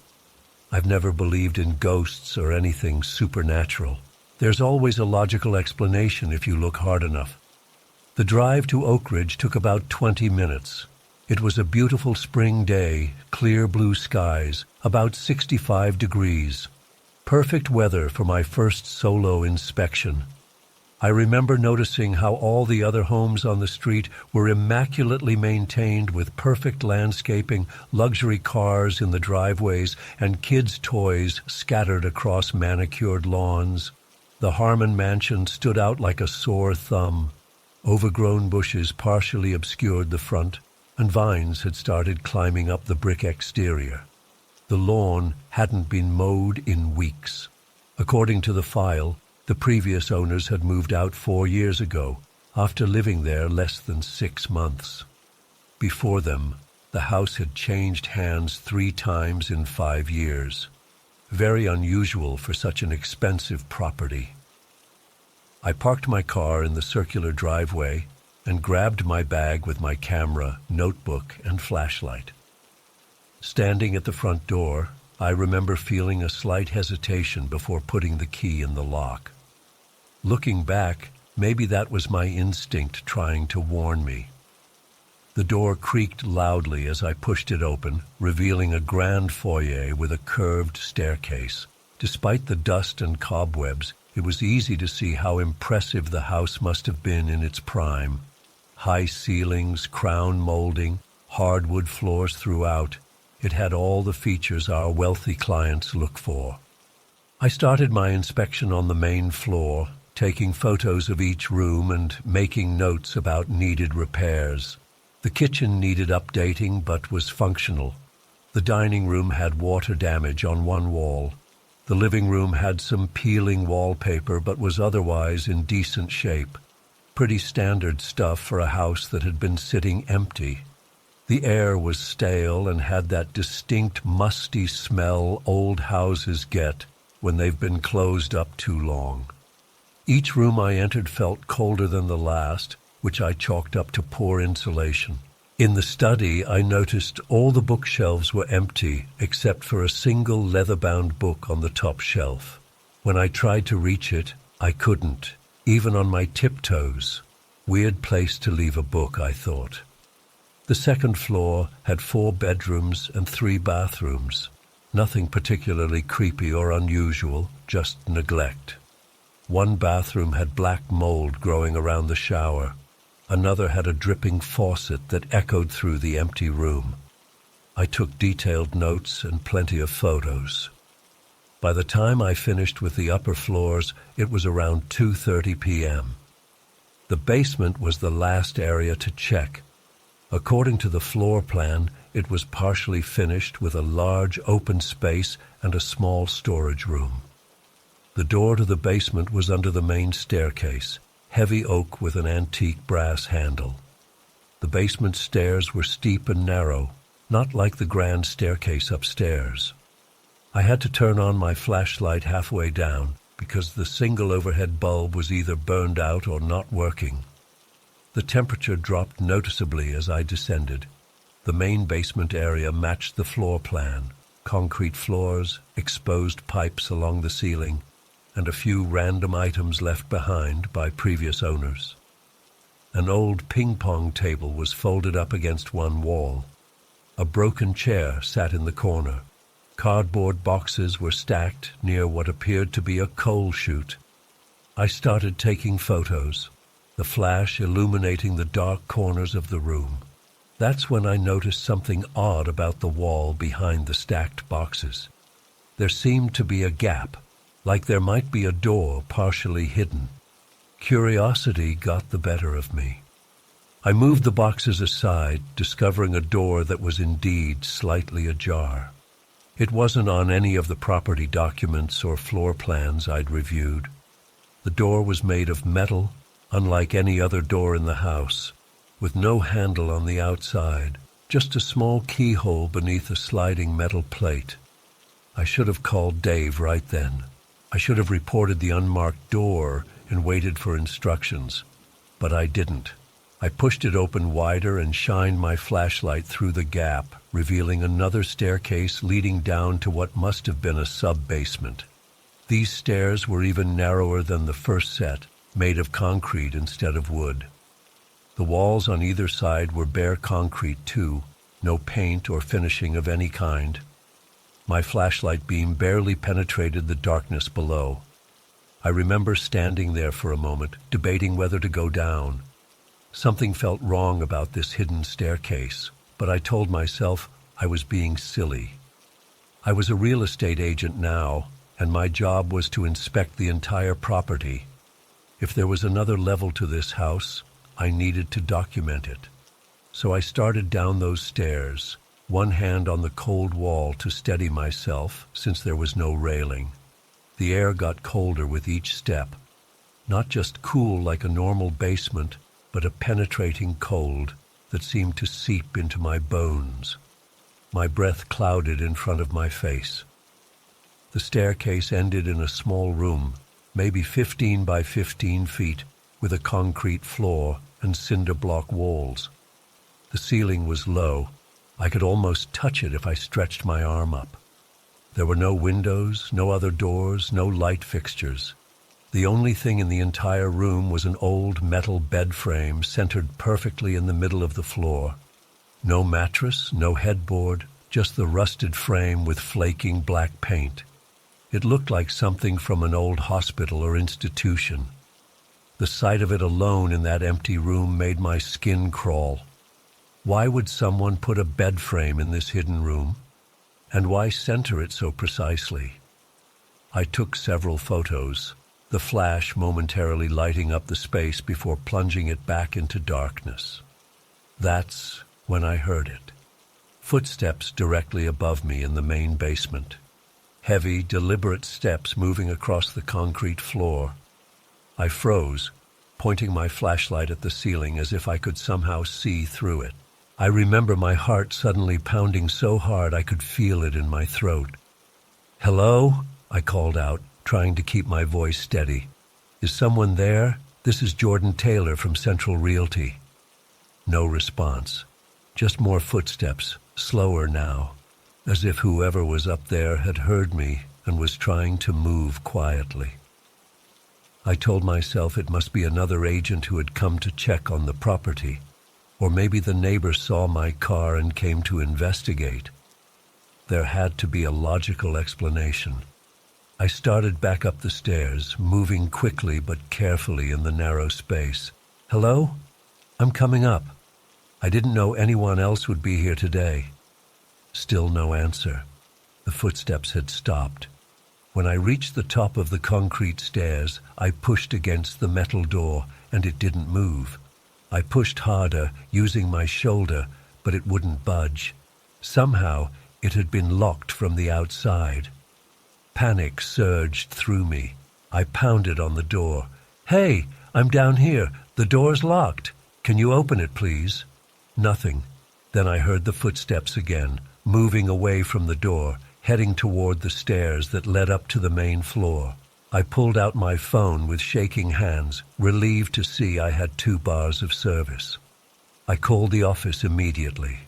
Speaker 1: I've never believed in ghosts or anything supernatural. There's always a logical explanation if you look hard enough. The drive to Oak Ridge took about 20 minutes. It was a beautiful spring day, clear blue skies, about 65 degrees. Perfect weather for my first solo inspection. I remember noticing how all the other homes on the street were immaculately maintained with perfect landscaping, luxury cars in the driveways, and kids' toys scattered across manicured lawns. The Harmon mansion stood out like a sore thumb. Overgrown bushes partially obscured the front, and vines had started climbing up the brick exterior. The lawn hadn't been mowed in weeks. According to the file, the previous owners had moved out 4 years ago, after living there less than 6 months. Before them, the house had changed hands 3 times in 5 years. Very unusual for such an expensive property. I parked my car in the circular driveway and grabbed my bag with my camera, notebook, and flashlight. Standing at the front door, I remember feeling a slight hesitation before putting the key in the lock. Looking back, maybe that was my instinct trying to warn me. The door creaked loudly as I pushed it open, revealing a grand foyer with a curved staircase. Despite the dust and cobwebs, It was easy to see how impressive the house must have been in its prime. High ceilings, crown molding, hardwood floors throughout. It had all the features our wealthy clients look for. I started my inspection on the main floor, taking photos of each room and making notes about needed repairs. The kitchen needed updating but was functional. The dining room had water damage on one wall. The living room had some peeling wallpaper but was otherwise in decent shape. Pretty standard stuff for a house that had been sitting empty. The air was stale and had that distinct musty smell old houses get when they've been closed up too long. Each room I entered felt colder than the last, which I chalked up to poor insulation. In the study, I noticed all the bookshelves were empty except for a single leather-bound book on the top shelf. When I tried to reach it, I couldn't, even on my tiptoes. Weird place to leave a book, I thought. The second floor had 4 bedrooms and 3 bathrooms. Nothing particularly creepy or unusual, just neglect. One bathroom had black mold growing around the shower. Another had a dripping faucet that echoed through the empty room. I took detailed notes and plenty of photos. By the time I finished with the upper floors, it was around 2:30 p.m. The basement was the last area to check. According to the floor plan, it was partially finished with a large open space and a small storage room. The door to the basement was under the main staircase, heavy oak with an antique brass handle. The basement stairs were steep and narrow, not like the grand staircase upstairs. I had to turn on my flashlight halfway down because the single overhead bulb was either burned out or not working. The temperature dropped noticeably as I descended. The main basement area matched the floor plan, concrete floors, exposed pipes along the ceiling, and a few random items left behind by previous owners. An old ping-pong table was folded up against one wall. A broken chair sat in the corner. Cardboard boxes were stacked near what appeared to be a coal chute. I started taking photos, the flash illuminating the dark corners of the room. That's when I noticed something odd about the wall behind the stacked boxes. There seemed to be a gap, like there might be a door partially hidden. Curiosity got the better of me. I moved the boxes aside, discovering a door that was indeed slightly ajar. It wasn't on any of the property documents or floor plans I'd reviewed. The door was made of metal, unlike any other door in the house, with no handle on the outside, just a small keyhole beneath a sliding metal plate. I should have called Dave right then. I should have reported the unmarked door and waited for instructions, but I didn't. I pushed it open wider and shined my flashlight through the gap, revealing another staircase leading down to what must have been a sub-basement. These stairs were even narrower than the first set, made of concrete instead of wood. The walls on either side were bare concrete too, no paint or finishing of any kind. My flashlight beam barely penetrated the darkness below. I remember standing there for a moment, debating whether to go down. Something felt wrong about this hidden staircase, but I told myself I was being silly. I was a real estate agent now, and my job was to inspect the entire property. If there was another level to this house, I needed to document it. So I started down those stairs, one hand on the cold wall to steady myself, since there was no railing. The air got colder with each step, not just cool like a normal basement, but a penetrating cold that seemed to seep into my bones. My breath clouded in front of my face. The staircase ended in a small room, maybe 15 by 15 feet, with a concrete floor and cinder block walls. The ceiling was low. I could almost touch it if I stretched my arm up. There were no windows, no other doors, no light fixtures. The only thing in the entire room was an old metal bed frame centered perfectly in the middle of the floor. No mattress, no headboard, just the rusted frame with flaking black paint. It looked like something from an old hospital or institution. The sight of it alone in that empty room made my skin crawl. Why would someone put a bed frame in this hidden room? And why center it so precisely? I took several photos, the flash momentarily lighting up the space before plunging it back into darkness. That's when I heard it. Footsteps directly above me in the main basement. Heavy, deliberate steps moving across the concrete floor. I froze, pointing my flashlight at the ceiling as if I could somehow see through it. I remember my heart suddenly pounding so hard I could feel it in my throat. "Hello?" I called out, trying to keep my voice steady. "Is someone there? This is Jordan Taylor from Central Realty." No response. Just more footsteps, slower now, as if whoever was up there had heard me and was trying to move quietly. I told myself it must be another agent who had come to check on the property, or maybe the neighbor saw my car and came to investigate. There had to be a logical explanation. I started back up the stairs, moving quickly but carefully in the narrow space. "Hello? I'm coming up. I didn't know anyone else would be here today." Still no answer. The footsteps had stopped. When I reached the top of the concrete stairs, I pushed against the metal door, and it didn't move. I pushed harder, using my shoulder, but it wouldn't budge. Somehow, it had been locked from the outside. Panic surged through me. I pounded on the door. "Hey, I'm down here. The door's locked. Can you open it, please?" Nothing. Then I heard the footsteps again, moving away from the door, heading toward the stairs that led up to the main floor. I pulled out my phone with shaking hands, relieved to see I had 2 bars of service. I called the office immediately.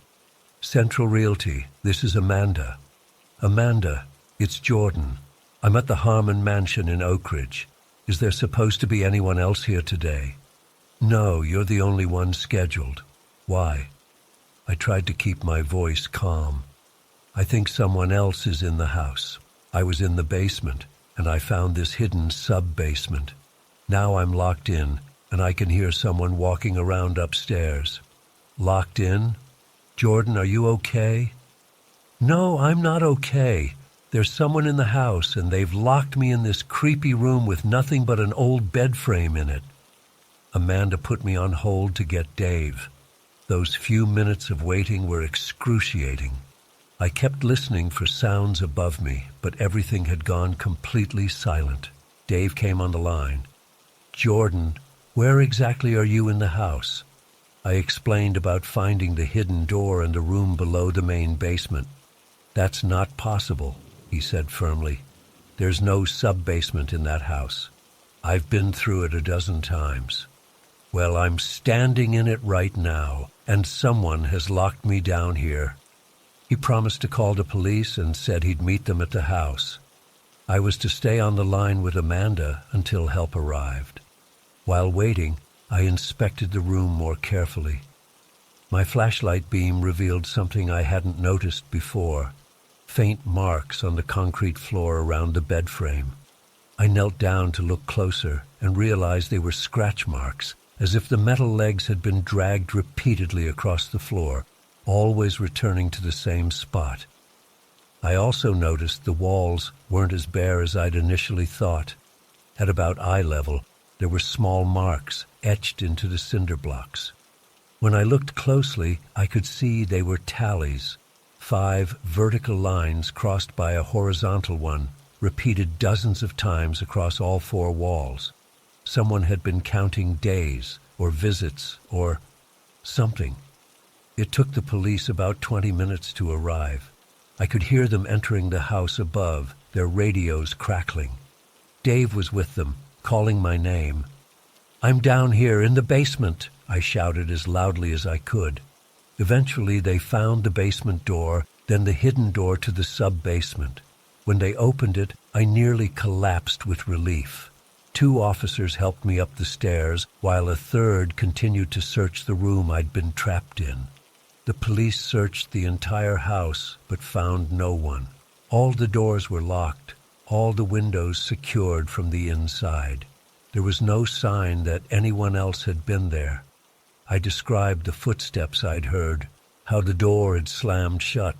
Speaker 1: "Central Realty, this is Amanda." "Amanda, it's Jordan. I'm at the Harmon Mansion in Oak Ridge. Is there supposed to be anyone else here today?" "No, you're the only one scheduled." "Why?" I tried to keep my voice calm. "I think someone else is in the house. I was in the basement, and I found this hidden sub-basement. Now I'm locked in, and I can hear someone walking around upstairs." "Locked in? Jordan, are you okay?" "No, I'm not okay. There's someone in the house, and they've locked me in this creepy room with nothing but an old bed frame in it." Amanda put me on hold to get Dave. Those few minutes of waiting were excruciating. I kept listening for sounds above me, but everything had gone completely silent. Dave came on the line. "Jordan, where exactly are you in the house?" I explained about finding the hidden door and a room below the main basement. "That's not possible," he said firmly. "There's no sub-basement in that house. I've been through it a dozen times." "Well, I'm standing in it right now, and someone has locked me down here." He promised to call the police and said he'd meet them at the house. I was to stay on the line with Amanda until help arrived. While waiting, I inspected the room more carefully. My flashlight beam revealed something I hadn't noticed before: faint marks on the concrete floor around the bed frame. I knelt down to look closer and realized they were scratch marks, as if the metal legs had been dragged repeatedly across the floor, always returning to the same spot. I also noticed the walls weren't as bare as I'd initially thought. At about eye level, there were small marks etched into the cinder blocks. When I looked closely, I could see they were tallies, 5 vertical lines crossed by a horizontal one, repeated dozens of times across all 4 walls. Someone had been counting days, or visits, or something. It took the police about 20 minutes to arrive. I could hear them entering the house above, their radios crackling. Dave was with them, calling my name. "I'm down here in the basement," I shouted as loudly as I could. Eventually they found the basement door, then the hidden door to the sub-basement. When they opened it, I nearly collapsed with relief. 2 officers helped me up the stairs, while a third continued to search the room I'd been trapped in. The police searched the entire house, but found no one. All the doors were locked. all the windows secured from the inside. There was no sign that anyone else had been there. I described the footsteps I'd heard, how the door had slammed shut.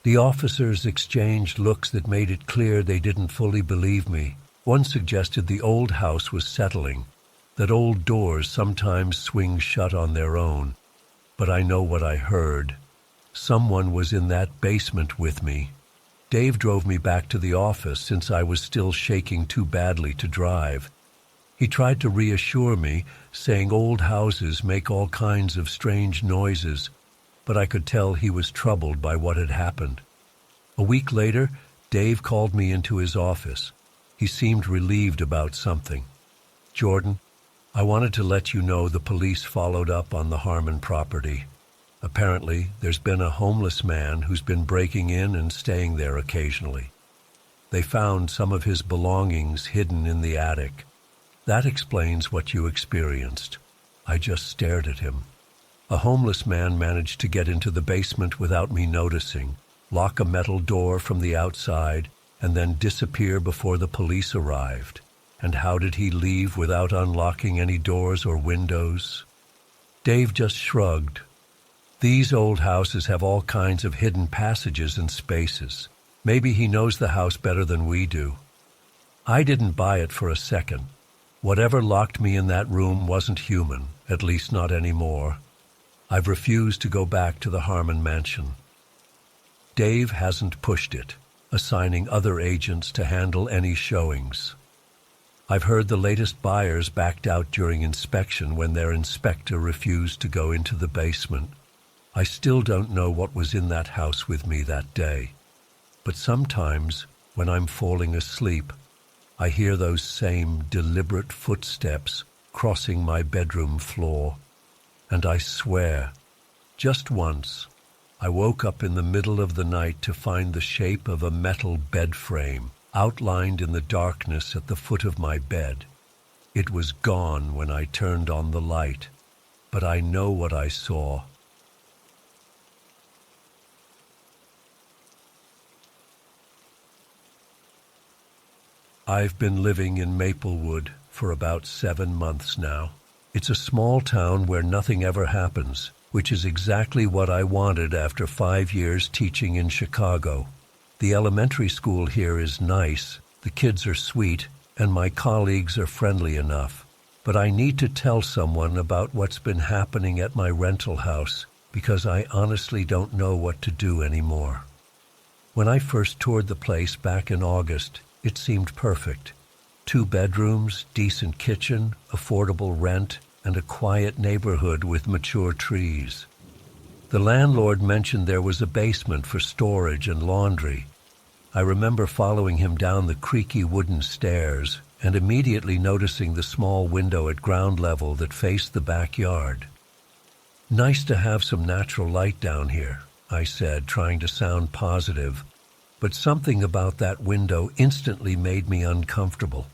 Speaker 1: The officers exchanged looks that made it clear they didn't fully believe me. One suggested the old house was settling, that old doors sometimes swing shut on their own. But I know what I heard. Someone was in that basement with me. Dave drove me back to the office since I was still shaking too badly to drive. He tried to reassure me, saying old houses make all kinds of strange noises, but I could tell he was troubled by what had happened. A week later, Dave called me into his office. He seemed relieved about something. "Jordan, I wanted to let you know the police followed up on the Harmon property. Apparently, there's been a homeless man who's been breaking in and staying there occasionally. They found some of his belongings hidden in the attic. That explains what you experienced." I just stared at him. A homeless man managed to get into the basement without me noticing, lock a metal door from the outside, and then disappear before the police arrived. And how did he leave without unlocking any doors or windows? Dave just shrugged. These old houses have all kinds of hidden passages and spaces. Maybe he knows the house better than we do. I didn't buy it for a second. Whatever locked me in that room wasn't human, at least not anymore. I've refused to go back to the Harmon mansion. Dave hasn't pushed it, assigning other agents to handle any showings. I've heard the latest buyers backed out during inspection when their inspector refused to go into the basement. I still don't know what was in that house with me that day. But sometimes, when I'm falling asleep, I hear those same deliberate footsteps crossing my bedroom floor. And I swear, just once, I woke up in the middle of the night to find the shape of a metal bed frame outlined in the darkness at the foot of my bed. It was gone when I turned on the light, but I know what I saw. I've been living in Maplewood for about 7 months now. It's a small town where nothing ever happens, which is exactly what I wanted after 5 years teaching in Chicago. The elementary school here is nice, the kids are sweet, and my colleagues are friendly enough. But I need to tell someone about what's been happening at my rental house, because I honestly don't know what to do anymore. When I first toured the place back in August, it seemed perfect. 2 bedrooms, decent kitchen, affordable rent, and a quiet neighborhood with mature trees. The landlord mentioned there was a basement for storage and laundry. I remember following him down the creaky wooden stairs and immediately noticing the small window at ground level that faced the backyard. "Nice to have some natural light down here," I said, trying to sound positive, but something about that window instantly made me uncomfortable.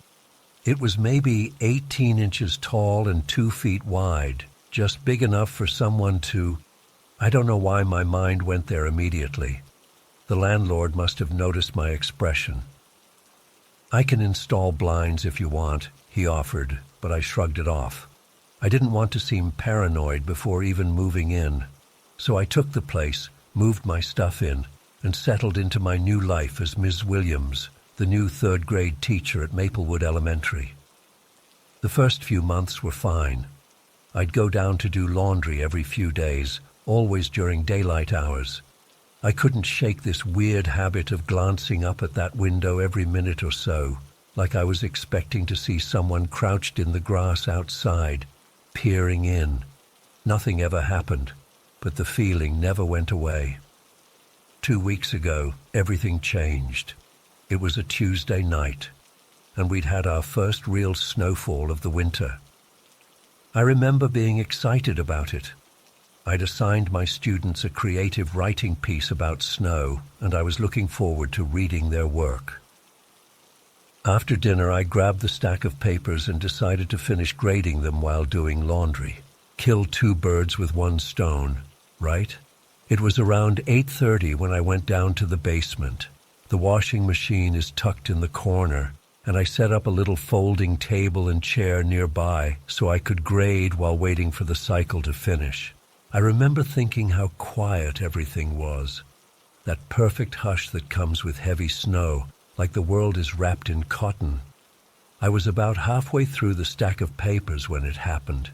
Speaker 1: It was maybe 18 inches tall and 2 feet wide, just big enough for someone to... I don't know why my mind went there immediately. The landlord must have noticed my expression. "I can install blinds if you want," he offered, but I shrugged it off. I didn't want to seem paranoid before even moving in, so I took the place, moved my stuff in, and settled into my new life as Ms. Williams, the new 3rd grade teacher at Maplewood Elementary. The first few months were fine. I'd go down to do laundry every few days, always during daylight hours. I couldn't shake this weird habit of glancing up at that window every minute or so, like I was expecting to see someone crouched in the grass outside, peering in. Nothing ever happened, but the feeling never went away. 2 weeks ago, everything changed. It was a Tuesday night, and we'd had our first real snowfall of the winter. I remember being excited about it. I'd assigned my students a creative writing piece about snow, and I was looking forward to reading their work. After dinner, I grabbed the stack of papers and decided to finish grading them while doing laundry. Kill 2 birds with 1 stone, right? It was around 8:30 when I went down to the basement. The washing machine is tucked in the corner, and I set up a little folding table and chair nearby so I could grade while waiting for the cycle to finish. I remember thinking how quiet everything was. That perfect hush that comes with heavy snow, like the world is wrapped in cotton. I was about halfway through the stack of papers when it happened.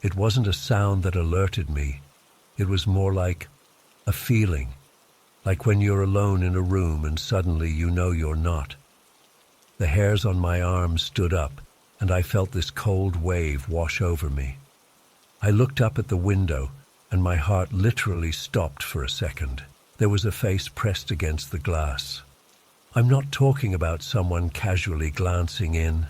Speaker 1: It wasn't a sound that alerted me. It was more like a feeling, like when you're alone in a room and suddenly you know you're not. The hairs on my arms stood up, and I felt this cold wave wash over me. I looked up at the window, and my heart literally stopped for a second. There was a face pressed against the glass. I'm not talking about someone casually glancing in.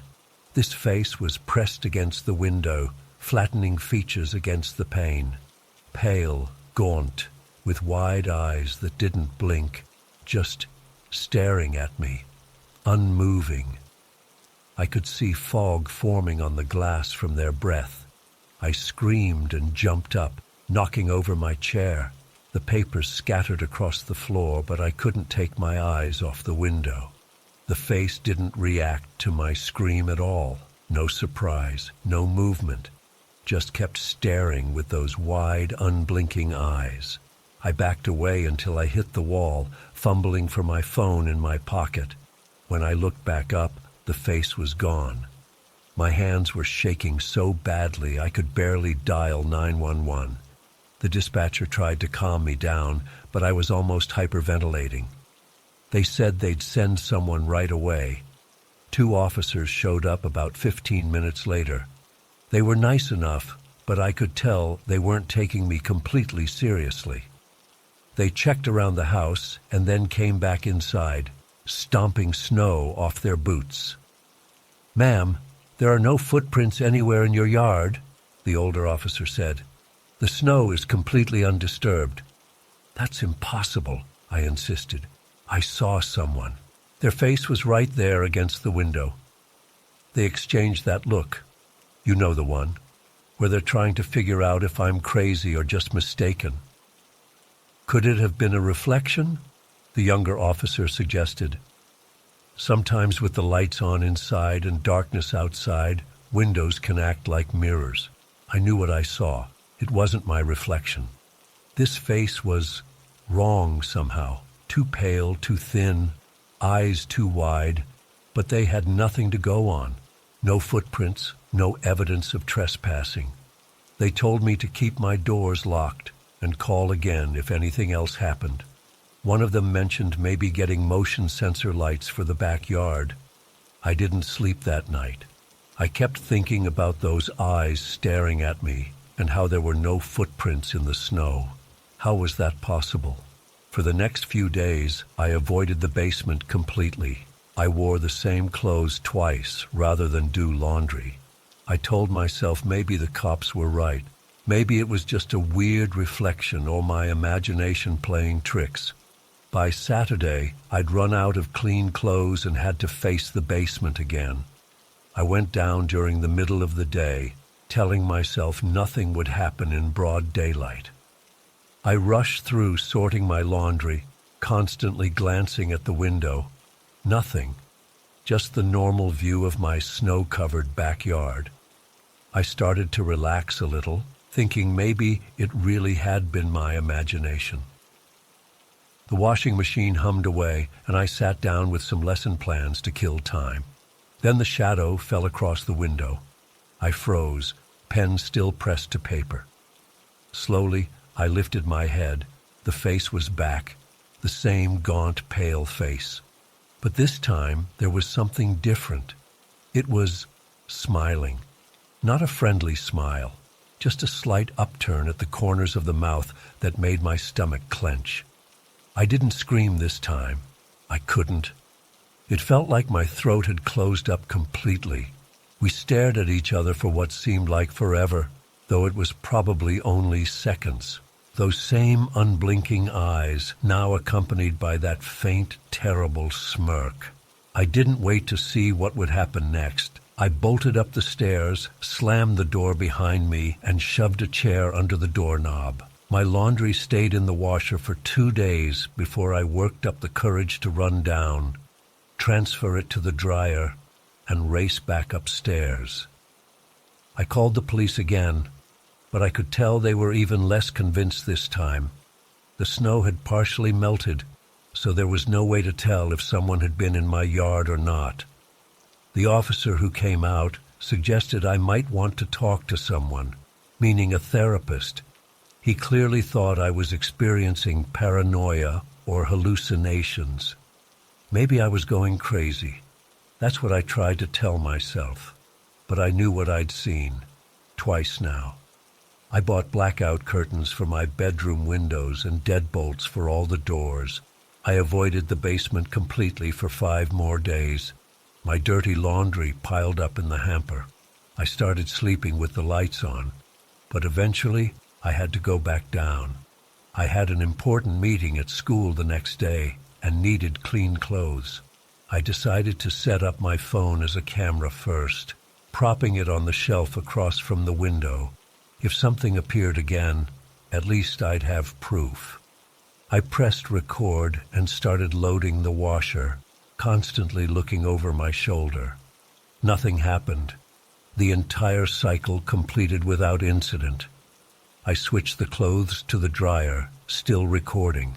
Speaker 1: This face was pressed against the window, flattening features against the pane. Pale, gaunt, with wide eyes that didn't blink, just staring at me, unmoving. I could see fog forming on the glass from their breath. I screamed and jumped up, knocking over my chair. The papers scattered across the floor, but I couldn't take my eyes off the window. The face didn't react to my scream at all. No surprise, no movement. Just kept staring with those wide, unblinking eyes. I backed away until I hit the wall, fumbling for my phone in my pocket. When I looked back up, the face was gone. My hands were shaking so badly I could barely dial 911. The dispatcher tried to calm me down, but I was almost hyperventilating. They said they'd send someone right away. 2 officers showed up about 15 minutes later. They were nice enough, but I could tell they weren't taking me completely seriously. They checked around the house and then came back inside, stomping snow off their boots. "Ma'am, there are no footprints anywhere in your yard," the older officer said. "The snow is completely undisturbed." "That's impossible," I insisted. "I saw someone. Their face was right there against the window." They exchanged that look. You know the one, where they're trying to figure out if I'm crazy or just mistaken. "Could it have been a reflection?" the younger officer suggested. "Sometimes with the lights on inside and darkness outside, windows can act like mirrors." I knew what I saw. It wasn't my reflection. This face was wrong somehow. Too pale, too thin, eyes too wide, but they had nothing to go on. No footprints, no evidence of trespassing. They told me to keep my doors locked and call again if anything else happened. One of them mentioned maybe getting motion sensor lights for the backyard. I didn't sleep that night. I kept thinking about those eyes staring at me and how there were no footprints in the snow. How was that possible? For the next few days, I avoided the basement completely. I wore the same clothes twice rather than do laundry. I told myself maybe the cops were right. Maybe it was just a weird reflection or my imagination playing tricks. By Saturday, I'd run out of clean clothes and had to face the basement again. I went down during the middle of the day, telling myself nothing would happen in broad daylight. I rushed through sorting my laundry, constantly glancing at the window. Nothing, just the normal view of my snow-covered backyard. I started to relax a little, thinking maybe it really had been my imagination. The washing machine hummed away, and I sat down with some lesson plans to kill time. Then the shadow fell across the window. I froze, pen still pressed to paper. Slowly, I lifted my head. The face was back, the same gaunt, pale face. But this time, there was something different. It was smiling. Not a friendly smile, just a slight upturn at the corners of the mouth that made my stomach clench. I didn't scream this time. I couldn't. It felt like my throat had closed up completely. We stared at each other for what seemed like forever, though it was probably only seconds. Those same unblinking eyes, now accompanied by that faint, terrible smirk. I didn't wait to see what would happen next. I bolted up the stairs, slammed the door behind me, and shoved a chair under the doorknob. My laundry stayed in the washer for 2 days before I worked up the courage to run down, transfer it to the dryer, and race back upstairs. I called the police again, but I could tell they were even less convinced this time. The snow had partially melted, so there was no way to tell if someone had been in my yard or not. The officer who came out suggested I might want to talk to someone, meaning a therapist. He clearly thought I was experiencing paranoia or hallucinations. Maybe I was going crazy. That's what I tried to tell myself. But I knew what I'd seen. Twice now. I bought blackout curtains for my bedroom windows and deadbolts for all the doors. I avoided the basement completely for 5 more days. My dirty laundry piled up in the hamper. I started sleeping with the lights on. But eventually, I had to go back down. I had an important meeting at school the next day and needed clean clothes. I decided to set up my phone as a camera first, propping it on the shelf across from the window. If something appeared again, at least I'd have proof. I pressed record and started loading the washer, constantly looking over my shoulder. Nothing happened. The entire cycle completed without incident. I switched the clothes to the dryer, still recording.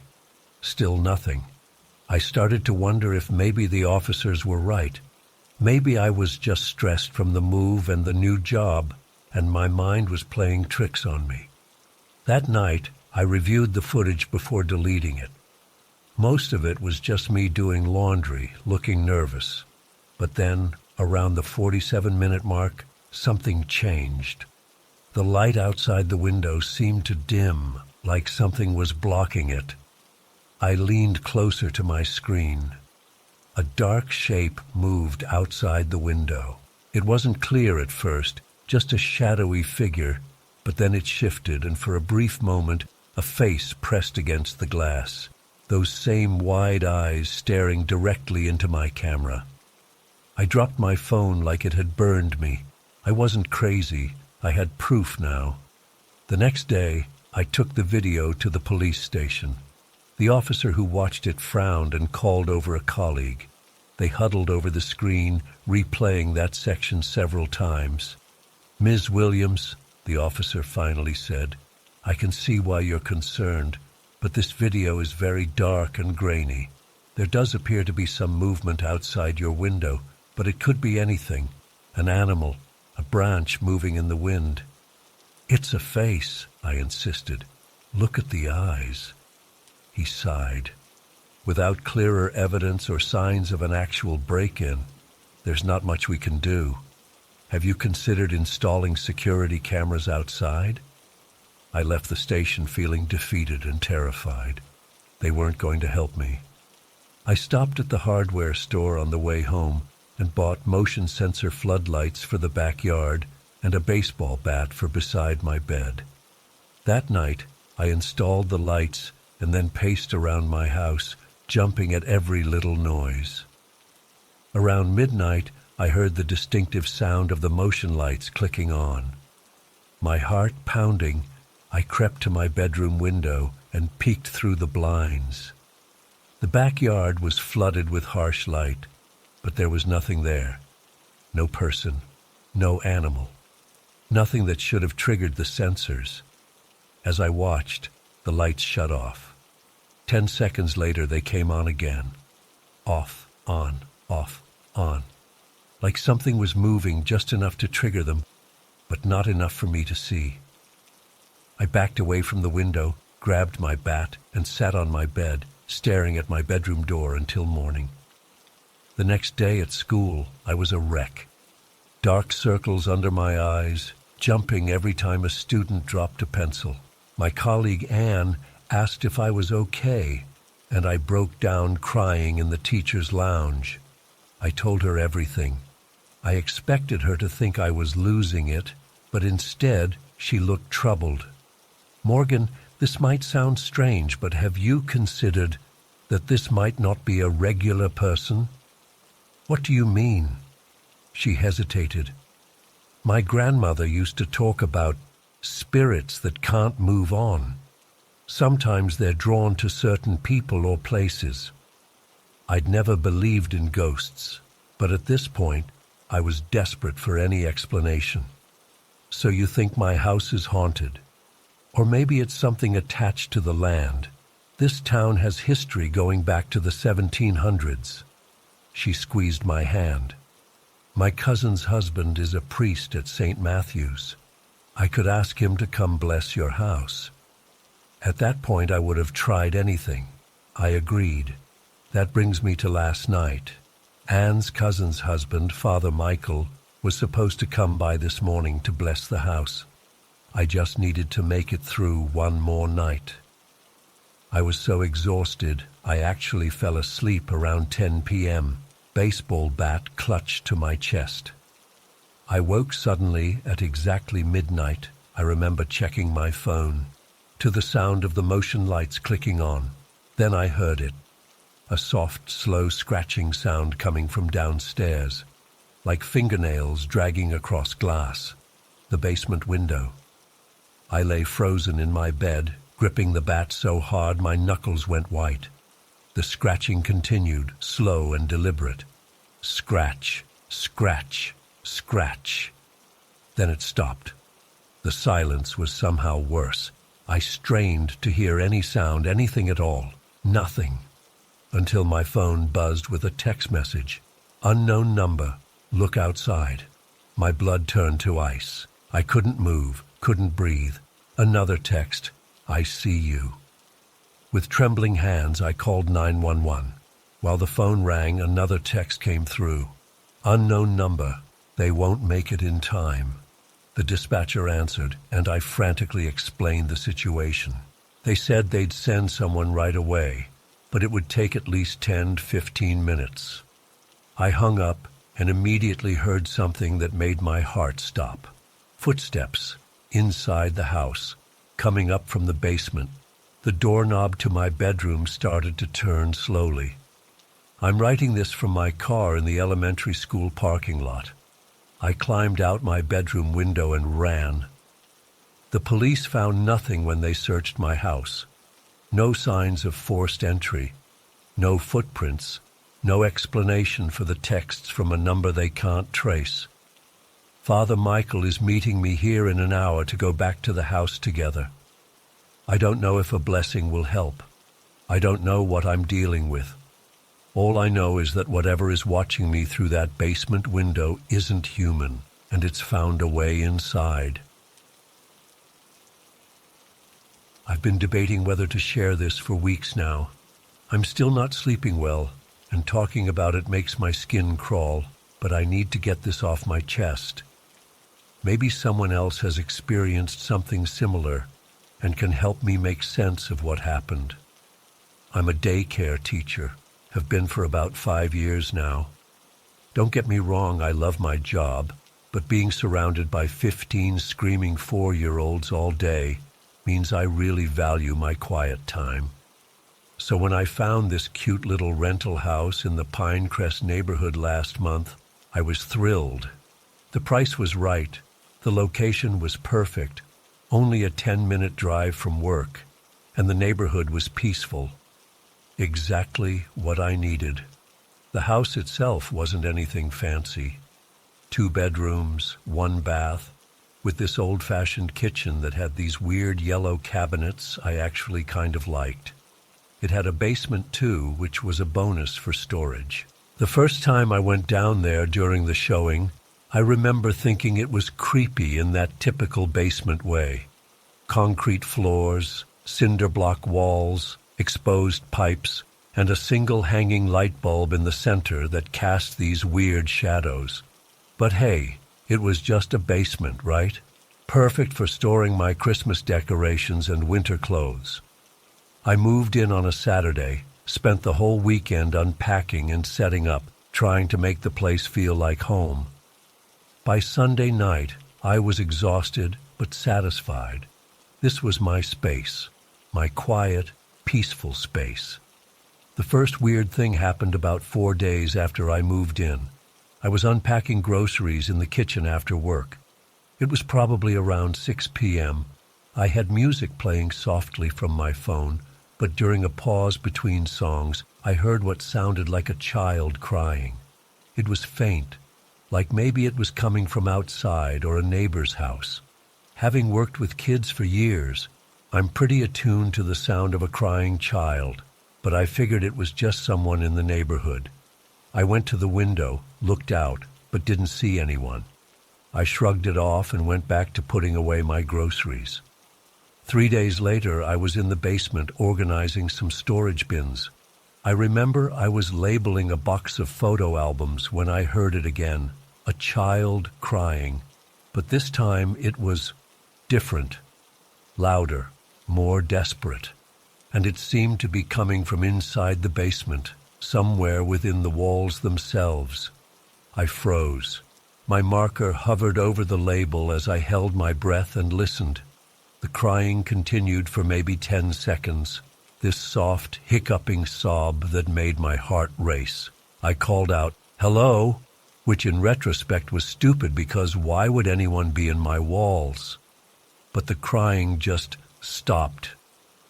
Speaker 1: Still nothing. I started to wonder if maybe the officers were right. Maybe I was just stressed from the move and the new job, and my mind was playing tricks on me. That night, I reviewed the footage before deleting it. Most of it was just me doing laundry, looking nervous. But then, around the 47-minute mark, something changed. The light outside the window seemed to dim, like something was blocking it. I leaned closer to my screen. A dark shape moved outside the window. It wasn't clear at first, just a shadowy figure, but then it shifted, and for a brief moment, a face pressed against the glass, those same wide eyes staring directly into my camera. I dropped my phone like it had burned me. I wasn't crazy. I had proof now. The next day, I took the video to the police station. The officer who watched it frowned and called over a colleague. They huddled over the screen, replaying that section several times. "Ms. Williams," the officer finally said, "I can see why you're concerned, but this video is very dark and grainy. There does appear to be some movement outside your window, but it could be anything. An animal, a branch moving in the wind." "It's a face," I insisted. "Look at the eyes." He sighed. "Without clearer evidence or signs of an actual break-in, there's not much we can do. Have you considered installing security cameras outside?" I left the station feeling defeated and terrified. They weren't going to help me. I stopped at the hardware store on the way home and bought motion sensor floodlights for the backyard and a baseball bat for beside my bed. That night, I installed the lights and then paced around my house, jumping at every little noise. Around midnight, I heard the distinctive sound of the motion lights clicking on. My heart pounding, I crept to my bedroom window and peeked through the blinds. The backyard was flooded with harsh light, but there was nothing there. No person, no animal, nothing that should have triggered the sensors. As I watched, the lights shut off. 10 seconds later, they came on again. Off, on, on. Like something was moving just enough to trigger them, but not enough for me to see. I backed away from the window, grabbed my bat, and sat on my bed, staring at my bedroom door until morning. The next day at school, I was a wreck. Dark circles under my eyes, jumping every time a student dropped a pencil. My colleague Anne asked if I was okay, and I broke down crying in the teacher's lounge. I told her everything. I expected her to think I was losing it, but instead she looked troubled. "Morgan, this might sound strange, but have you considered that this might not be a regular person?" "What do you mean?" She hesitated. "My grandmother used to talk about spirits that can't move on. Sometimes they're drawn to certain people or places. I'd never believed in ghosts, but at this point, I was desperate for any explanation. So you think my house is haunted? Or maybe it's something attached to the land. This town has history going back to the 1700s. She squeezed my hand. My cousin's husband is a priest at St. Matthew's. I could ask him to come bless your house. At that point, I would have tried anything. I agreed. That brings me to last night. Anne's cousin's husband, Father Michael, was supposed to come by this morning to bless the house. I just needed to make it through one more night. I was so exhausted, I actually fell asleep around 10 p.m., baseball bat clutched to my chest. I woke suddenly at exactly midnight. I remember checking my phone, to the sound of the motion lights clicking on. Then I heard it, a soft, slow scratching sound coming from downstairs, like fingernails dragging across glass, the basement window. I lay frozen in my bed, gripping the bat so hard my knuckles went white. The scratching continued, slow and deliberate. Scratch, scratch, scratch. Then it stopped. The silence was somehow worse. I strained to hear any sound, anything at all. Nothing. Until my phone buzzed with a text message. Unknown number. Look outside. My blood turned to ice. I couldn't move, couldn't breathe. Another text. I see you. With trembling hands, I called 911. While the phone rang, another text came through. Unknown number. They won't make it in time. The dispatcher answered, and I frantically explained the situation. They said they'd send someone right away, but it would take at least 10 to 15 minutes. I hung up and immediately heard something that made my heart stop. Footsteps inside the house, coming up from the basement. The doorknob to my bedroom started to turn slowly. I'm writing this from my car in the elementary school parking lot. I climbed out my bedroom window and ran. The police found nothing when they searched my house. No signs of forced entry, no footprints, no explanation for the texts from a number they can't trace. Father Michael is meeting me here in an hour to go back to the house together. I don't know if a blessing will help. I don't know what I'm dealing with. All I know is that whatever is watching me through that basement window isn't human, and it's found a way inside. I've been debating whether to share this for weeks now. I'm still not sleeping well, and talking about it makes my skin crawl, but I need to get this off my chest. Maybe someone else has experienced something similar and can help me make sense of what happened. I'm a daycare teacher. Have been for about 5 years now. Don't get me wrong, I love my job, but being surrounded by 15 screaming 4-year-olds all day means I really value my quiet time. So when I found this cute little rental house in the Pinecrest neighborhood last month, I was thrilled. The price was right, the location was perfect, only a 10-minute drive from work, and the neighborhood was peaceful. Exactly what I needed. The house itself wasn't anything fancy. 2 bedrooms, 1 bath, with this old-fashioned kitchen that had these weird yellow cabinets I actually kind of liked. It had a basement too, which was a bonus for storage. The first time I went down there during the showing, I remember thinking it was creepy in that typical basement way. Concrete floors, cinder block walls, exposed pipes, and a single hanging light bulb in the center that cast these weird shadows. But hey, it was just a basement, right? Perfect for storing my Christmas decorations and winter clothes. I moved in on a Saturday, spent the whole weekend unpacking and setting up, trying to make the place feel like home. By Sunday night, I was exhausted but satisfied. This was my space, my quiet, peaceful space. The first weird thing happened about 4 days after I moved in. I was unpacking groceries in the kitchen after work. It was probably around 6 p.m. I had music playing softly from my phone, but during a pause between songs, I heard what sounded like a child crying. It was faint, like maybe it was coming from outside or a neighbor's house. Having worked with kids for years, I'm pretty attuned to the sound of a crying child, but I figured it was just someone in the neighborhood. I went to the window, looked out, but didn't see anyone. I shrugged it off and went back to putting away my groceries. 3 days later, I was in the basement organizing some storage bins. I remember I was labeling a box of photo albums when I heard it again, a child crying. But this time it was different, louder, more desperate. And it seemed to be coming from inside the basement, somewhere within the walls themselves. I froze. My marker hovered over the label as I held my breath and listened. The crying continued for maybe 10 seconds, this soft, hiccuping sob that made my heart race. I called out, "Hello?" which in retrospect was stupid because why would anyone be in my walls? But the crying just stopped.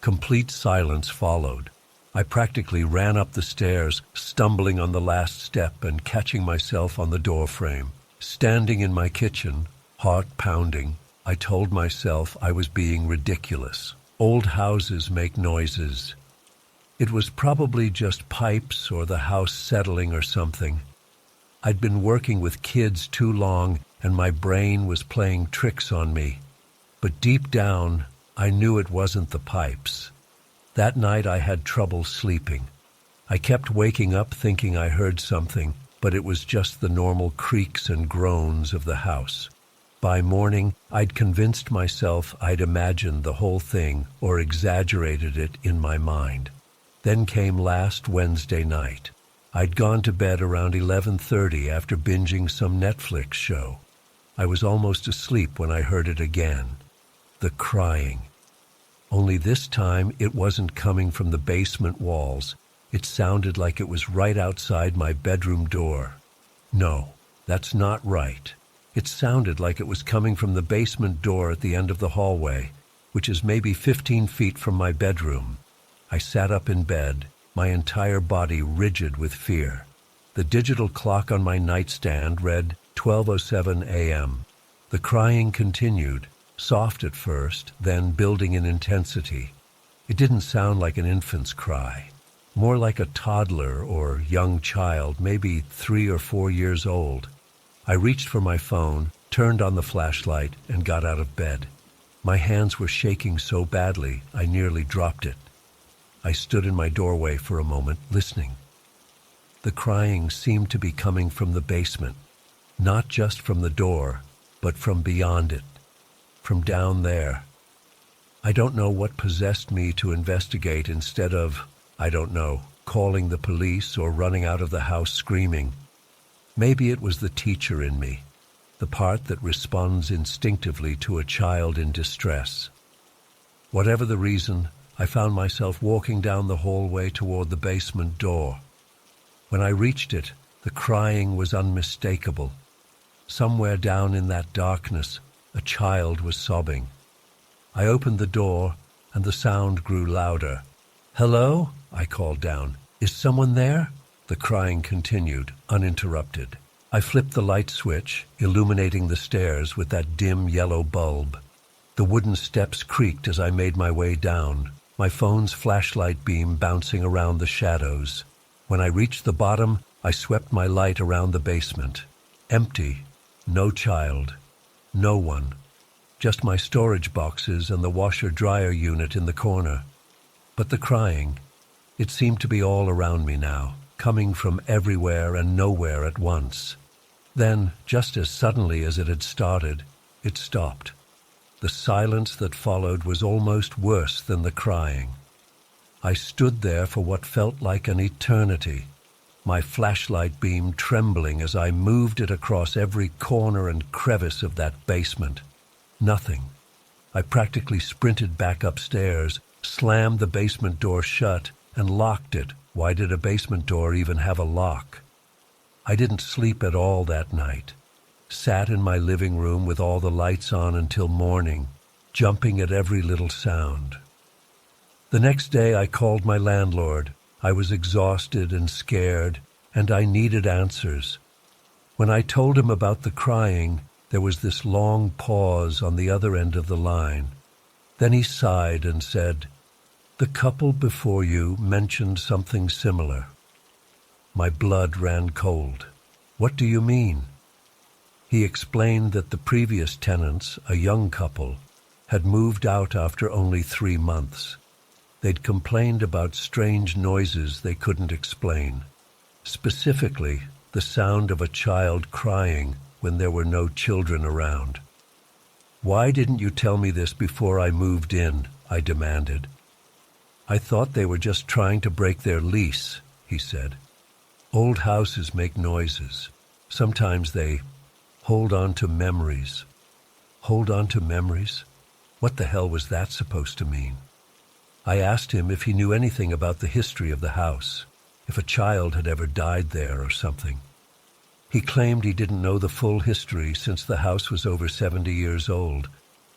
Speaker 1: Complete silence followed. I practically ran up the stairs, stumbling on the last step and catching myself on the doorframe. Standing in my kitchen, heart pounding, I told myself I was being ridiculous. Old houses make noises. It was probably just pipes or the house settling or something. I'd been working with kids too long and my brain was playing tricks on me. But deep down, I knew it wasn't the pipes. That night I had trouble sleeping. I kept waking up thinking I heard something, but it was just the normal creaks and groans of the house. By morning, I'd convinced myself I'd imagined the whole thing or exaggerated it in my mind. Then came last Wednesday night. I'd gone to bed around 11:30 after binging some Netflix show. I was almost asleep when I heard it again. The crying. Only this time it wasn't coming from the basement walls. It sounded like it was right outside my bedroom door. No, that's not right. It sounded like it was coming from the basement door at the end of the hallway, which is maybe 15 feet from my bedroom. I sat up in bed, my entire body rigid with fear. The digital clock on my nightstand read 12:07 a.m. The crying continued, soft at first, then building in intensity. It didn't sound like an infant's cry, more like a toddler or young child, maybe 3 or 4 years old. I reached for my phone, turned on the flashlight, and got out of bed. My hands were shaking so badly, I nearly dropped it. I stood in my doorway for a moment, listening. The crying seemed to be coming from the basement, not just from the door, but from beyond it, from down there. I don't know what possessed me to investigate instead of, I don't know, calling the police or running out of the house screaming. Maybe it was the teacher in me, the part that responds instinctively to a child in distress. Whatever the reason, I found myself walking down the hallway toward the basement door. When I reached it, the crying was unmistakable. Somewhere down in that darkness, a child was sobbing. I opened the door, and the sound grew louder. "Hello?" I called down. "Is someone there?" The crying continued, uninterrupted. I flipped the light switch, illuminating the stairs with that dim yellow bulb. The wooden steps creaked as I made my way down, my phone's flashlight beam bouncing around the shadows. When I reached the bottom, I swept my light around the basement. Empty. No child. No one. Just my storage boxes and the washer-dryer unit in the corner. But the crying, it seemed to be all around me now, coming from everywhere and nowhere at once. Then, just as suddenly as it had started, it stopped. The silence that followed was almost worse than the crying. I stood there for what felt like an eternity, my flashlight beam trembling as I moved it across every corner and crevice of that basement. Nothing. I practically sprinted back upstairs, slammed the basement door shut, and locked it. Why did a basement door even have a lock? I didn't sleep at all that night. Sat in my living room with all the lights on until morning. jumping at every little sound. The next day I called my landlord. I was exhausted and scared, and I needed answers. When I told him about the crying, there was this long pause on the other end of the line. Then he sighed and said, "The couple before you mentioned something similar." My blood ran cold. "What do you mean?" He explained that the previous tenants, a young couple, had moved out after only 3 months. They'd complained about strange noises they couldn't explain, specifically the sound of a child crying when there were no children around. "Why didn't you tell me this before I moved in?" I demanded. "I thought they were just trying to break their lease," he said. "Old houses make noises. Sometimes they hold on to memories." Hold on to memories? What the hell was that supposed to mean? I asked him if he knew anything about the history of the house, if a child had ever died there or something. He claimed he didn't know the full history since the house was over 70 years old,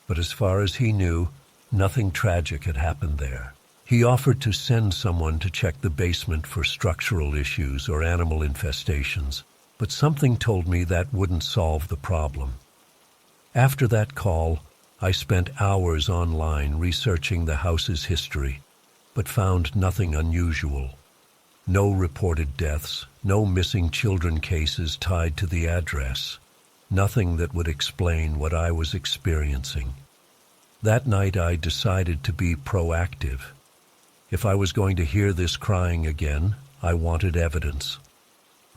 Speaker 1: but as far as he knew, nothing tragic had happened there. He offered to send someone to check the basement for structural issues or animal infestations, but something told me that wouldn't solve the problem. After that call, I spent hours online researching the house's history, but found nothing unusual. No reported deaths, no missing children cases tied to the address, nothing that would explain what I was experiencing. That night I decided to be proactive. If I was going to hear this crying again, I wanted evidence.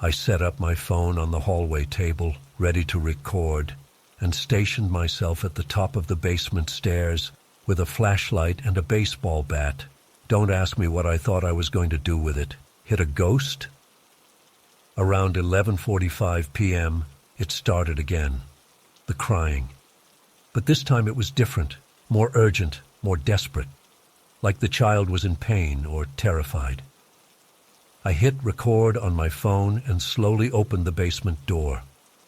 Speaker 1: I set up my phone on the hallway table, ready to record, and stationed myself at the top of the basement stairs with a flashlight and a baseball bat. Don't ask me what I thought I was going to do with it. Hit a ghost? Around 11:45 p.m., it started again. The crying. But this time it was different, more urgent, more desperate, like the child was in pain or terrified. I hit record on my phone and slowly opened the basement door.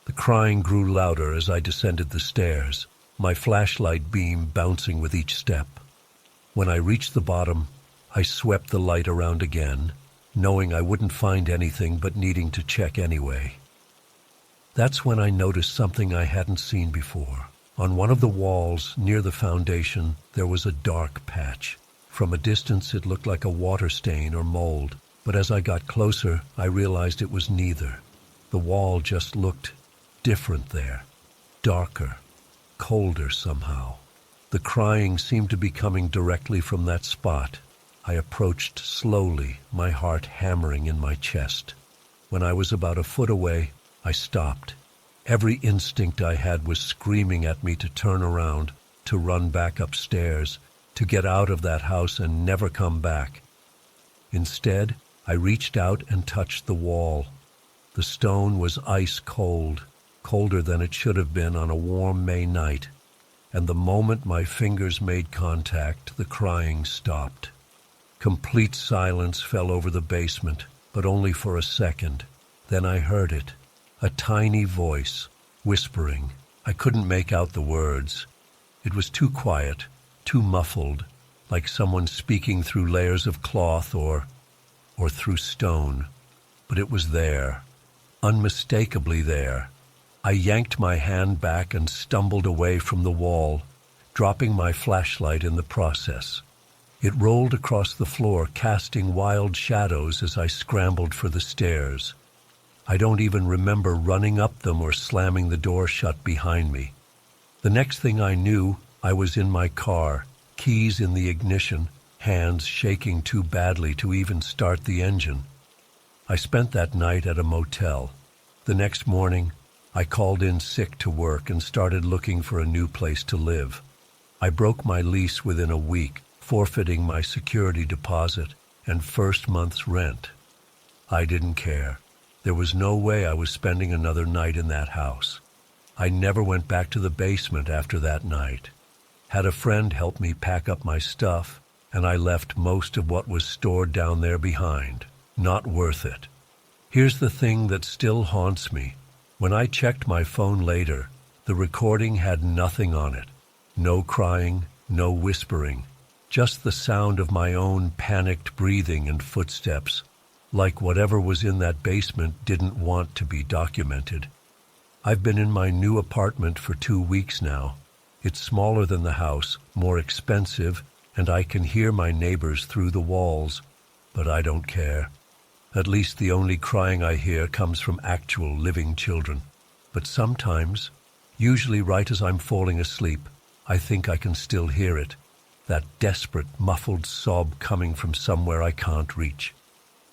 Speaker 1: The crying grew louder as I descended the stairs, my flashlight beam bouncing with each step. When I reached the bottom, I swept the light around again, knowing I wouldn't find anything but needing to check anyway. That's when I noticed something I hadn't seen before. On one of the walls near the foundation, there was a dark patch. From a distance, it looked like a water stain or mold, but as I got closer, I realized it was neither. The wall just looked different there, darker, colder somehow. The crying seemed to be coming directly from that spot. I approached slowly, my heart hammering in my chest. When I was about a foot away, I stopped. Every instinct I had was screaming at me to turn around, to run back upstairs, to get out of that house and never come back. Instead, I reached out and touched the wall. The stone was ice cold, colder than it should have been on a warm May night, and the moment my fingers made contact, the crying stopped. Complete silence fell over the basement, but only for a second. Then I heard it, a tiny voice, whispering. I couldn't make out the words. It was too quiet, too muffled, like someone speaking through layers of cloth or through stone. But it was there, unmistakably there. I yanked my hand back and stumbled away from the wall, dropping my flashlight in the process. It rolled across the floor, casting wild shadows as I scrambled for the stairs. I don't even remember running up them or slamming the door shut behind me. The next thing I knew, I was in my car, keys in the ignition, hands shaking too badly to even start the engine. I spent that night at a motel. The next morning, I called in sick to work and started looking for a new place to live. I broke my lease within a week, forfeiting my security deposit and first month's rent. I didn't care. There was no way I was spending another night in that house. I never went back to the basement after that night. Had a friend help me pack up my stuff, and I left most of what was stored down there behind. Not worth it. Here's the thing that still haunts me. When I checked my phone later, the recording had nothing on it. No crying, no whispering, just the sound of my own panicked breathing and footsteps, like whatever was in that basement didn't want to be documented. I've been in my new apartment for 2 weeks now. It's smaller than the house, more expensive, and I can hear my neighbors through the walls, but I don't care. At least the only crying I hear comes from actual living children. But sometimes, usually right as I'm falling asleep, I think I can still hear it, that desperate, muffled sob coming from somewhere I can't reach.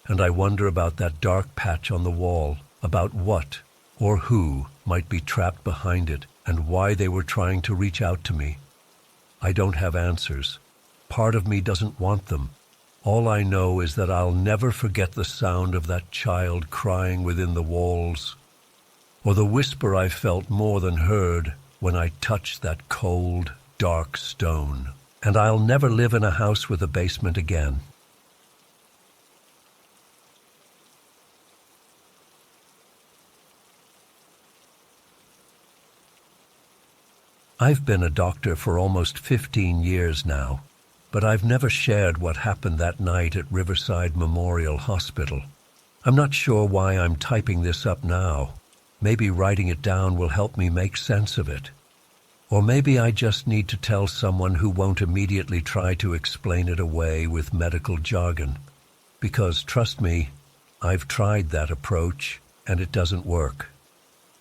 Speaker 1: And I wonder about that dark patch on the wall, about what or who might be trapped behind it, and why they were trying to reach out to me. I don't have answers. Part of me doesn't want them. All I know is that I'll never forget the sound of that child crying within the walls, or the whisper I felt more than heard when I touched that cold, dark stone. And I'll never live in a house with a basement again. I've been a doctor for almost 15 years now, but I've never shared what happened that night at Riverside Memorial Hospital. I'm not sure why I'm typing this up now. Maybe writing it down will help me make sense of it. Or maybe I just need to tell someone who won't immediately try to explain it away with medical jargon. Because, trust me, I've tried that approach, and it doesn't work.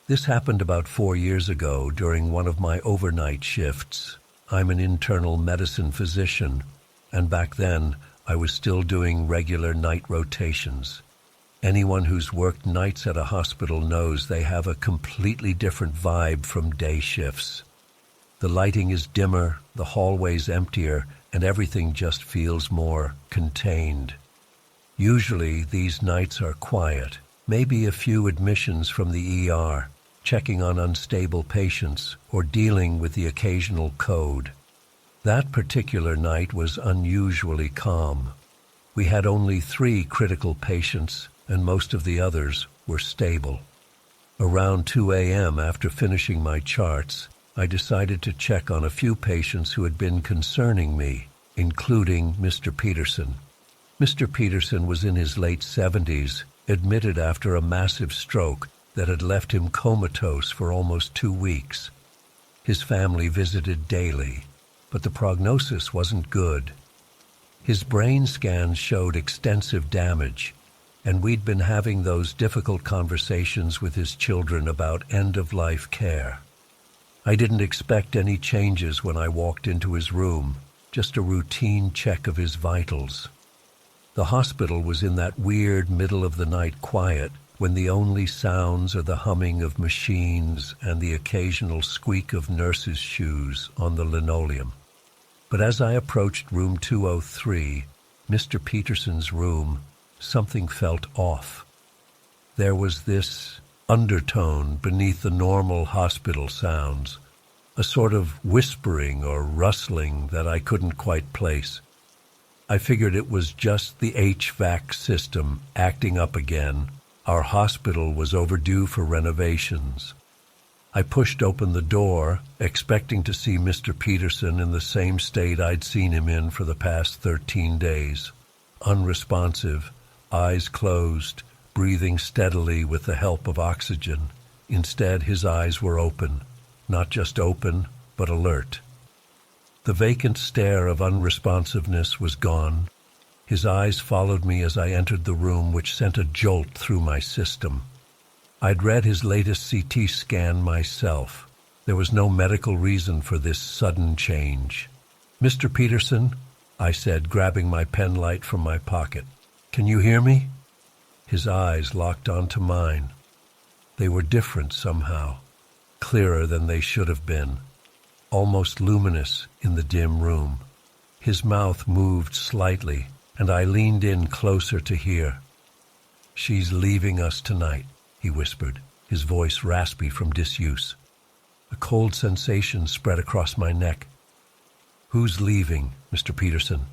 Speaker 1: This happened about 4 years ago during one of my overnight shifts. I'm an internal medicine physician, and back then I was still doing regular night rotations. Anyone who's worked nights at a hospital knows they have a completely different vibe from day shifts. The lighting is dimmer, the hallways emptier, and everything just feels more contained. Usually these nights are quiet, maybe a few admissions from the ER, checking on unstable patients, or dealing with the occasional code. That particular night was unusually calm. We had only 3 critical patients, and most of the others were stable. Around 2 a.m. after finishing my charts, I decided to check on a few patients who had been concerning me, including Mr. Peterson. Mr. Peterson was in his late 70s, admitted after a massive stroke that had left him comatose for almost 2 weeks. His family visited daily, but the prognosis wasn't good. His brain scans showed extensive damage, and we'd been having those difficult conversations with his children about end-of-life care. I didn't expect any changes when I walked into his room, just a routine check of his vitals. The hospital was in that weird middle-of-the-night quiet when the only sounds are the humming of machines and the occasional squeak of nurses' shoes on the linoleum. But as I approached room 203, Mr. Peterson's room, something felt off. There was this undertone beneath the normal hospital sounds, a sort of whispering or rustling that I couldn't quite place. I figured it was just the HVAC system acting up again. Our hospital was overdue for renovations. I pushed open the door, expecting to see Mr. Peterson in the same state I'd seen him in for the past 13 days. Unresponsive, eyes closed, breathing steadily with the help of oxygen. Instead, his eyes were open. Not just open, but alert. The vacant stare of unresponsiveness was gone. His eyes followed me as I entered the room, which sent a jolt through my system. I'd read his latest CT scan myself. There was no medical reason for this sudden change. "Mr. Peterson," I said, grabbing my pen light from my pocket. "Can you hear me?" His eyes locked onto mine. They were different somehow, clearer than they should have been, almost luminous in the dim room. His mouth moved slightly, and I leaned in closer to hear. "She's leaving us tonight," he whispered, his voice raspy from disuse. A cold sensation spread across my neck. "Who's leaving, Mr. Peterson?"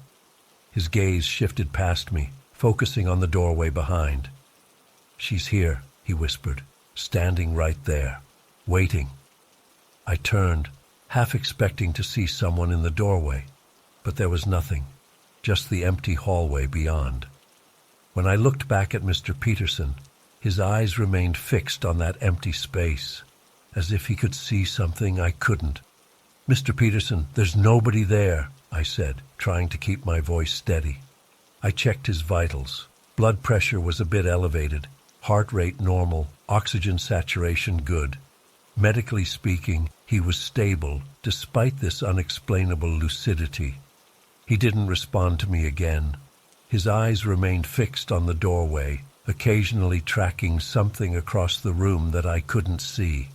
Speaker 1: His gaze shifted past me, focusing on the doorway behind. "She's here," he whispered, standing right there, waiting. I turned, half expecting to see someone in the doorway, but there was nothing, just the empty hallway beyond. When I looked back at Mr. Peterson, his eyes remained fixed on that empty space, as if he could see something I couldn't. "Mr. Peterson, there's nobody there," I said, trying to keep my voice steady. I checked his vitals. Blood pressure was a bit elevated, heart rate normal, oxygen saturation good. Medically speaking, he was stable, despite this unexplainable lucidity. He didn't respond to me again. His eyes remained fixed on the doorway, occasionally tracking something across the room that I couldn't see.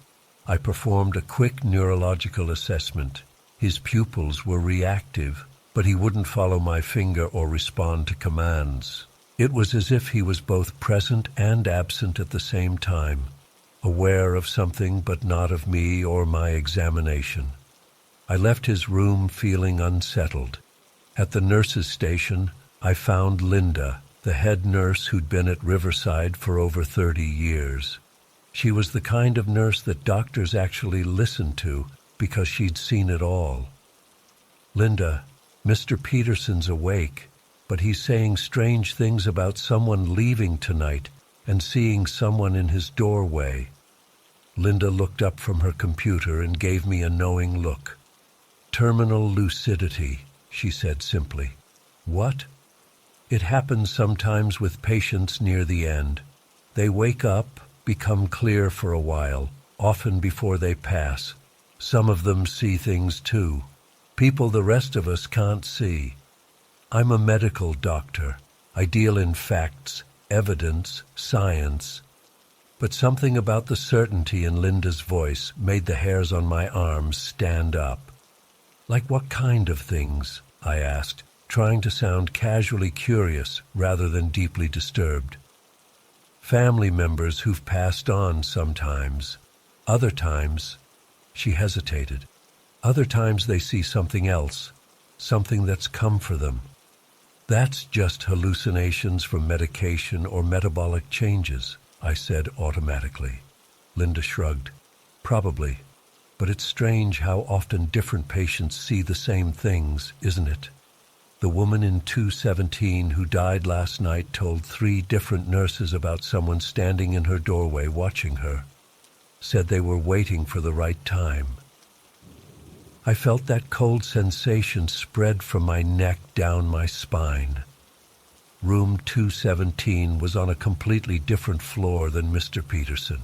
Speaker 1: I performed a quick neurological assessment. His pupils were reactive, but he wouldn't follow my finger or respond to commands. It was as if he was both present and absent at the same time, aware of something but not of me or my examination. I left his room feeling unsettled. At the nurse's station, I found Linda, the head nurse who'd been at Riverside for over 30 years. She was the kind of nurse that doctors actually listened to because she'd seen it all. "Linda, Mr. Peterson's awake, but he's saying strange things about someone leaving tonight and seeing someone in his doorway." Linda looked up from her computer and gave me a knowing look. "Terminal lucidity," she said simply. "What?" "It happens sometimes with patients near the end. They wake up, become clear for a while, often before they pass. Some of them see things too, people the rest of us can't see. I'm a medical doctor. I deal in facts, evidence, science." But something about the certainty in Linda's voice made the hairs on my arms stand up. "Like what kind of things?" I asked, trying to sound casually curious rather than deeply disturbed. "Family members who've passed on sometimes. Other times," she hesitated, "other times they see something else, something that's come for them. That's just hallucinations from medication or metabolic changes," I said automatically. Linda shrugged. "Probably, but it's strange how often different patients see the same things, isn't it? The woman in 217 who died last night told 3 different nurses about someone standing in her doorway watching her. Said they were waiting for the right time." I felt that cold sensation spread from my neck down my spine. Room 217 was on a completely different floor than Mr. Peterson.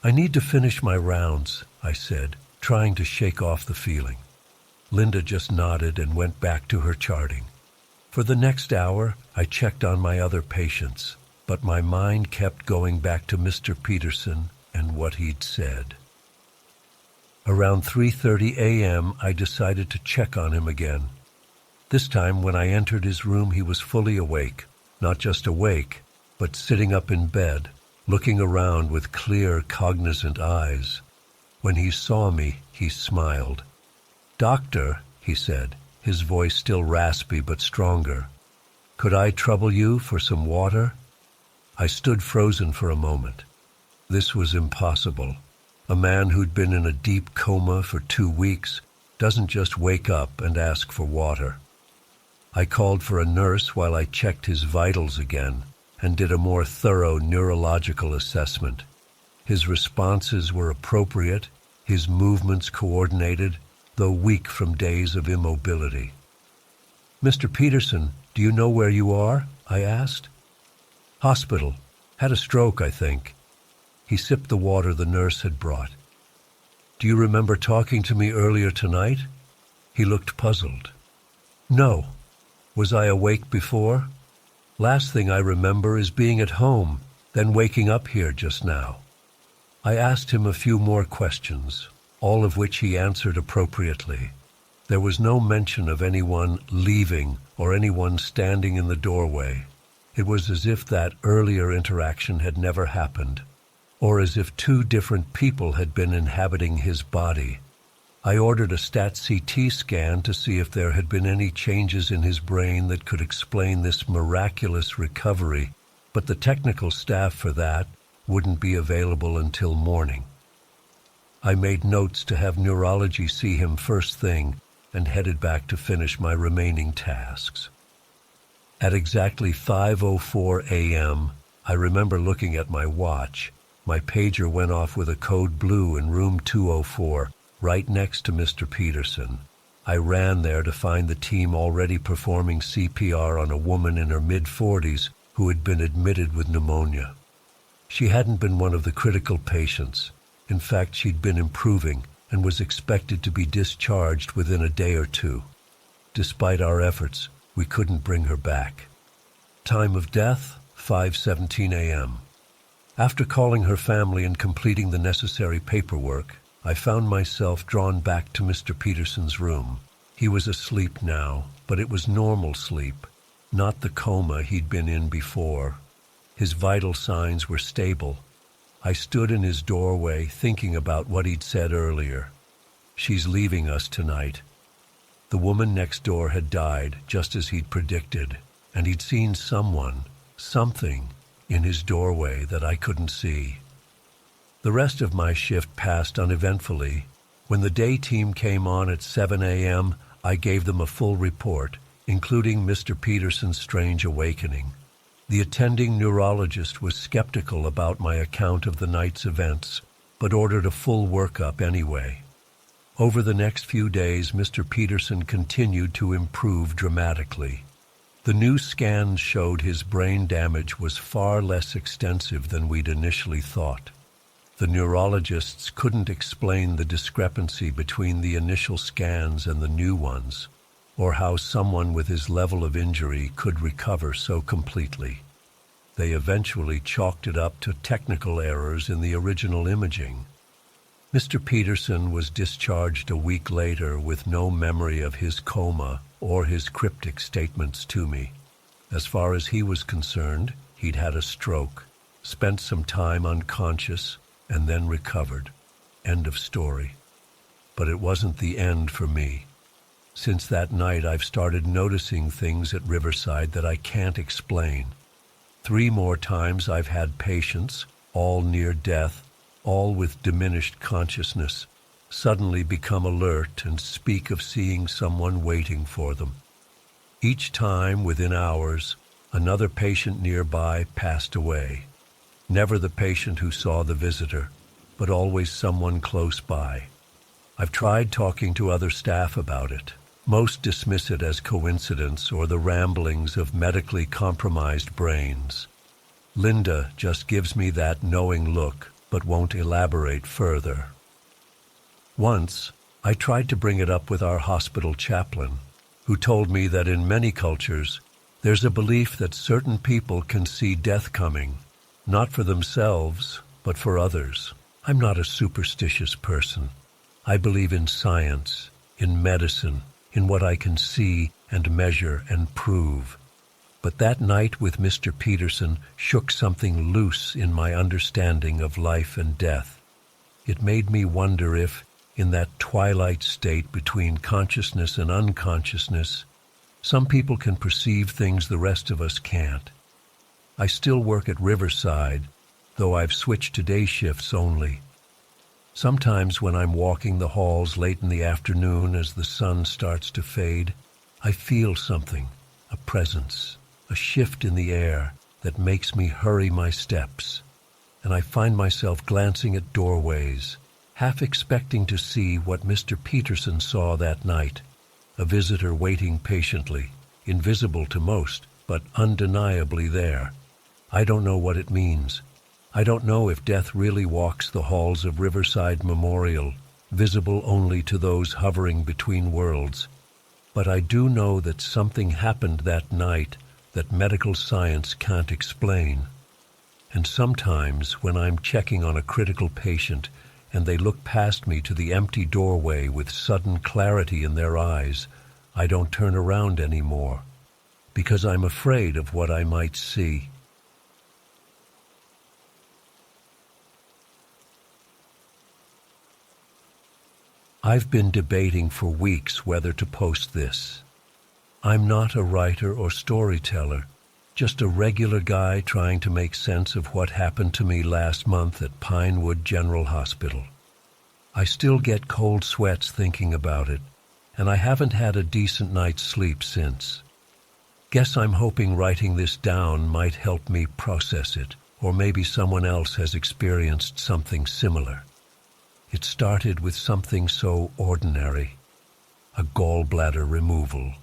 Speaker 1: "I need to finish my rounds," I said, trying to shake off the feeling. Linda just nodded and went back to her charting. For the next hour, I checked on my other patients, but my mind kept going back to Mr. Peterson and what he'd said. Around 3:30 a.m., I decided to check on him again. This time, when I entered his room, he was fully awake. Not just awake, but sitting up in bed, looking around with clear, cognizant eyes. When he saw me, he smiled. "Doctor," he said, his voice still raspy but stronger, "could I trouble you for some water?" I stood frozen for a moment. This was impossible. A man who'd been in a deep coma for 2 weeks doesn't just wake up and ask for water. I called for a nurse while I checked his vitals again and did a more thorough neurological assessment. His responses were appropriate, his movements coordinated, though weak from days of immobility. "Mr. Peterson, do you know where you are?" I asked. "Hospital. Had a stroke, I think." He sipped the water the nurse had brought. "Do you remember talking to me earlier tonight?" He looked puzzled. "No. Was I awake before? Last thing I remember is being at home, then waking up here just now." I asked him a few more questions, all of which he answered appropriately. There was no mention of anyone leaving or anyone standing in the doorway. It was as if that earlier interaction had never happened, or as if 2 different people had been inhabiting his body. I ordered a stat CT scan to see if there had been any changes in his brain that could explain this miraculous recovery, but the technical staff for that wouldn't be available until morning. I made notes to have neurology see him first thing and headed back to finish my remaining tasks. At exactly 5:04 a.m., I remember looking at my watch. My pager went off with a code blue in room 204, right next to Mr. Peterson. I ran there to find the team already performing CPR on a woman in her mid-40s who had been admitted with pneumonia. She hadn't been one of the critical patients. In fact, she'd been improving and was expected to be discharged within a day or two. Despite our efforts, we couldn't bring her back. Time of death, 5:17 a.m. After calling her family and completing the necessary paperwork, I found myself drawn back to Mr. Peterson's room. He was asleep now, but it was normal sleep, not the coma he'd been in before. His vital signs were stable. I stood in his doorway thinking about what he'd said earlier. She's leaving us tonight. The woman next door had died just as he'd predicted, and he'd seen something in his doorway that I couldn't see. The rest of my shift passed uneventfully. When the day team came on at 7 a.m., I gave them a full report, including Mr. Peterson's strange awakening. The attending neurologist was skeptical about my account of the night's events, but ordered a full workup anyway. Over the next few days, Mr. Peterson continued to improve dramatically. The new scans showed his brain damage was far less extensive than we'd initially thought. The neurologists couldn't explain the discrepancy between the initial scans and the new ones, or how someone with his level of injury could recover so completely. They eventually chalked it up to technical errors in the original imaging. Mr. Peterson was discharged a week later with no memory of his coma or his cryptic statements to me. As far as he was concerned, he'd had a stroke, spent some time unconscious, and then recovered. End of story. But it wasn't the end for me. Since that night, I've started noticing things at Riverside that I can't explain. 3 more times I've had patients, all near death, all with diminished consciousness, suddenly become alert and speak of seeing someone waiting for them. Each time, within hours, another patient nearby passed away. Never the patient who saw the visitor, but always someone close by. I've tried talking to other staff about it. Most dismiss it as coincidence or the ramblings of medically compromised brains. Linda just gives me that knowing look, but won't elaborate further. Once, I tried to bring it up with our hospital chaplain, who told me that in many cultures, there's a belief that certain people can see death coming, not for themselves, but for others. I'm not a superstitious person. I believe in science, in medicine, in what I can see and measure and prove. But that night with Mr. Peterson shook something loose in my understanding of life and death. It made me wonder if, in that twilight state between consciousness and unconsciousness, some people can perceive things the rest of us can't. I still work at Riverside, though I've switched to day shifts only. Sometimes when I'm walking the halls late in the afternoon as the sun starts to fade, I feel something, a presence, a shift in the air that makes me hurry my steps, and I find myself glancing at doorways, half expecting to see what Mr. Peterson saw that night, a visitor waiting patiently, invisible to most, but undeniably there. I don't know what it means. I don't know if death really walks the halls of Riverside Memorial, visible only to those hovering between worlds. But I do know that something happened that night that medical science can't explain. And sometimes when I'm checking on a critical patient and they look past me to the empty doorway with sudden clarity in their eyes, I don't turn around anymore, because I'm afraid of what I might see. I've been debating for weeks whether to post this. I'm not a writer or storyteller, just a regular guy trying to make sense of what happened to me last month at Pinewood General Hospital. I still get cold sweats thinking about it, and I haven't had a decent night's sleep since. Guess I'm hoping writing this down might help me process it, or maybe someone else has experienced something similar. It started with something so ordinary, a gallbladder removal.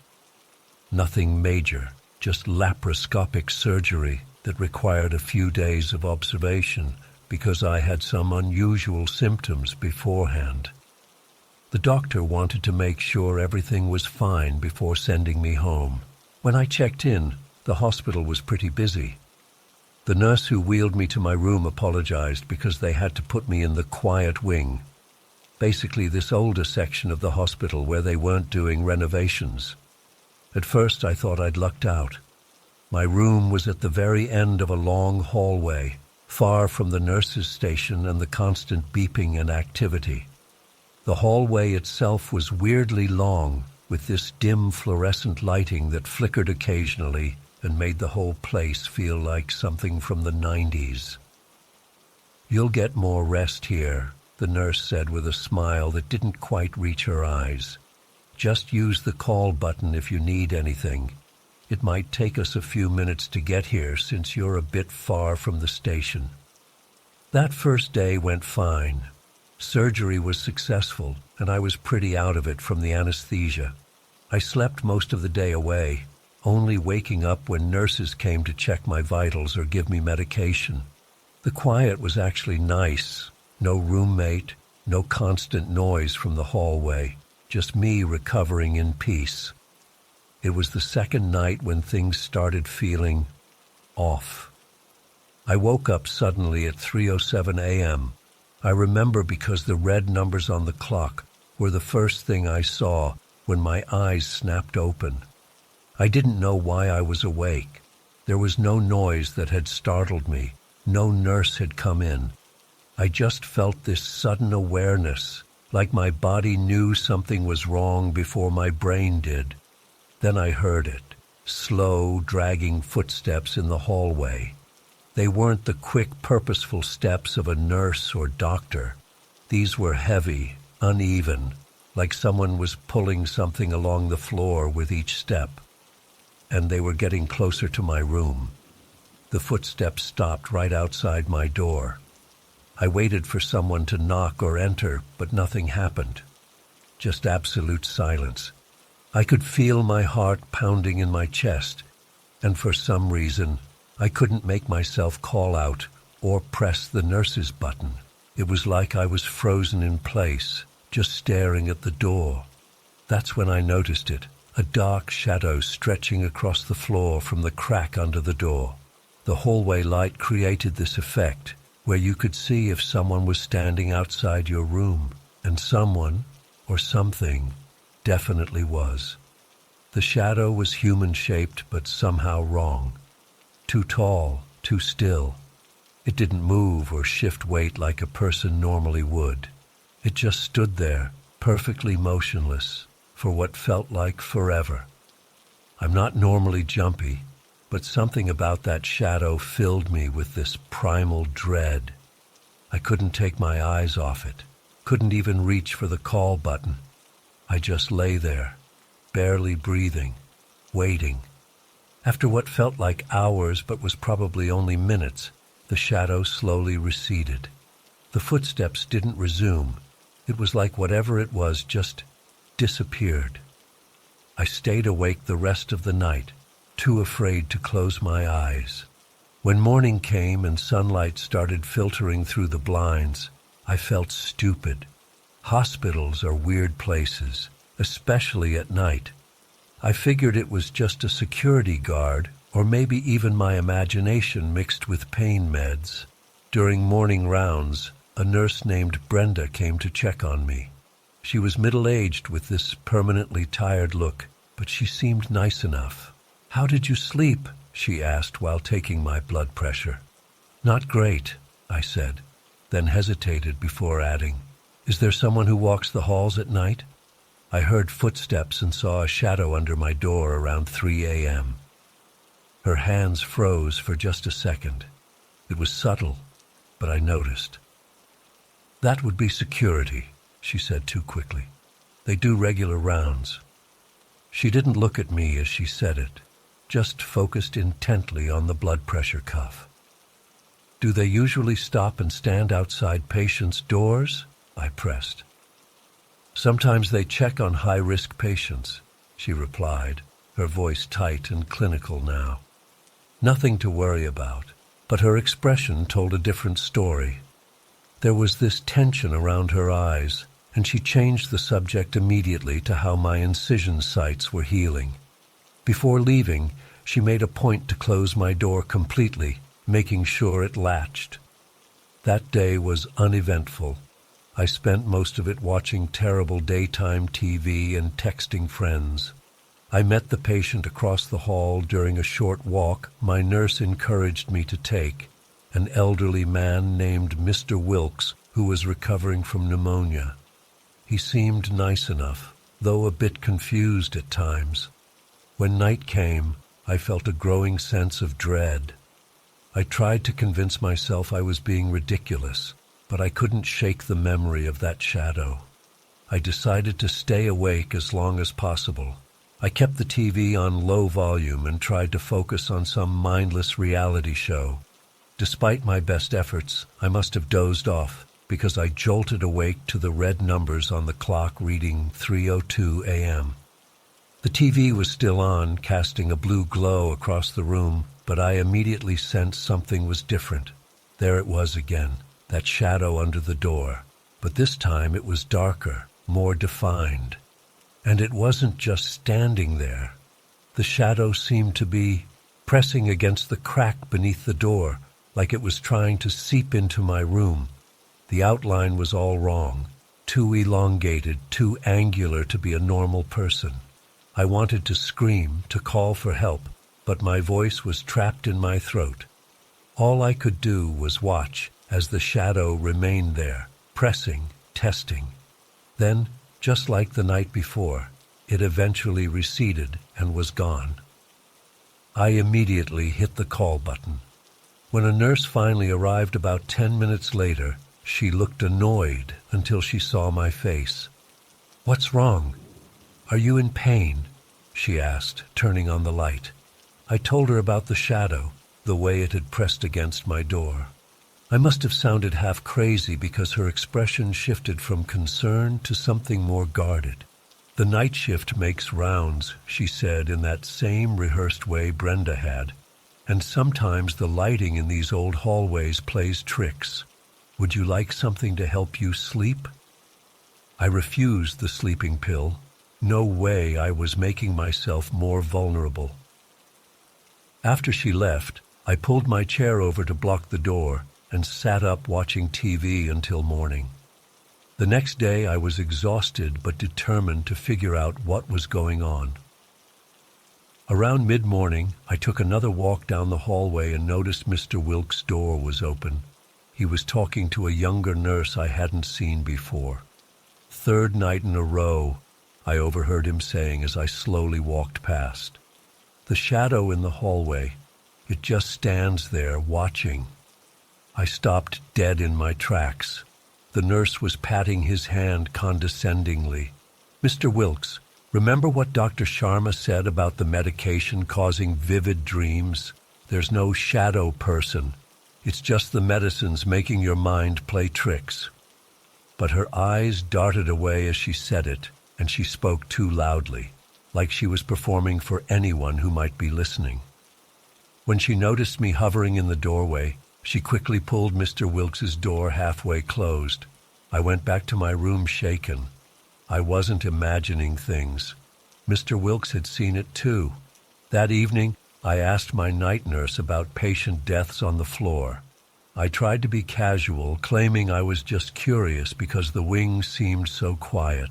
Speaker 1: Nothing major, just laparoscopic surgery that required a few days of observation because I had some unusual symptoms beforehand. The doctor wanted to make sure everything was fine before sending me home. When I checked in, the hospital was pretty busy. The nurse who wheeled me to my room apologized because they had to put me in the quiet wing, basically this older section of the hospital where they weren't doing renovations. At first I thought I'd lucked out. My room was at the very end of a long hallway, far from the nurses' station and the constant beeping and activity. The hallway itself was weirdly long, with this dim fluorescent lighting that flickered occasionally and made the whole place feel like something from the 90s. "You'll get more rest here," the nurse said with a smile that didn't quite reach her eyes. "Just use the call button if you need anything. It might take us a few minutes to get here since you're a bit far from the station." That first day went fine. Surgery was successful, and I was pretty out of it from the anesthesia. I slept most of the day away, only waking up when nurses came to check my vitals or give me medication. The quiet was actually nice. No roommate, no constant noise from the hallway, just me recovering in peace. It was the second night when things started feeling off. I woke up suddenly at 3:07 a.m. I remember because the red numbers on the clock were the first thing I saw when my eyes snapped open. I didn't know why I was awake. There was no noise that had startled me. No nurse had come in. I just felt this sudden awareness, like my body knew something was wrong before my brain did. Then I heard it, slow, dragging footsteps in the hallway. They weren't the quick, purposeful steps of a nurse or doctor. These were heavy, uneven, like someone was pulling something along the floor with each step. And they were getting closer to my room. The footsteps stopped right outside my door. I waited for someone to knock or enter, but nothing happened. Just absolute silence. I could feel my heart pounding in my chest, and for some reason, I couldn't make myself call out or press the nurse's button. It was like I was frozen in place, just staring at the door. That's when I noticed it, a dark shadow stretching across the floor from the crack under the door. The hallway light created this effect, where you could see if someone was standing outside your room, and someone, or something, definitely was. The shadow was human-shaped but somehow wrong. Too tall, too still. It didn't move or shift weight like a person normally would. It just stood there, perfectly motionless, for what felt like forever. I'm not normally jumpy, but something about that shadow filled me with this primal dread. I couldn't take my eyes off it, couldn't even reach for the call button. I just lay there, barely breathing, waiting. After what felt like hours but was probably only minutes, the shadow slowly receded. The footsteps didn't resume. It was like whatever it was just disappeared. I stayed awake the rest of the night, too afraid to close my eyes. When morning came and sunlight started filtering through the blinds, I felt stupid. Hospitals are weird places, especially at night. I figured it was just a security guard, or maybe even my imagination mixed with pain meds. During morning rounds, a nurse named Brenda came to check on me. She was middle-aged with this permanently tired look, but she seemed nice enough. "How did you sleep?" she asked while taking my blood pressure. "Not great," I said, then hesitated before adding, "Is there someone who walks the halls at night?" I heard footsteps and saw a shadow under my door around 3 a.m. Her hands froze for just a second. It was subtle, but I noticed. "That would be security," she said too quickly. They do regular rounds. She didn't look at me as she said it, just focused intently on the blood pressure cuff. Do they usually stop and stand outside patients' doors? I pressed. Sometimes they check on high-risk patients, she replied, her voice tight and clinical now. Nothing to worry about, but her expression told a different story. There was this tension around her eyes, and she changed the subject immediately to how my incision sites were healing. Before leaving, she made a point to close my door completely, making sure it latched. That day was uneventful. I spent most of it watching terrible daytime TV and texting friends. I met the patient across the hall during a short walk my nurse encouraged me to take, an elderly man named Mr. Wilkes who was recovering from pneumonia. He seemed nice enough, though a bit confused at times. When night came, I felt a growing sense of dread. I tried to convince myself I was being ridiculous, but I couldn't shake the memory of that shadow. I decided to stay awake as long as possible. I kept the TV on low volume and tried to focus on some mindless reality show. Despite my best efforts, I must have dozed off because I jolted awake to the red numbers on the clock reading 3:02 a.m. The TV was still on, casting a blue glow across the room, but I immediately sensed something was different. There it was again, that shadow under the door, but this time it was darker, more defined. And it wasn't just standing there. The shadow seemed to be pressing against the crack beneath the door, like it was trying to seep into my room. The outline was all wrong, too elongated, too angular to be a normal person. I wanted to scream, to call for help, but my voice was trapped in my throat. All I could do was watch as the shadow remained there, pressing, testing. Then, just like the night before, it eventually receded and was gone. I immediately hit the call button. When a nurse finally arrived about 10 minutes later, she looked annoyed until she saw my face. "What's wrong? Are you in pain?" she asked, turning on the light. I told her about the shadow, the way it had pressed against my door. I must have sounded half crazy because her expression shifted from concern to something more guarded. "The night shift makes rounds," she said in that same rehearsed way Brenda had, "and sometimes the lighting in these old hallways plays tricks. Would you like something to help you sleep?" I refused the sleeping pill. No way I was making myself more vulnerable. After she left, I pulled my chair over to block the door and sat up watching TV until morning. The next day I was exhausted but determined to figure out what was going on. Around mid-morning, I took another walk down the hallway and noticed Mr. Wilkes' door was open. He was talking to a younger nurse I hadn't seen before. "Third night in a row," I overheard him saying as I slowly walked past. The shadow in the hallway, it just stands there watching. I stopped dead in my tracks. The nurse was patting his hand condescendingly. "Mr. Wilkes, remember what Dr. Sharma said about the medication causing vivid dreams? There's no shadow person. It's just the medicines making your mind play tricks." But her eyes darted away as she said it, and she spoke too loudly, like she was performing for anyone who might be listening. When she noticed me hovering in the doorway, she quickly pulled Mr. Wilkes's door halfway closed. I went back to my room shaken. I wasn't imagining things. Mr. Wilkes had seen it too. That evening, I asked my night nurse about patient deaths on the floor. I tried to be casual, claiming I was just curious because the wing seemed so quiet.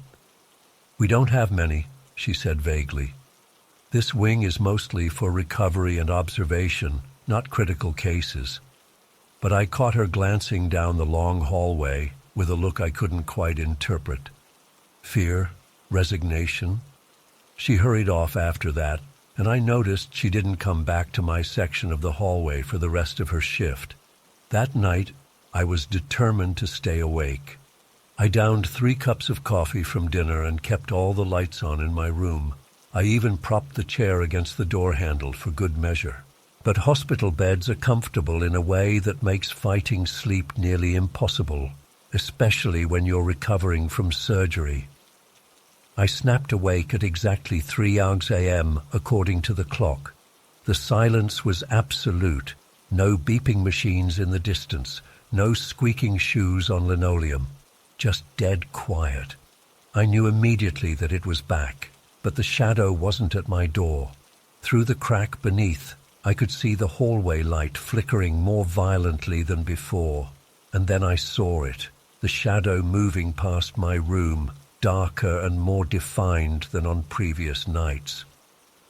Speaker 1: "We don't have many," she said vaguely. "This wing is mostly for recovery and observation, not critical cases." But I caught her glancing down the long hallway with a look I couldn't quite interpret. Fear? Resignation? She hurried off after that, and I noticed she didn't come back to my section of the hallway for the rest of her shift. That night, I was determined to stay awake. I downed 3 cups of coffee from dinner and kept all the lights on in my room. I even propped the chair against the door handle for good measure. But hospital beds are comfortable in a way that makes fighting sleep nearly impossible, especially when you're recovering from surgery. I snapped awake at exactly 3 a.m. according to the clock. The silence was absolute. No beeping machines in the distance, no squeaking shoes on linoleum. Just dead quiet. I knew immediately that it was back, but the shadow wasn't at my door. Through the crack beneath, I could see the hallway light flickering more violently than before. And then I saw it, the shadow moving past my room, darker and more defined than on previous nights.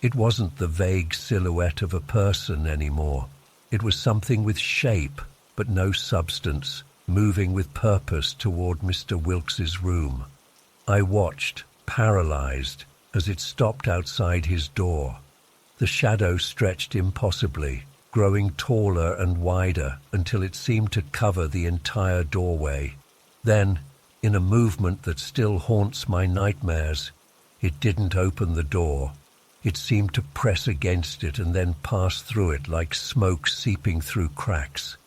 Speaker 1: It wasn't the vague silhouette of a person anymore. It was something with shape, but no substance, moving with purpose toward Mr. Wilkes's room. I watched, paralyzed, as it stopped outside his door. The shadow stretched impossibly, growing taller and wider until it seemed to cover the entire doorway. Then, in a movement that still haunts my nightmares, it didn't open the door. It seemed to press against it and then pass through it like smoke seeping through cracks.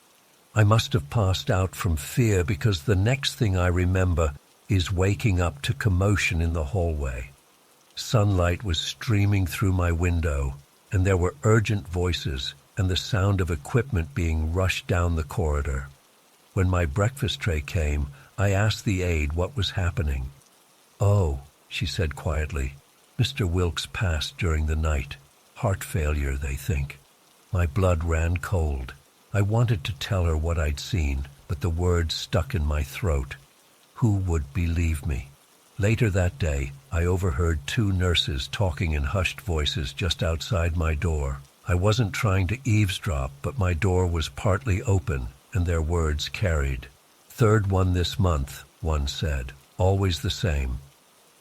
Speaker 1: I must have passed out from fear because the next thing I remember is waking up to commotion in the hallway. Sunlight was streaming through my window, and there were urgent voices and the sound of equipment being rushed down the corridor. When my breakfast tray came, I asked the aide what was happening. "Oh," she said quietly, "Mr. Wilkes passed during the night. Heart failure, they think." My blood ran cold. I wanted to tell her what I'd seen, but the words stuck in my throat. Who would believe me? Later that day, I overheard 2 nurses talking in hushed voices just outside my door. I wasn't trying to eavesdrop, but my door was partly open, and their words carried. "Third one this month," one said. "Always the same."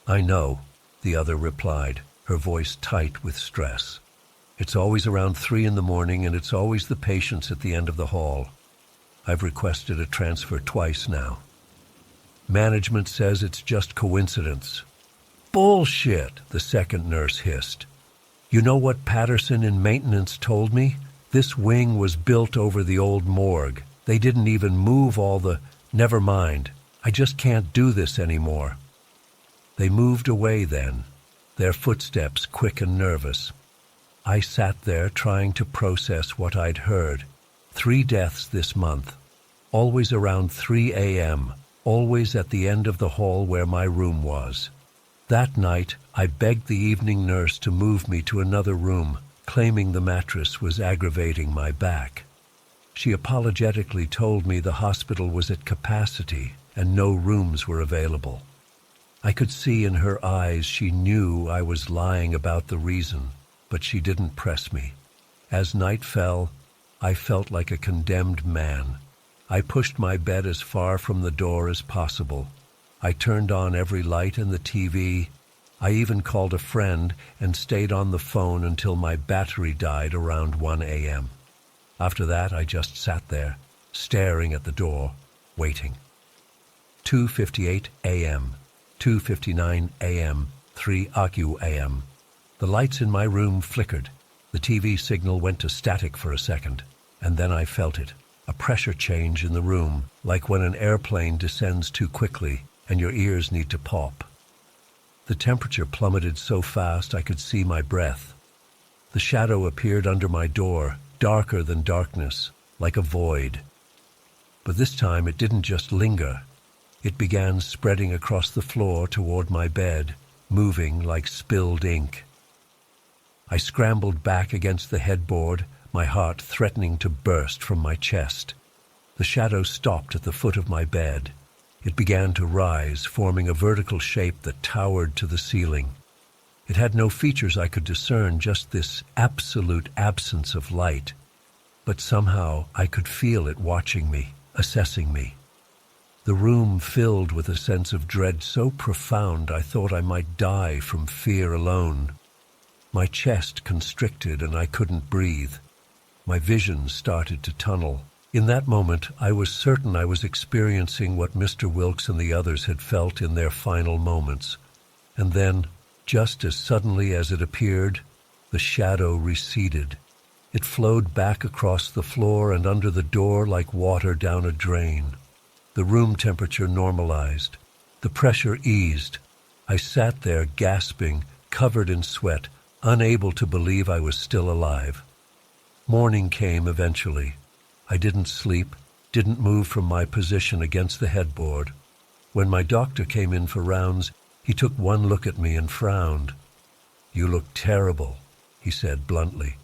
Speaker 1: "I know," the other replied, her voice tight with stress. "It's always around 3 in the morning, and it's always the patients at the end of the hall. I've requested a transfer twice now. Management says it's just coincidence." "Bullshit," the second nurse hissed. "You know what Patterson in maintenance told me? This wing was built over the old morgue. They didn't even move all the... Never mind. I just can't do this anymore." They moved away then, their footsteps quick and nervous. I sat there trying to process what I'd heard. 3 deaths this month, always around 3 a.m., always at the end of the hall where my room was. That night, I begged the evening nurse to move me to another room, claiming the mattress was aggravating my back. She apologetically told me the hospital was at capacity and no rooms were available. I could see in her eyes she knew I was lying about the reason, but she didn't press me. As night fell, I felt like a condemned man. I pushed my bed as far from the door as possible. I turned on every light in the TV. I even called a friend and stayed on the phone until my battery died around 1 a.m. After that, I just sat there, staring at the door, waiting. 2:58 a.m., 2:59 a.m., 3 a.m. The lights in my room flickered. The TV signal went to static for a second, and then I felt it, a pressure change in the room, like when an airplane descends too quickly and your ears need to pop. The temperature plummeted so fast I could see my breath. The shadow appeared under my door, darker than darkness, like a void. But this time it didn't just linger. It began spreading across the floor toward my bed, moving like spilled ink. I scrambled back against the headboard, my heart threatening to burst from my chest. The shadow stopped at the foot of my bed. It began to rise, forming a vertical shape that towered to the ceiling. It had no features I could discern, just this absolute absence of light. But somehow I could feel it watching me, assessing me. The room filled with a sense of dread so profound I thought I might die from fear alone. My chest constricted and I couldn't breathe. My vision started to tunnel. In that moment, I was certain I was experiencing what Mr. Wilkes and the others had felt in their final moments. And then, just as suddenly as it appeared, the shadow receded. It flowed back across the floor and under the door like water down a drain. The room temperature normalized. The pressure eased. I sat there gasping, covered in sweat, unable to believe I was still alive. Morning came eventually. I didn't sleep, didn't move from my position against the headboard. When my doctor came in for rounds, he took one look at me and frowned. "You look terrible," he said bluntly.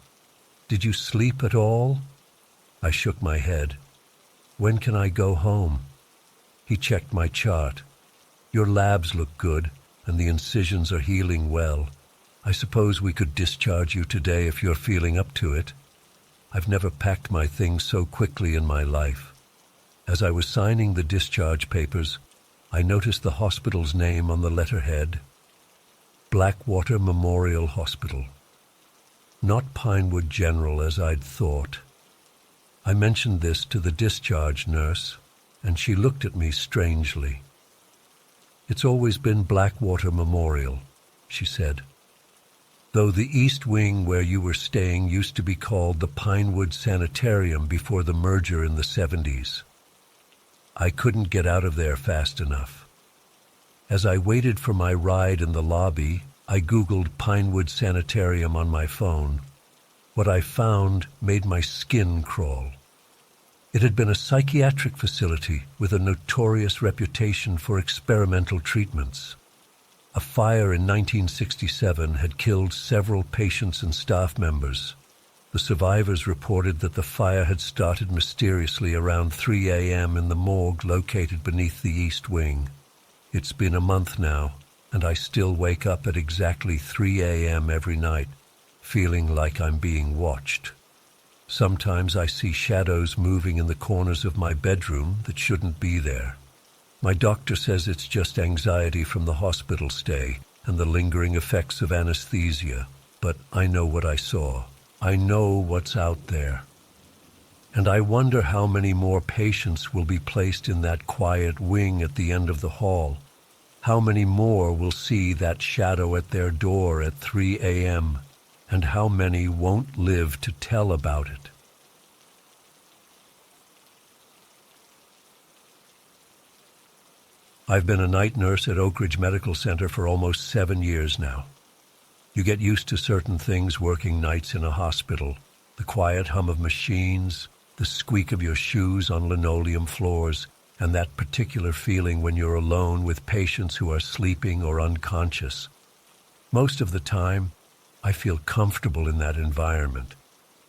Speaker 1: "Did you sleep at all?" I shook my head. "When can I go home?" He checked my chart. "Your labs look good, and the incisions are healing well. I suppose we could discharge you today if you're feeling up to it." I've never packed my things so quickly in my life. As I was signing the discharge papers, I noticed the hospital's name on the letterhead. Blackwater Memorial Hospital. Not Pinewood General as I'd thought. I mentioned this to the discharge nurse, and she looked at me strangely. "It's always been Blackwater Memorial," she said. "Though the east wing where you were staying used to be called the Pinewood Sanitarium before the merger in the 70s. I couldn't get out of there fast enough. As I waited for my ride in the lobby, I Googled Pinewood Sanitarium on my phone. What I found made my skin crawl. It had been a psychiatric facility with a notorious reputation for experimental treatments. A fire in 1967 had killed several patients and staff members. The survivors reported that the fire had started mysteriously around 3 a.m. in the morgue located beneath the east wing. It's been a month now, and I still wake up at exactly 3 a.m. every night, feeling like I'm being watched. Sometimes I see shadows moving in the corners of my bedroom that shouldn't be there. My doctor says it's just anxiety from the hospital stay and the lingering effects of anesthesia, but I know what I saw. I know what's out there. And I wonder how many more patients will be placed in that quiet wing at the end of the hall. How many more will see that shadow at their door at 3 a.m., and how many won't live to tell about it. I've been a night nurse at Oak Ridge Medical Center for almost 7 years now. You get used to certain things working nights in a hospital, the quiet hum of machines, the squeak of your shoes on linoleum floors, and that particular feeling when you're alone with patients who are sleeping or unconscious. Most of the time, I feel comfortable in that environment.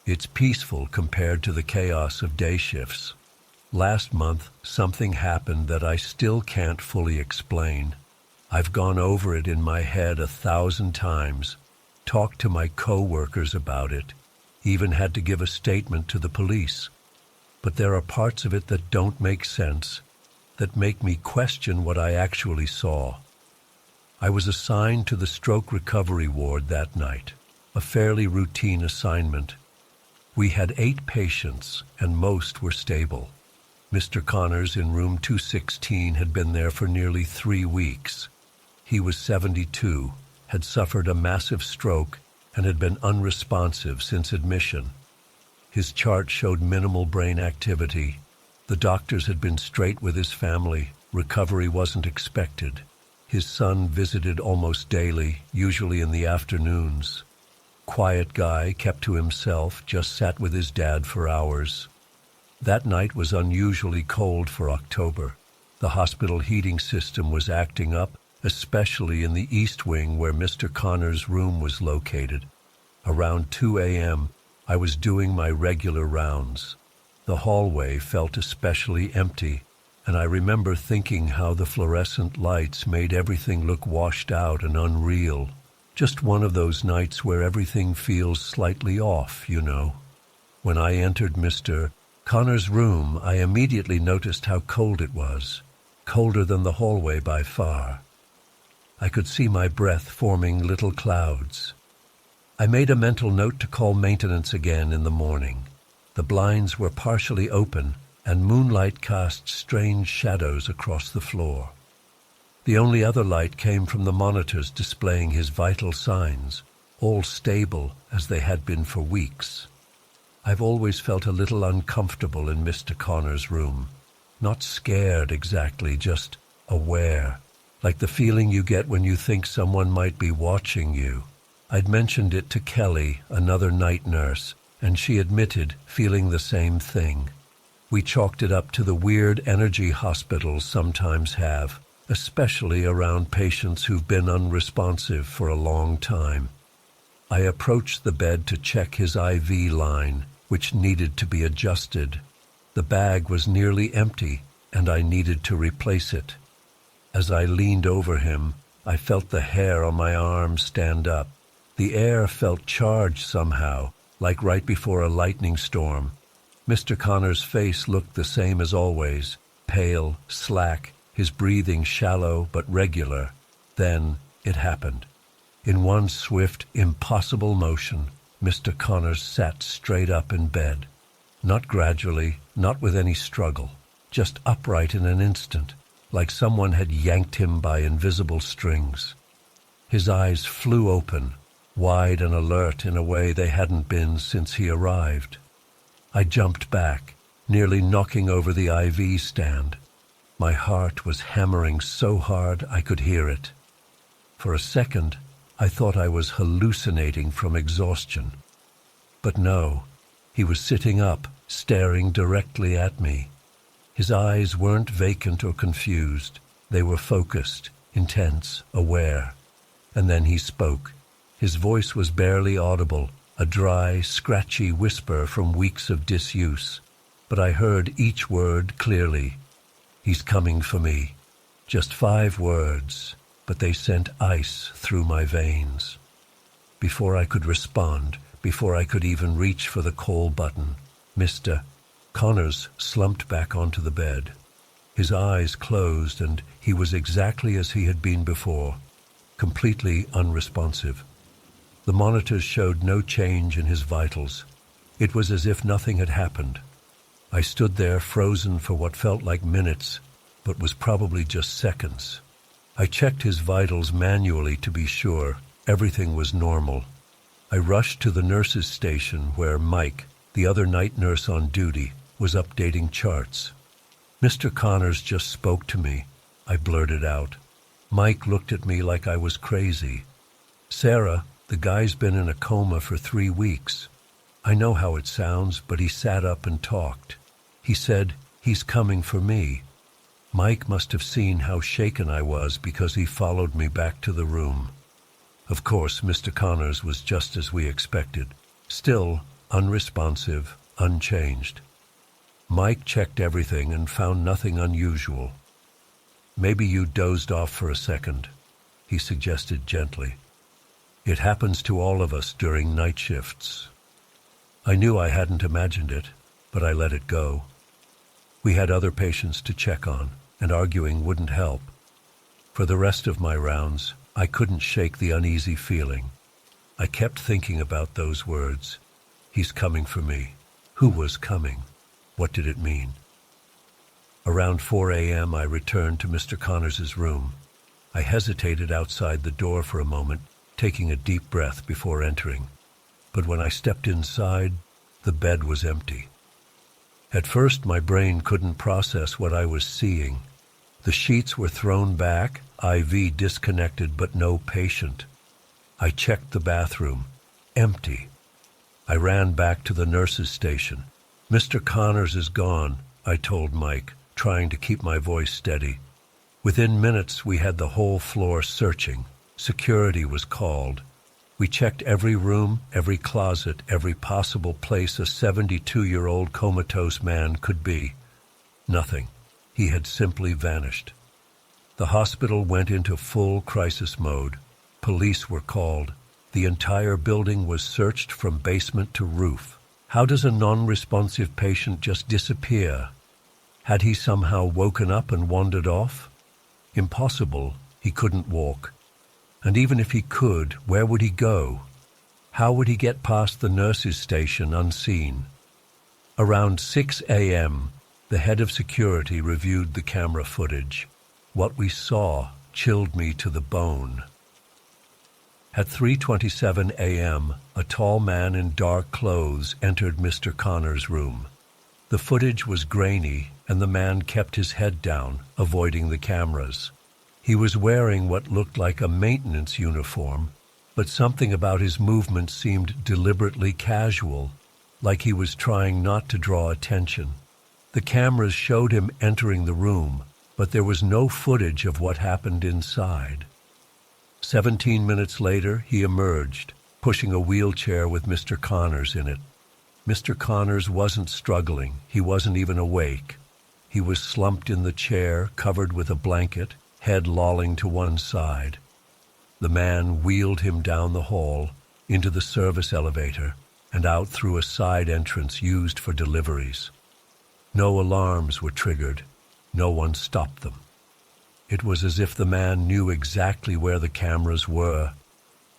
Speaker 1: It's peaceful compared to the chaos of day shifts. Last month, something happened that I still can't fully explain. I've gone over it in my head 1,000 times, talked to my co-workers about it, even had to give a statement to the police. But there are parts of it that don't make sense, that make me question what I actually saw. I was assigned to the stroke recovery ward that night, a fairly routine assignment. We had 8 patients, and most were stable. Mr. Connors in room 216 had been there for nearly 3 weeks. He was 72, had suffered a massive stroke, and had been unresponsive since admission. His chart showed minimal brain activity. The doctors had been straight with his family. Recovery wasn't expected. His son visited almost daily, usually in the afternoons. Quiet guy, kept to himself, just sat with his dad for hours. That night was unusually cold for October. The hospital heating system was acting up, especially in the east wing where Mr. Connors' room was located. Around 2 a.m., I was doing my regular rounds. The hallway felt especially empty, and I remember thinking how the fluorescent lights made everything look washed out and unreal. Just one of those nights where everything feels slightly off, you know. When I entered Mr. Connor's room, I immediately noticed how cold it was, colder than the hallway by far. I could see my breath forming little clouds. I made a mental note to call maintenance again in the morning. The blinds were partially open, and moonlight cast strange shadows across the floor. The only other light came from the monitors displaying his vital signs, all stable as they had been for weeks. I've always felt a little uncomfortable in Mr. Connor's room. Not scared exactly, just aware, like the feeling you get when you think someone might be watching you. I'd mentioned it to Kelly, another night nurse, and she admitted feeling the same thing. We chalked it up to the weird energy hospitals sometimes have, especially around patients who've been unresponsive for a long time. I approached the bed to check his IV line, which needed to be adjusted. The bag was nearly empty, and I needed to replace it. As I leaned over him, I felt the hair on my arm stand up. The air felt charged somehow, like right before a lightning storm. Mr. Connor's face looked the same as always, pale, slack, his breathing shallow but regular. Then it happened. In one swift, impossible motion, Mr. Connors sat straight up in bed. Not gradually, not with any struggle, just upright in an instant, like someone had yanked him by invisible strings. His eyes flew open, wide and alert in a way they hadn't been since he arrived. I jumped back, nearly knocking over the IV stand. My heart was hammering so hard I could hear it. For a second, I thought I was hallucinating from exhaustion. But no, he was sitting up, staring directly at me. His eyes weren't vacant or confused. They were focused, intense, aware. And then he spoke. His voice was barely audible, a dry, scratchy whisper from weeks of disuse. But I heard each word clearly. "He's coming for me." Just 5 words, but they sent ice through my veins. Before I could respond, before I could even reach for the call button, Mr. Connors slumped back onto the bed. His eyes closed, and he was exactly as he had been before, completely unresponsive. The monitors showed no change in his vitals. It was as if nothing had happened. I stood there frozen for what felt like minutes, but was probably just seconds. I checked his vitals manually to be sure everything was normal. I rushed to the nurse's station where Mike, the other night nurse on duty, was updating charts. "Mr. Connors just spoke to me," I blurted out. Mike looked at me like I was crazy. "Sarah, the guy's been in a coma for 3 weeks. I know how it sounds, but he sat up and talked. He said, he's coming for me." Mike must have seen how shaken I was because he followed me back to the room. Of course, Mr. Connors was just as we expected, still unresponsive, unchanged. Mike checked everything and found nothing unusual. "Maybe you dozed off for a second," he suggested gently. "It happens to all of us during night shifts." I knew I hadn't imagined it, but I let it go. We had other patients to check on, and arguing wouldn't help. For the rest of my rounds, I couldn't shake the uneasy feeling. I kept thinking about those words. He's coming for me. Who was coming? What did it mean? Around 4 a.m. I returned to Mr. Connors's room. I hesitated outside the door for a moment, taking a deep breath before entering. But when I stepped inside, the bed was empty. At first, my brain couldn't process what I was seeing. The sheets were thrown back, IV disconnected, but no patient. I checked the bathroom. Empty. I ran back to the nurse's station. "Mr. Connors is gone," I told Mike, trying to keep my voice steady. Within minutes, we had the whole floor searching. Security was called. We checked every room, every closet, every possible place a 72-year-old comatose man could be. Nothing. He had simply vanished. The hospital went into full crisis mode. Police were called. The entire building was searched from basement to roof. How does a non-responsive patient just disappear? Had he somehow woken up and wandered off? Impossible. He couldn't walk. And even if he could, where would he go? How would he get past the nurse's station unseen? Around 6 a.m., the head of security reviewed the camera footage. What we saw chilled me to the bone. At 3:27 a.m., a tall man in dark clothes entered Mr. Connor's room. The footage was grainy, and the man kept his head down, avoiding the cameras. He was wearing what looked like a maintenance uniform, but something about his movement seemed deliberately casual, like he was trying not to draw attention. The cameras showed him entering the room, but there was no footage of what happened inside. 17 minutes later, he emerged, pushing a wheelchair with Mr. Connors in it. Mr. Connors wasn't struggling. He wasn't even awake. He was slumped in the chair, covered with a blanket, head lolling to one side. The man wheeled him down the hall, into the service elevator, and out through a side entrance used for deliveries. No alarms were triggered. No one stopped them. It was as if the man knew exactly where the cameras were,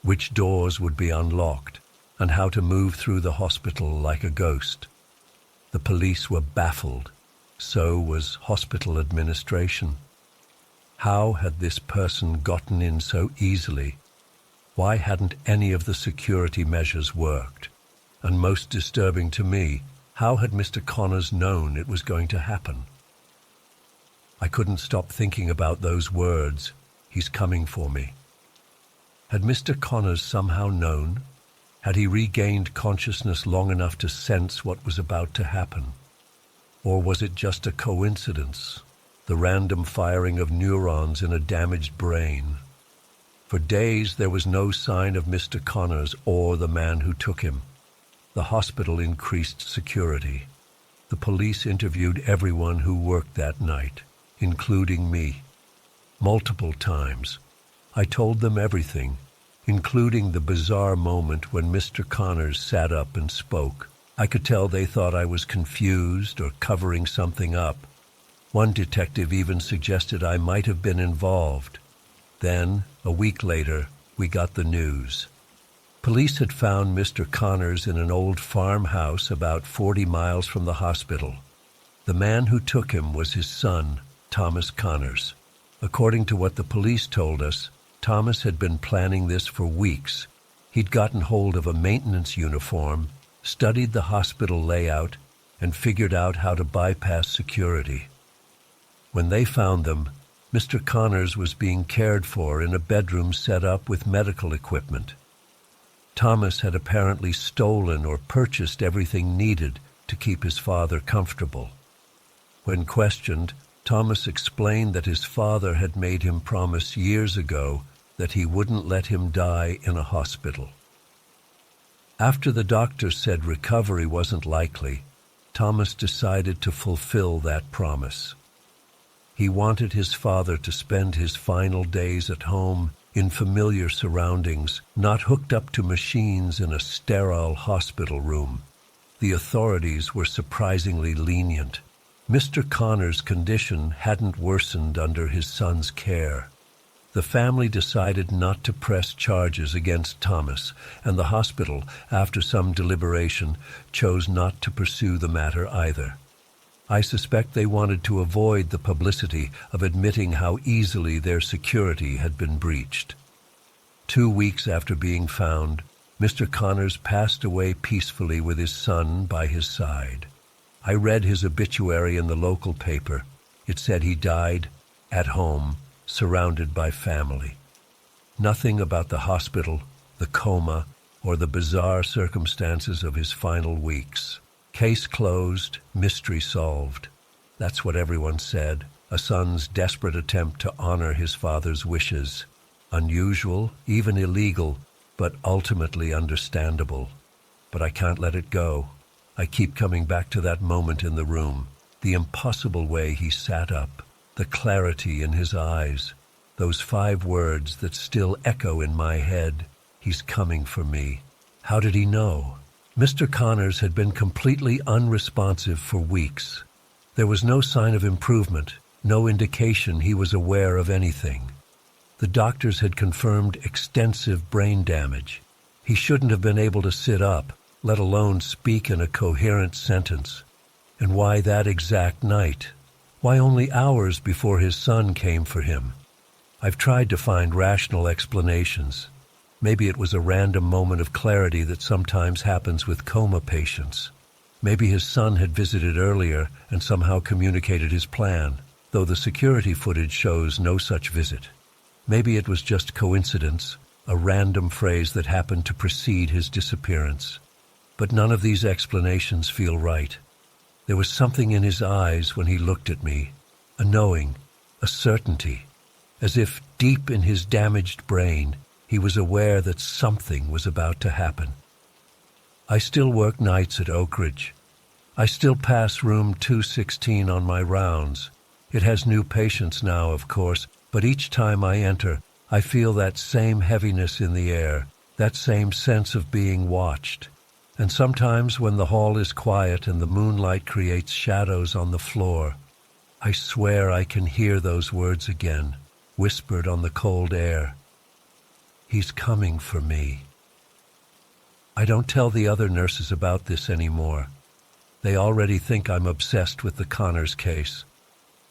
Speaker 1: which doors would be unlocked, and how to move through the hospital like a ghost. The police were baffled. So was hospital administration. How had this person gotten in so easily? Why hadn't any of the security measures worked? And most disturbing to me, how had Mr. Connors known it was going to happen? I couldn't stop thinking about those words, "He's coming for me." Had Mr. Connors somehow known? Had he regained consciousness long enough to sense what was about to happen? Or was it just a coincidence, the random firing of neurons in a damaged brain? For days there was no sign of Mr. Connors or the man who took him. The hospital increased security. The police interviewed everyone who worked that night, including me. Multiple times, I told them everything, including the bizarre moment when Mr. Connors sat up and spoke. I could tell they thought I was confused or covering something up. One detective even suggested I might have been involved. Then, a week later, we got the news. Police had found Mr. Connors in an old farmhouse about 40 miles from the hospital. The man who took him was his son, Thomas Connors. According to what the police told us, Thomas had been planning this for weeks. He'd gotten hold of a maintenance uniform, studied the hospital layout, and figured out how to bypass security. When they found them, Mr. Connors was being cared for in a bedroom set up with medical equipment. Thomas had apparently stolen or purchased everything needed to keep his father comfortable. When questioned, Thomas explained that his father had made him promise years ago that he wouldn't let him die in a hospital. After the doctor said recovery wasn't likely, Thomas decided to fulfill that promise. He wanted his father to spend his final days at home in familiar surroundings, not hooked up to machines in a sterile hospital room. The authorities were surprisingly lenient. Mr. Connor's condition hadn't worsened under his son's care. The family decided not to press charges against Thomas, and the hospital, after some deliberation, chose not to pursue the matter either. I suspect they wanted to avoid the publicity of admitting how easily their security had been breached. 2 weeks after being found, Mr. Connors passed away peacefully with his son by his side. I read his obituary in the local paper. It said he died at home, surrounded by family. Nothing about the hospital, the coma, or the bizarre circumstances of his final weeks. Case closed, mystery solved. That's what everyone said. A son's desperate attempt to honor his father's wishes. Unusual, even illegal, but ultimately understandable. But I can't let it go. I keep coming back to that moment in the room. The impossible way he sat up. The clarity in his eyes. Those 5 words that still echo in my head. He's coming for me. How did he know? Mr. Connors had been completely unresponsive for weeks. There was no sign of improvement, no indication he was aware of anything. The doctors had confirmed extensive brain damage. He shouldn't have been able to sit up, let alone speak in a coherent sentence. And why that exact night? Why only hours before his son came for him? I've tried to find rational explanations. Maybe it was a random moment of clarity that sometimes happens with coma patients. Maybe his son had visited earlier and somehow communicated his plan, though the security footage shows no such visit. Maybe it was just coincidence, a random phrase that happened to precede his disappearance. But none of these explanations feel right. There was something in his eyes when he looked at me, a knowing, a certainty, as if deep in his damaged brain he was aware that something was about to happen. I still work nights at Oak Ridge. I still pass room 216 on my rounds. It has new patients now, of course, but each time I enter, I feel that same heaviness in the air, that same sense of being watched. And sometimes when the hall is quiet and the moonlight creates shadows on the floor, I swear I can hear those words again, whispered on the cold air. He's coming for me. I don't tell the other nurses about this anymore. They already think I'm obsessed with the Connors case.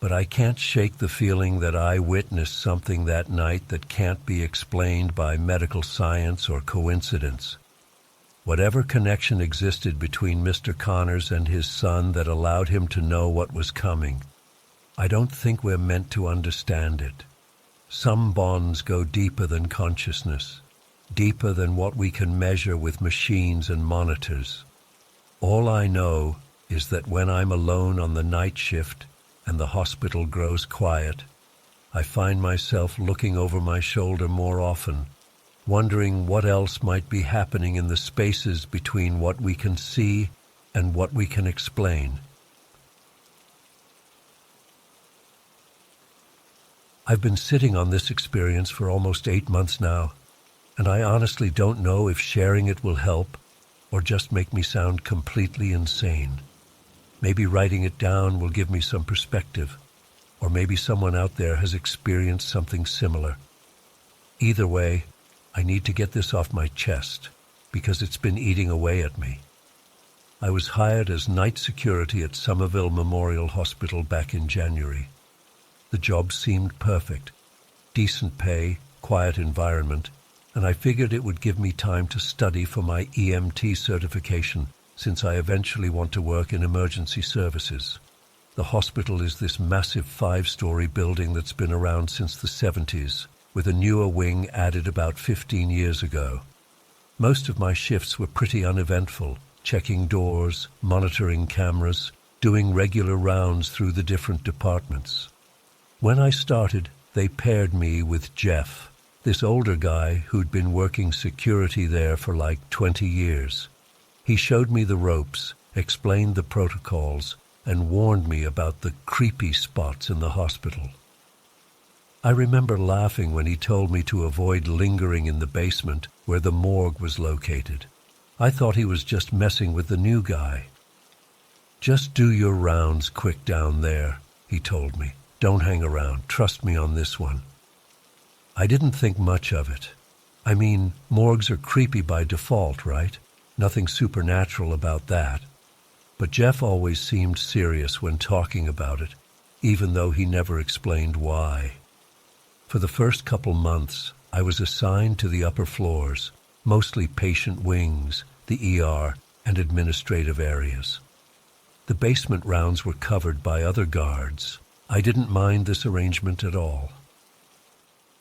Speaker 1: But I can't shake the feeling that I witnessed something that night that can't be explained by medical science or coincidence. Whatever connection existed between Mr. Connors and his son that allowed him to know what was coming, I don't think we're meant to understand it. Some bonds go deeper than consciousness, deeper than what we can measure with machines and monitors. All I know is that when I'm alone on the night shift and the hospital grows quiet, I find myself looking over my shoulder more often, wondering what else might be happening in the spaces between what we can see and what we can explain. I've been sitting on this experience for almost 8 months now, and I honestly don't know if sharing it will help or just make me sound completely insane. Maybe writing it down will give me some perspective, or maybe someone out there has experienced something similar. Either way, I need to get this off my chest, because it's been eating away at me. I was hired as night security at Somerville Memorial Hospital back in January. The job seemed perfect, decent pay, quiet environment, and I figured it would give me time to study for my EMT certification, since I eventually want to work in emergency services. The hospital is this massive 5-story building that's been around since the 70s, with a newer wing added about 15 years ago. Most of my shifts were pretty uneventful, checking doors, monitoring cameras, doing regular rounds through the different departments. When I started, they paired me with Jeff, this older guy who'd been working security there for like 20 years. He showed me the ropes, explained the protocols, and warned me about the creepy spots in the hospital. I remember laughing when he told me to avoid lingering in the basement where the morgue was located. I thought he was just messing with the new guy. "Just do your rounds quick down there," he told me. "Don't hang around. Trust me on this one." I didn't think much of it. I mean, morgues are creepy by default, right? Nothing supernatural about that. But Jeff always seemed serious when talking about it, even though he never explained why. For the first couple months, I was assigned to the upper floors, mostly patient wings, the ER, and administrative areas. The basement rounds were covered by other guards. I didn't mind this arrangement at all.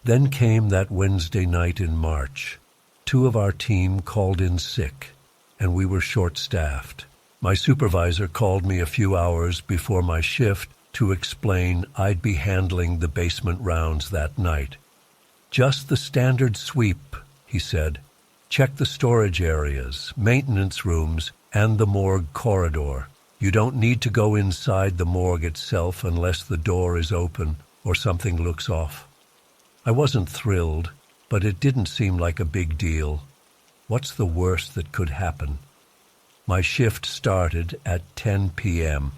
Speaker 1: Then came that Wednesday night in March. 2 of our team called in sick, and we were short-staffed. My supervisor called me a few hours before my shift to explain I'd be handling the basement rounds that night. "Just the standard sweep," he said. "Check the storage areas, maintenance rooms, and the morgue corridor. You don't need to go inside the morgue itself unless the door is open or something looks off." I wasn't thrilled, but it didn't seem like a big deal. What's the worst that could happen? My shift started at 10 p.m.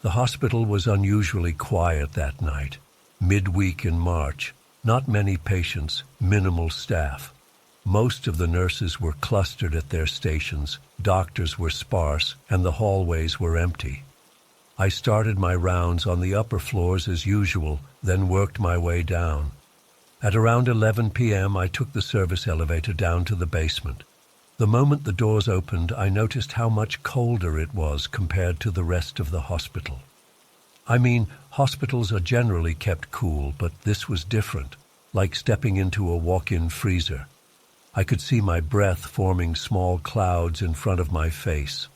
Speaker 1: The hospital was unusually quiet that night. Midweek in March, not many patients, minimal staff. Most of the nurses were clustered at their stations, doctors were sparse, and the hallways were empty. I started my rounds on the upper floors as usual, then worked my way down. At around 11 p.m., I took the service elevator down to the basement. The moment the doors opened, I noticed how much colder it was compared to the rest of the hospital. I mean, hospitals are generally kept cool, but this was different, like stepping into a walk-in freezer. I could see my breath forming small clouds in front of my face.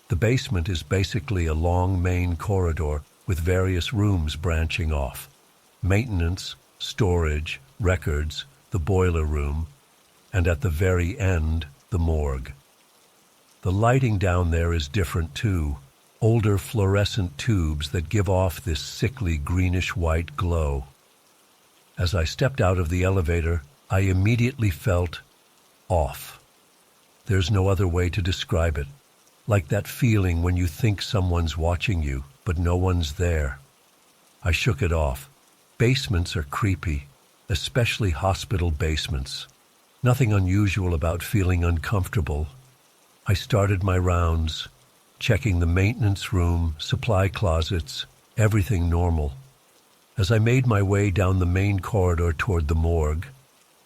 Speaker 1: The basement is basically a long main corridor with various rooms branching off. Maintenance, storage, records, the boiler room, and at the very end, the morgue. The lighting down there is different too. Older fluorescent tubes that give off this sickly greenish-white glow. As I stepped out of the elevator, I immediately felt off. There's no other way to describe it. Like that feeling when you think someone's watching you, but no one's there. I shook it off. Basements are creepy, especially hospital basements. Nothing unusual about feeling uncomfortable. I started my rounds, checking the maintenance room, supply closets, everything normal. As I made my way down the main corridor toward the morgue,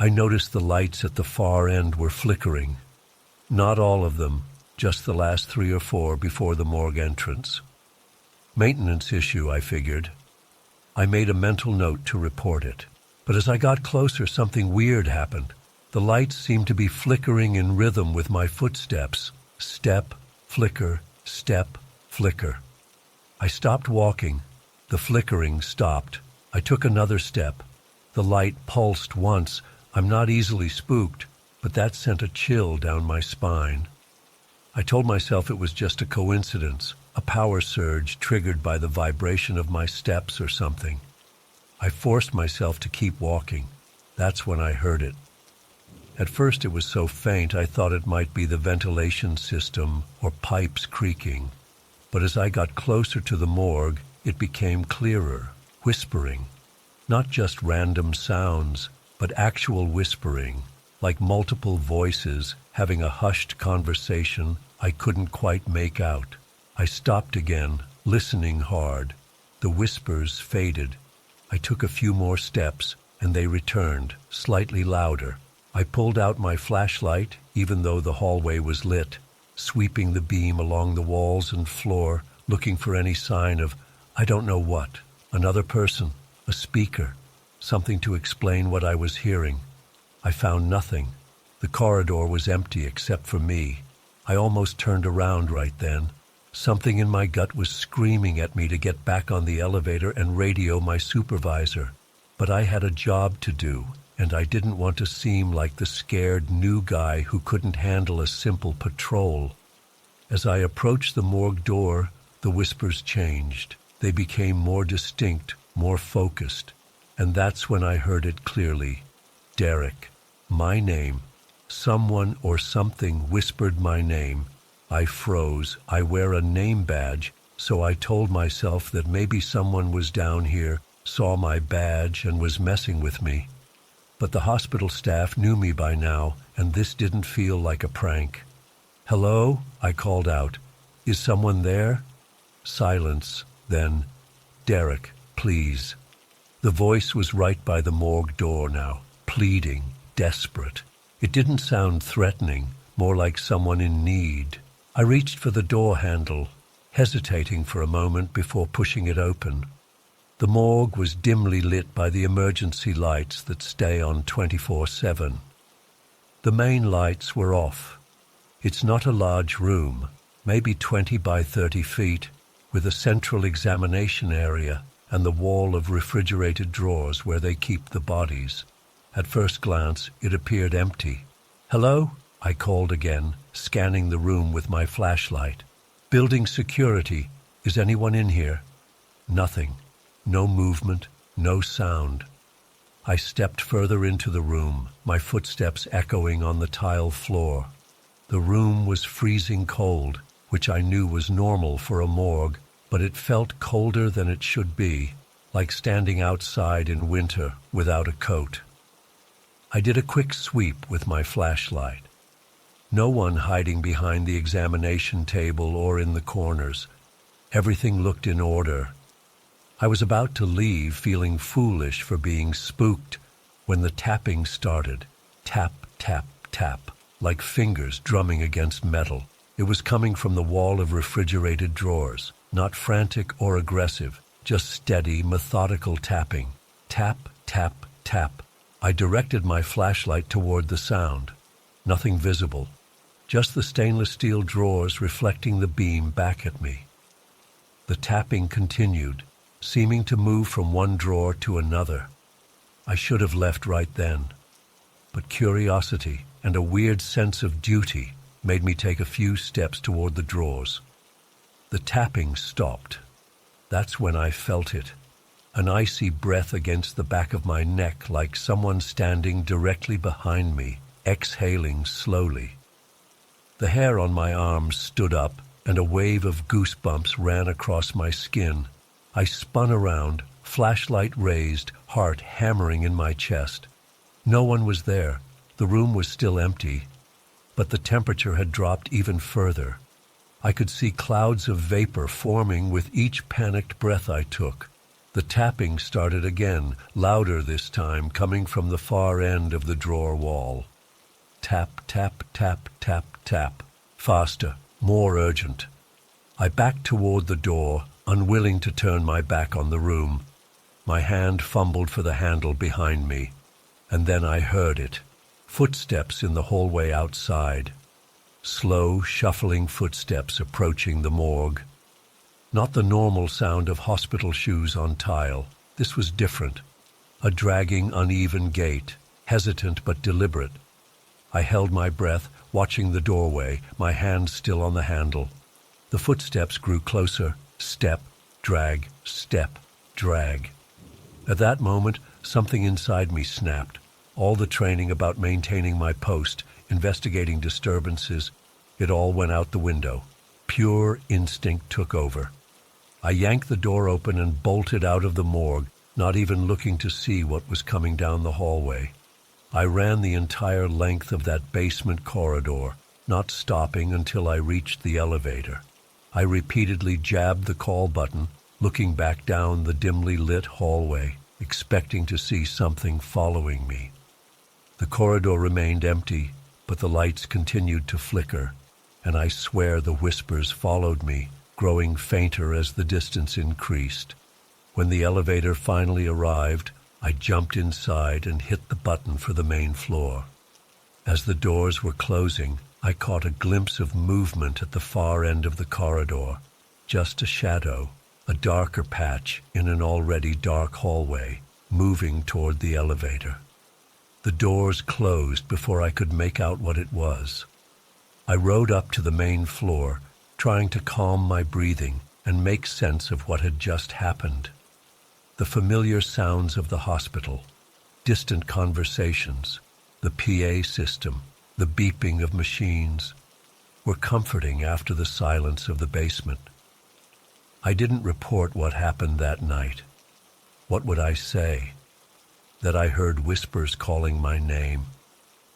Speaker 1: I noticed the lights at the far end were flickering. Not all of them, just the last 3 or 4 before the morgue entrance. Maintenance issue, I figured. I made a mental note to report it. But as I got closer, something weird happened. The lights seemed to be flickering in rhythm with my footsteps. Step, flicker, step, flicker. I stopped walking. The flickering stopped. I took another step. The light pulsed once. I'm not easily spooked, but that sent a chill down my spine. I told myself it was just a coincidence, a power surge triggered by the vibration of my steps or something. I forced myself to keep walking. That's when I heard it. At first it was so faint I thought it might be the ventilation system or pipes creaking. But as I got closer to the morgue, it became clearer, whispering. Not just random sounds, but actual whispering, like multiple voices having a hushed conversation I couldn't quite make out. I stopped again, listening hard. The whispers faded. I took a few more steps, and they returned, slightly louder. I pulled out my flashlight, even though the hallway was lit, sweeping the beam along the walls and floor, looking for any sign of, I don't know what, another person, a speaker, something to explain what I was hearing. I found nothing. The corridor was empty except for me. I almost turned around right then. Something in my gut was screaming at me to get back on the elevator and radio my supervisor. But I had a job to do, and I didn't want to seem like the scared new guy who couldn't handle a simple patrol. As I approached the morgue door, the whispers changed. They became more distinct, more focused. And that's when I heard it clearly. Derek. My name. Someone or something whispered my name. I froze. I wear a name badge, so I told myself that maybe someone was down here, saw my badge, and was messing with me. But the hospital staff knew me by now, and this didn't feel like a prank. Hello? I called out. Is someone there? Silence. Then, Derek, please. The voice was right by the morgue door now, pleading, desperate. It didn't sound threatening, more like someone in need. I reached for the door handle, hesitating for a moment before pushing it open. The morgue was dimly lit by the emergency lights that stay on 24/7. The main lights were off. It's not a large room, maybe 20 by 30 feet, with a central examination area and the wall of refrigerated drawers where they keep the bodies. At first glance, it appeared empty. Hello? I called again, scanning the room with my flashlight. Building security. Is anyone in here? Nothing. No movement, no sound. I stepped further into the room, my footsteps echoing on the tile floor. The room was freezing cold, which I knew was normal for a morgue, but it felt colder than it should be, like standing outside in winter without a coat. I did a quick sweep with my flashlight. No one hiding behind the examination table or in the corners. Everything looked in order. I was about to leave, feeling foolish for being spooked, when the tapping started. Tap, tap, tap, like fingers drumming against metal. It was coming from the wall of refrigerated drawers, not frantic or aggressive, just steady, methodical tapping. Tap, tap, tap. I directed my flashlight toward the sound. Nothing visible, just the stainless steel drawers reflecting the beam back at me. The tapping continued, seeming to move from one drawer to another. I should have left right then, but curiosity and a weird sense of duty made me take a few steps toward the drawers. The tapping stopped. That's when I felt it, an icy breath against the back of my neck, like someone standing directly behind me, exhaling slowly. The hair on my arms stood up, and a wave of goosebumps ran across my skin. I spun around, flashlight raised, heart hammering in my chest. No one was there. The room was still empty, but the temperature had dropped even further. I could see clouds of vapor forming with each panicked breath I took. The tapping started again, louder this time, coming from the far end of the drawer wall. Tap, tap, tap, tap, tap. Faster, more urgent. I backed toward the door, unwilling to turn my back on the room. My hand fumbled for the handle behind me, and then I heard it. Footsteps in the hallway outside. Slow, shuffling footsteps approaching the morgue. Not the normal sound of hospital shoes on tile. This was different. A dragging, uneven gait, hesitant but deliberate. I held my breath, watching the doorway, my hand still on the handle. The footsteps grew closer. Step, drag, step, drag. At that moment, something inside me snapped. All the training about maintaining my post, investigating disturbances, it all went out the window. Pure instinct took over. I yanked the door open and bolted out of the morgue, not even looking to see what was coming down the hallway. I ran the entire length of that basement corridor, not stopping until I reached the elevator. I repeatedly jabbed the call button, looking back down the dimly lit hallway, expecting to see something following me. The corridor remained empty, but the lights continued to flicker, and I swear the whispers followed me, growing fainter as the distance increased. When the elevator finally arrived, I jumped inside and hit the button for the main floor. As the doors were closing, I caught a glimpse of movement at the far end of the corridor. Just a shadow, a darker patch in an already dark hallway, moving toward the elevator. The doors closed before I could make out what it was. I rode up to the main floor, trying to calm my breathing and make sense of what had just happened. The familiar sounds of the hospital, distant conversations, the PA system, the beeping of machines, were comforting after the silence of the basement. I didn't report what happened that night. What would I say? That I heard whispers calling my name,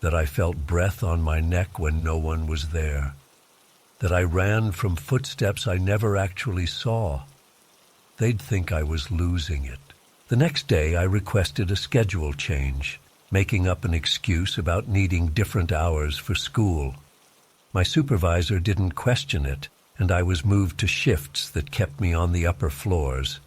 Speaker 1: that I felt breath on my neck when no one was there, that I ran from footsteps I never actually saw. They'd think I was losing it. The next day I requested a schedule change, making up an excuse about needing different hours for school. My supervisor didn't question it, and I was moved to shifts that kept me on the upper floors.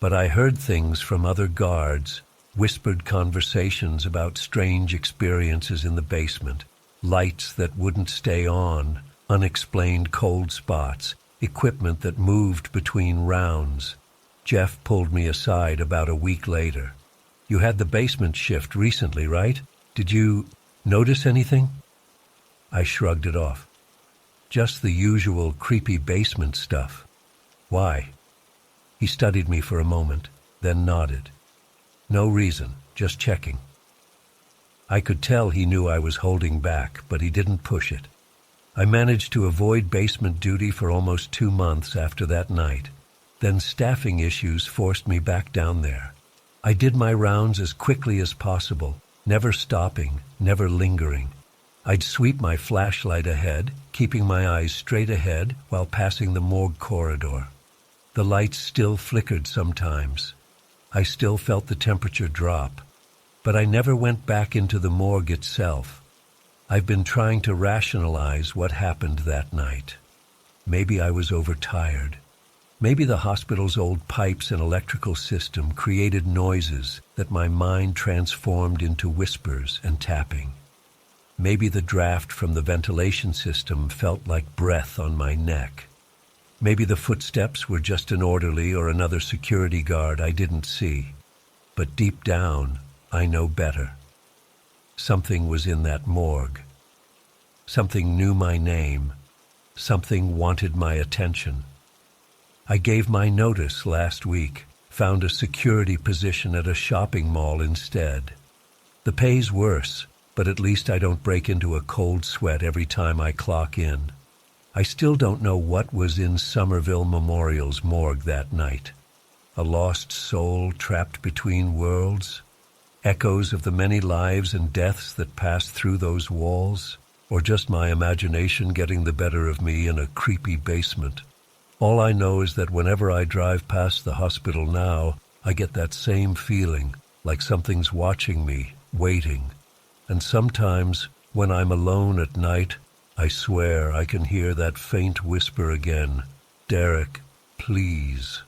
Speaker 1: But I heard things from other guards, whispered conversations about strange experiences in the basement, lights that wouldn't stay on, unexplained cold spots, equipment that moved between rounds. Jeff pulled me aside about a week later. "You had the basement shift recently, right? Did you notice anything?" I shrugged it off. "Just the usual creepy basement stuff." "Why?" He studied me for a moment, then nodded. "No reason, just checking." I could tell he knew I was holding back, but he didn't push it. I managed to avoid basement duty for almost 2 months after that night. Then staffing issues forced me back down there. I did my rounds as quickly as possible, never stopping, never lingering. I'd sweep my flashlight ahead, keeping my eyes straight ahead while passing the morgue corridor. The lights still flickered sometimes. I still felt the temperature drop. But I never went back into the morgue itself. I've been trying to rationalize what happened that night. Maybe I was overtired. Maybe the hospital's old pipes and electrical system created noises that my mind transformed into whispers and tapping. Maybe the draft from the ventilation system felt like breath on my neck. Maybe the footsteps were just an orderly or another security guard I didn't see. But deep down, I know better. Something was in that morgue. Something knew my name. Something wanted my attention. I gave my notice last week, found a security position at a shopping mall instead. The pay's worse, but at least I don't break into a cold sweat every time I clock in. I still don't know what was in Somerville Memorial's morgue that night. A lost soul trapped between worlds? Echoes of the many lives and deaths that passed through those walls? Or just my imagination getting the better of me in a creepy basement? All I know is that whenever I drive past the hospital now, I get that same feeling, like something's watching me, waiting. And sometimes, when I'm alone at night, I swear I can hear that faint whisper again. Derek, please.